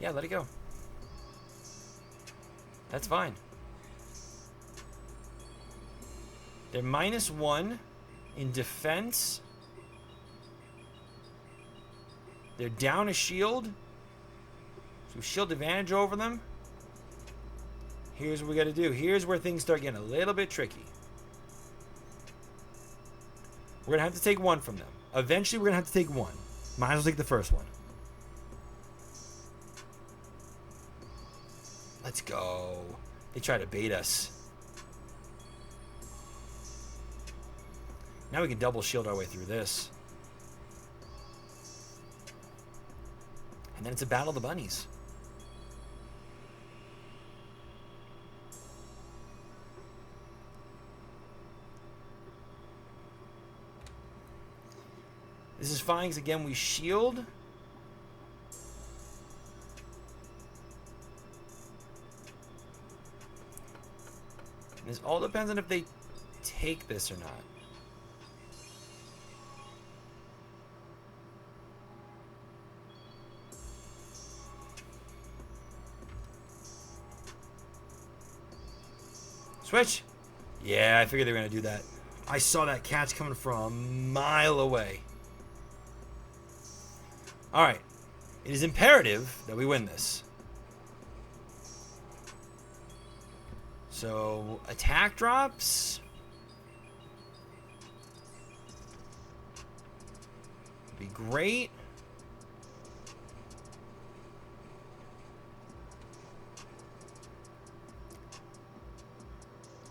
Yeah, let it go. That's fine. They're -1 in defense. They're down a shield. So shield advantage over them. Here's what we got to do. Here's where things start getting a little bit tricky. We're going to have to take one from them. Eventually, we're going to have to take one. Might as well take the first one. Let's go. They try to bait us. Now we can double shield our way through this. And then it's a battle of the bunnies. This is fine because, again, we shield. And this all depends on if they take this or not. Switch. Yeah, I figured they were going to do that. I saw that catch coming from a mile away. All right. It is imperative that we win this. So, attack drops. Be great.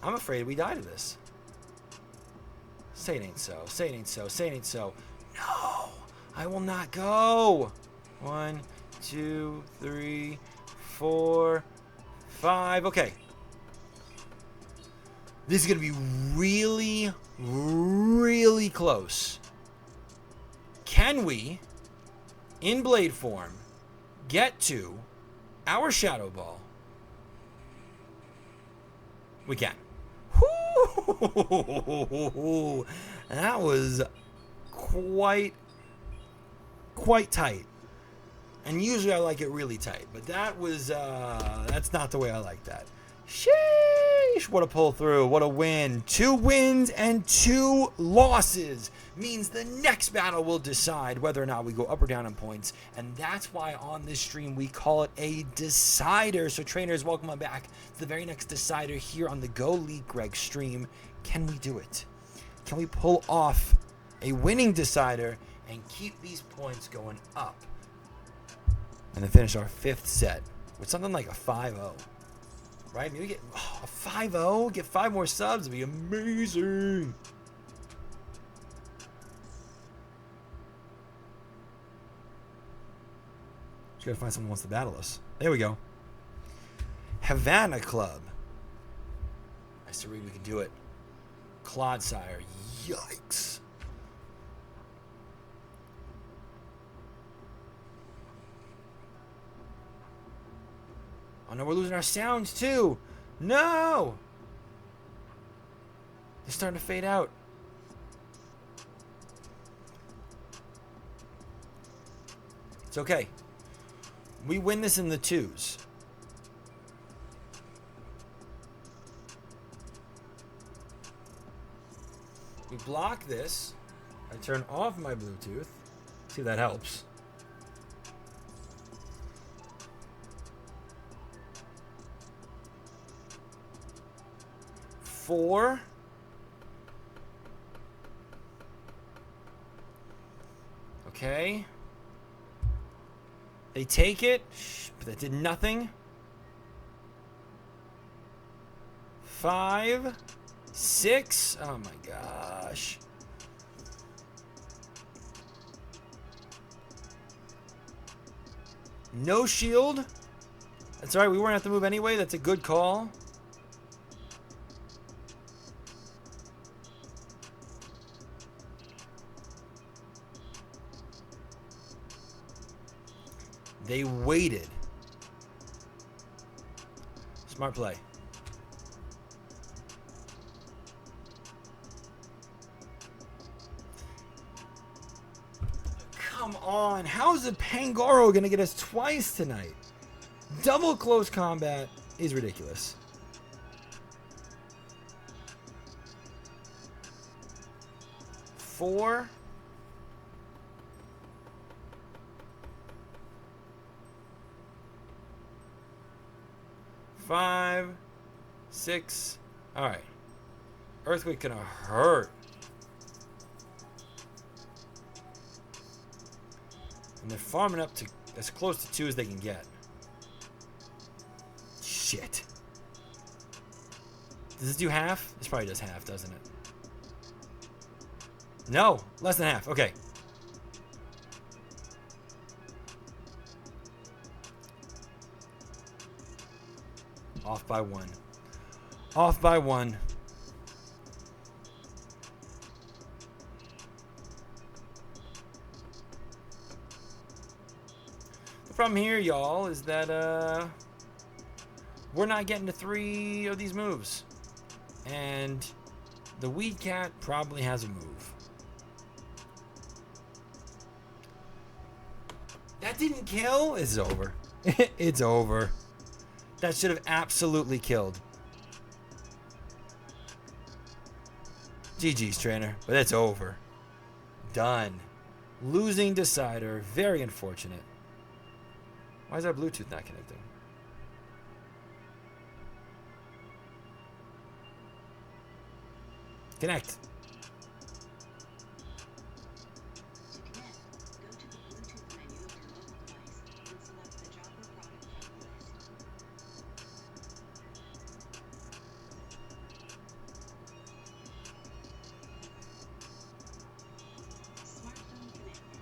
I'm afraid we die to this. Say it ain't so. Say it ain't so. Say it ain't so. No, I will not go. 1, 2, 3, 4, 5. Okay. This is going to be really, really close. Can we, in blade form, get to our Shadow Ball? We can. Woo! That was quite tight. And usually I like it really tight, but that was that's not the way I like that. Sheesh! What a pull through. What a win. 2 wins and 2 losses means the next battle will decide whether or not we go up or down in points. And that's why on this stream we call it a decider. So trainers, welcome on back to the very next decider here on the GoLeagueGregg stream. Can we do it? Can we pull off a winning decider and keep these points going up? And then finish our 5th set with something like a 5-0. Right? Maybe get a 5-0, get 5 more subs. It'd be amazing. Just gotta find someone who wants to battle us. There we go. Havana Club. I still read we can do it. Clodsire. Yikes. Oh no, we're losing our sounds too. No! They're starting to fade out. It's okay. We win this in the 2s. We block this. I turn off my Bluetooth. See if that helps. Four. Okay. They take it, but that did nothing. 5, 6. Oh my gosh. No shield. That's all right. We weren't have to move anyway. That's a good call. They waited. Smart play. Come on. How is the Pangoro going to get us twice tonight? Double close combat is ridiculous. Four. 5, 6. All right. Earthquake gonna hurt. And they're farming up to as close to 2 as they can get. Shit. Does this do half? This probably does half, doesn't it? No, less than half. Okay. Off by 1. Off by 1. The problem here, y'all, is that we're not getting to 3 of these moves. And the Weed Cat probably has a move. That didn't kill? It's over. It's over. That should have absolutely killed. GG's, trainer. But it's over. Done. Losing decider. Very unfortunate. Why is our Bluetooth not connecting? Connect.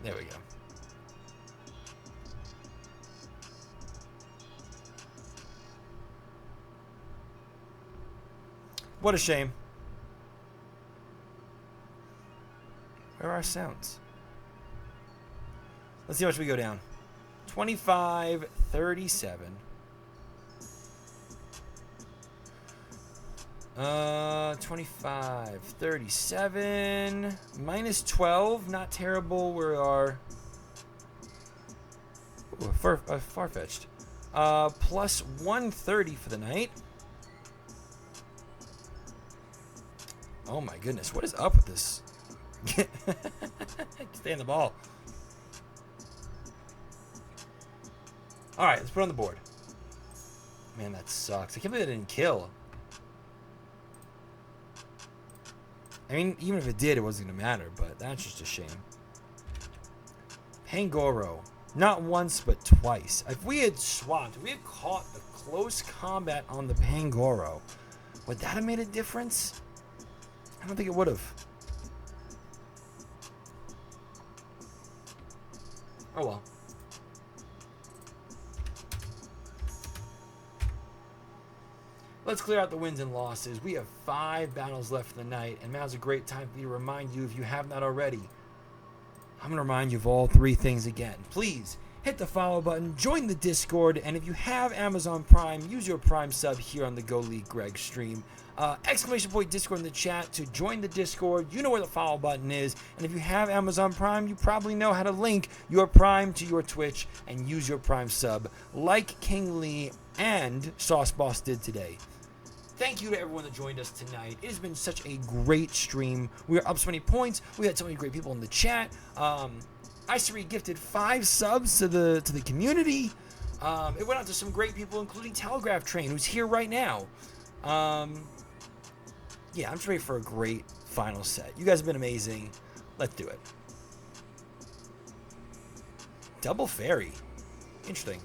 There we go. What a shame. Where are our sounds? Let's see how much we go down. 25-37. 25-37. Minus 12. Not terrible. We are far-fetched. Plus 130 for the night. Oh my goodness. What is up with this? Stay on the ball. Alright, let's put it on the board. Man, that sucks. I can't believe I didn't kill. I mean, even if it did, it wasn't going to matter, but that's just a shame. Pangoro. Not once, but twice. If we had swapped, if we had caught the close combat on the Pangoro, would that have made a difference? I don't think it would have. Oh well. Let's clear out the wins and losses. We have 5 battles left in the night, and now's a great time for me to remind you, if you have not already, I'm going to remind you of all 3 things again. Please hit the follow button, join the Discord, and if you have Amazon Prime, use your Prime sub here on the GoLeagueGregg stream. Exclamation point Discord in the chat to join the Discord. You know where the follow button is, and if you have Amazon Prime, you probably know how to link your Prime to your Twitch and use your Prime sub like King Lee and Sauce Boss did today. Thank you to everyone that joined us tonight. It has been such a great stream. We are up so many points. We had so many great people in the chat. Icery gifted 5 subs to the community. It went out to some great people, including Telegraph Train, who's here right now. Yeah, I'm just ready for a great final set. You guys have been amazing. Let's do it. Double Fairy. Interesting.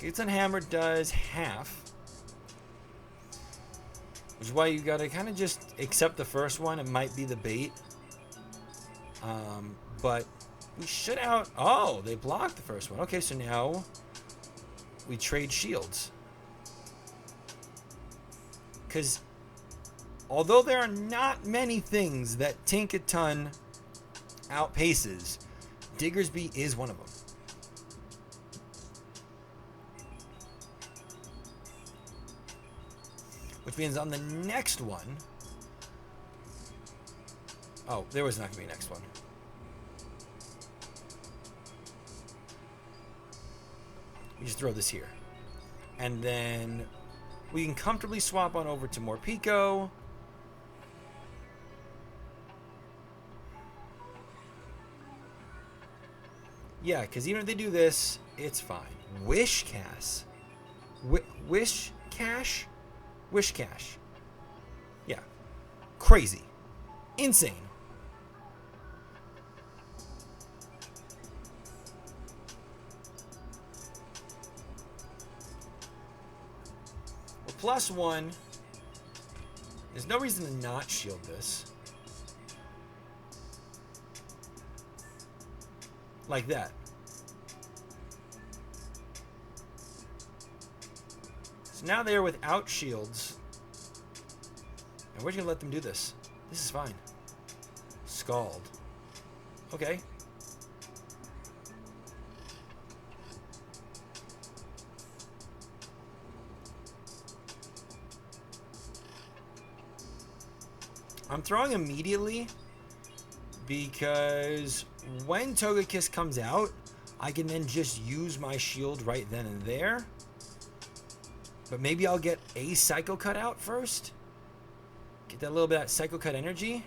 Gates Unhammered does half, which is why you gotta kind of just accept the first one. It might be the bait, but we should out. Oh, they blocked the first one. Okay, so now we trade shields, because although there are not many things that Tinkaton outpaces, Diggersby is one of them. Which means on the next one... Oh, there was not going to be a next one. We just throw this here. And then we can comfortably swap on over to more Pico. Yeah, because even if they do this, it's fine. Wish Cash. Wish Cash? Wish Cash. Yeah. Crazy. Insane. Well, +1. There's no reason to not shield this. Like that. So now they're without shields. And we're just gonna let them do this. This is fine. Scald. Okay. I'm throwing immediately because when Togekiss comes out, I can then just use my shield right then and there. But maybe I'll get a Psycho Cut out first. Get that little bit of Psycho Cut energy.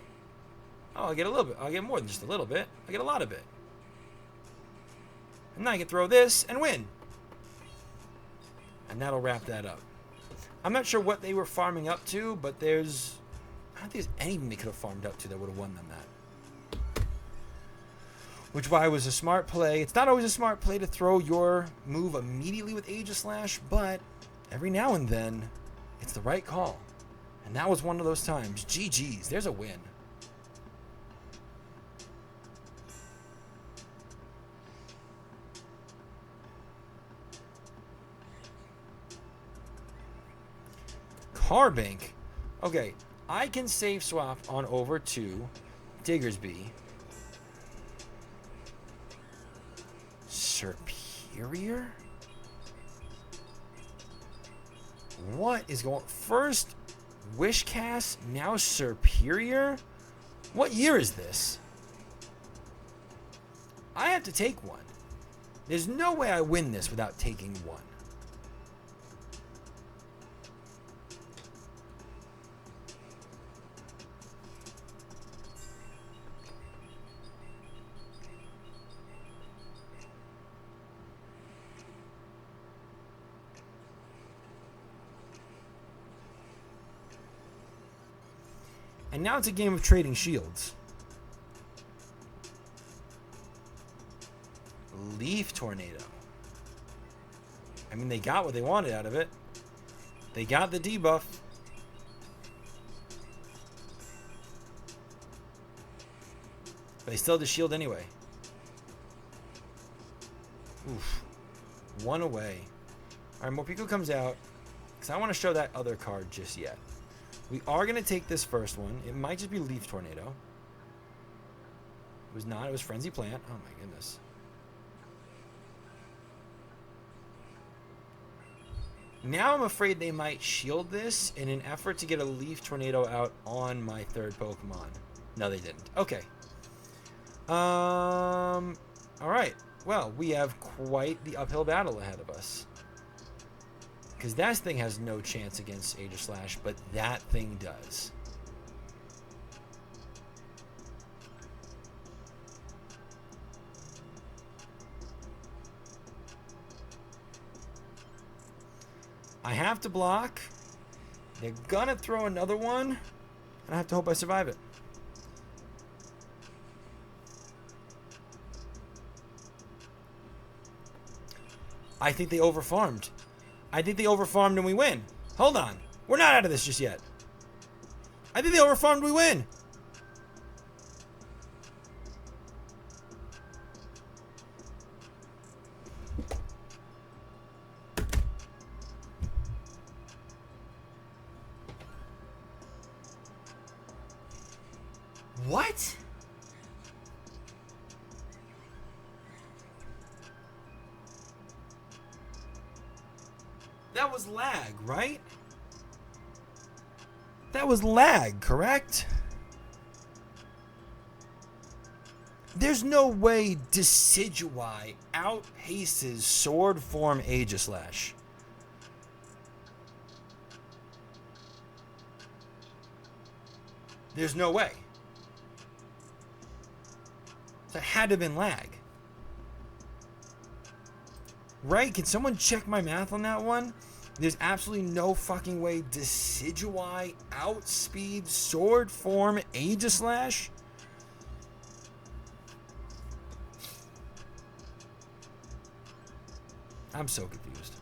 Oh, I'll get a little bit. I'll get more than just a little bit. I get a lot of it. And now I can throw this and win. And that'll wrap that up. I'm not sure what they were farming up to, but there's... I don't think there's anything they could have farmed up to that would have won them that. which why was a smart play. It's not always a smart play to throw your move immediately with Aegislash, but every now and then, it's the right call. And that was one of those times. GG's, there's a win. Carbank. Okay, I can save swap on over to Diggersby. Superior? What is going... First Wish Cast, now Superior? What year is this? I have to take one. There's no way I win this without taking one. And now it's a game of trading shields. Leaf Tornado. I mean, they got what they wanted out of it. They got the debuff. But they still had the shield anyway. Oof. One away. Alright, Morpeko comes out. Because I want to show that other card just yet. We are going to take this first one. It might just be Leaf Tornado. It was not. It was Frenzy Plant. Oh my goodness. Now I'm afraid they might shield this in an effort to get a Leaf Tornado out on my third Pokemon. No, they didn't. Okay. Alright. Well, we have quite the uphill battle ahead of us. Because that thing has no chance against Aegislash, but that thing does. I have to block. They're gonna throw another one, and I have to hope I survive it. I think they overfarmed. I think they overfarmed and we win. Hold on. We're not out of this just yet. I think they overfarmed, we win. What? That was lag, right? That was lag, correct? There's no way Decidueye outpaces Sword Form Aegislash. There's no way. That had to have been lag. Right? Can someone check my math on that one? There's absolutely no fucking way Decidueye outspeeds Sword Form Aegislash. I'm so confused.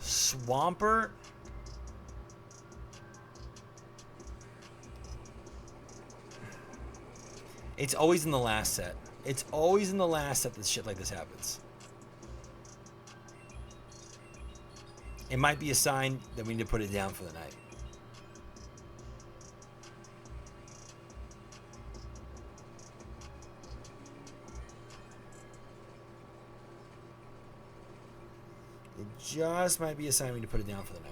Swampert. It's always in the last set. It's always in the last set that shit like this happens. It might be a sign that we need to put it down for the night. It just might be a sign we need to put it down for the night.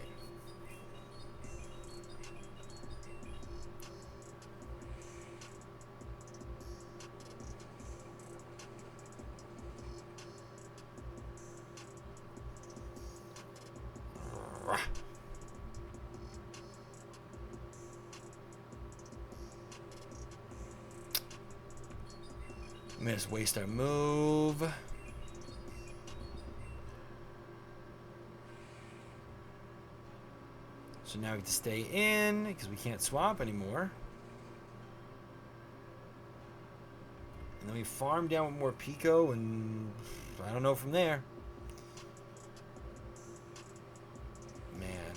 I'm gonna just waste our move. So now we have to stay in because we can't swap anymore. And then we farm down with more Pico, and I don't know from there. Man.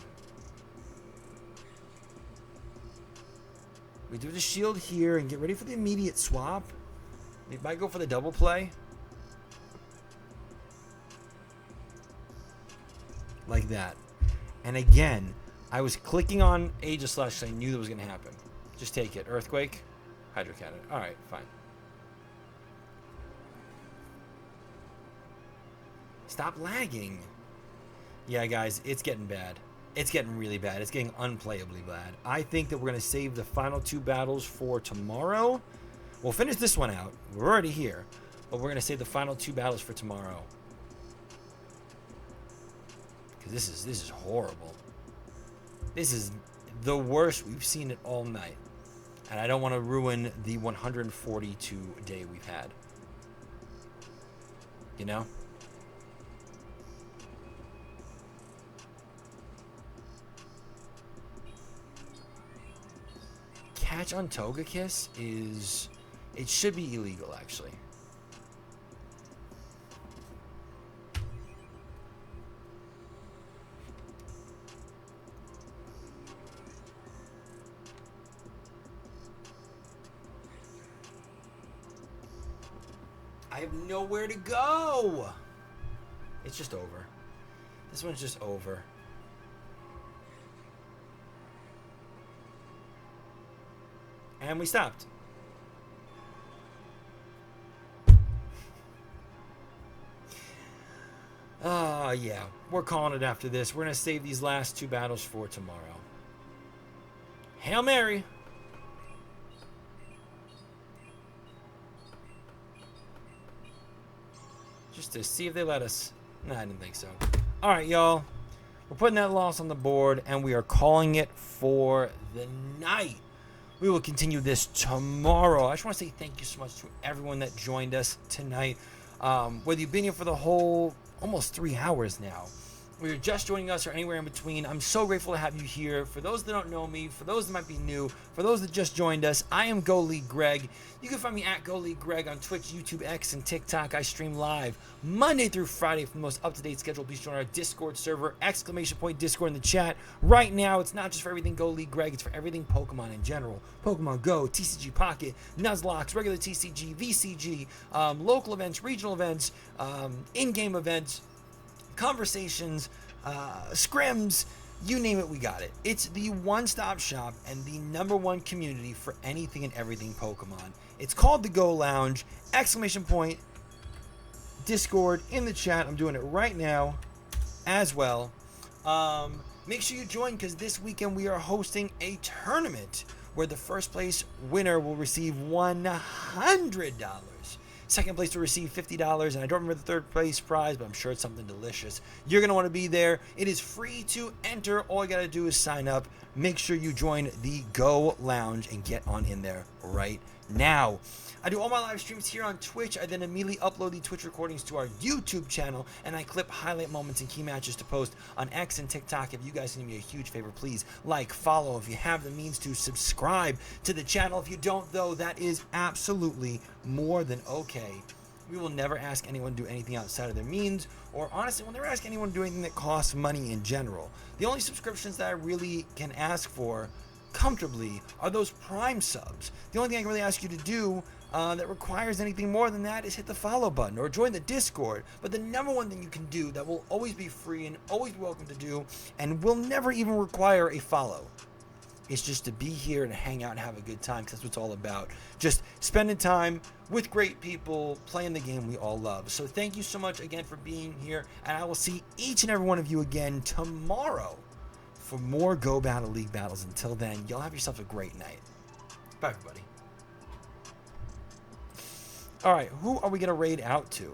We do the shield here and get ready for the immediate swap. We might go for the double play. Like that. And again, I was clicking on Aegislash because I knew that was going to happen. Just take it. Earthquake. Hydro Cannon. Alright, fine. Stop lagging. Yeah, guys, it's getting bad. It's getting really bad. It's getting unplayably bad. I think that we're going to save the final 2 battles for tomorrow. We'll finish this one out. We're already here. But we're going to save the final 2 battles for tomorrow. Because this is horrible. This is the worst we've seen it all night. And I don't want to ruin the 142 day we've had. You know? Catch on Togekiss is... It should be illegal, actually. I have nowhere to go. It's just over. This one's just over. And we stopped. Yeah. We're calling it after this. We're going to save these last 2 battles for tomorrow. Hail Mary. Just to see if they let us. Nah, I didn't think so. All right, y'all. We're putting that loss on the board, and we are calling it for the night. We will continue this tomorrow. I just want to say thank you so much to everyone that joined us tonight. Whether you've been here for the whole almost 3 hours now, or you're just joining us or anywhere in between, I'm so grateful to have you here. For those that don't know me, for those that might be new, for those that just joined us, I am GoLeagueGregg. You can find me at GoLeagueGregg on Twitch, YouTube, X, and TikTok. I stream live Monday through Friday for the most up-to-date schedule. Please join our Discord server, !Discord in the chat. Right now, it's not just for everything GoLeagueGregg, it's for everything Pokemon in general. Pokemon Go, TCG Pocket, Nuzlocke, regular TCG, VCG, local events, regional events, in-game events, conversations, scrims, you name it, we got it. It's the one-stop shop and the #1 community for anything and everything Pokemon. It's called the Go Lounge, Discord in the chat. I'm doing it right now as well. Make sure you join, because this weekend we are hosting a tournament where the first place winner will receive $100. Second place to receive $50, and I don't remember the third place prize, but I'm sure it's something delicious. You're going to want to be there. It is free to enter. All you got to do is sign up. Make sure you join the Go Lounge and get on in there right now. I do all my live streams here on Twitch. I then immediately upload the Twitch recordings to our YouTube channel, and I clip highlight moments and key matches to post on X and TikTok. If you guys can do me a huge favor, please like, follow. If you have the means to subscribe to the channel. If you don't, though, that is absolutely more than okay. We will never ask anyone to do anything outside of their means, or honestly, we'll never ask anyone to do anything that costs money in general. The only subscriptions that I really can ask for comfortably are those Prime subs. The only thing I can really ask you to do that requires anything more than that is hit the follow button or join the Discord. But the #1 thing you can do that will always be free and always be welcome to do, and will never even require a follow, is just to be here and hang out and have a good time, because that's what it's all about. Just spending time with great people, playing the game we all love. So thank you so much again for being here, and I will see each and every one of you again tomorrow for more Go Battle League battles. Until then, y'all have yourself a great night. Bye, everybody. All right, who are we going to raid out to?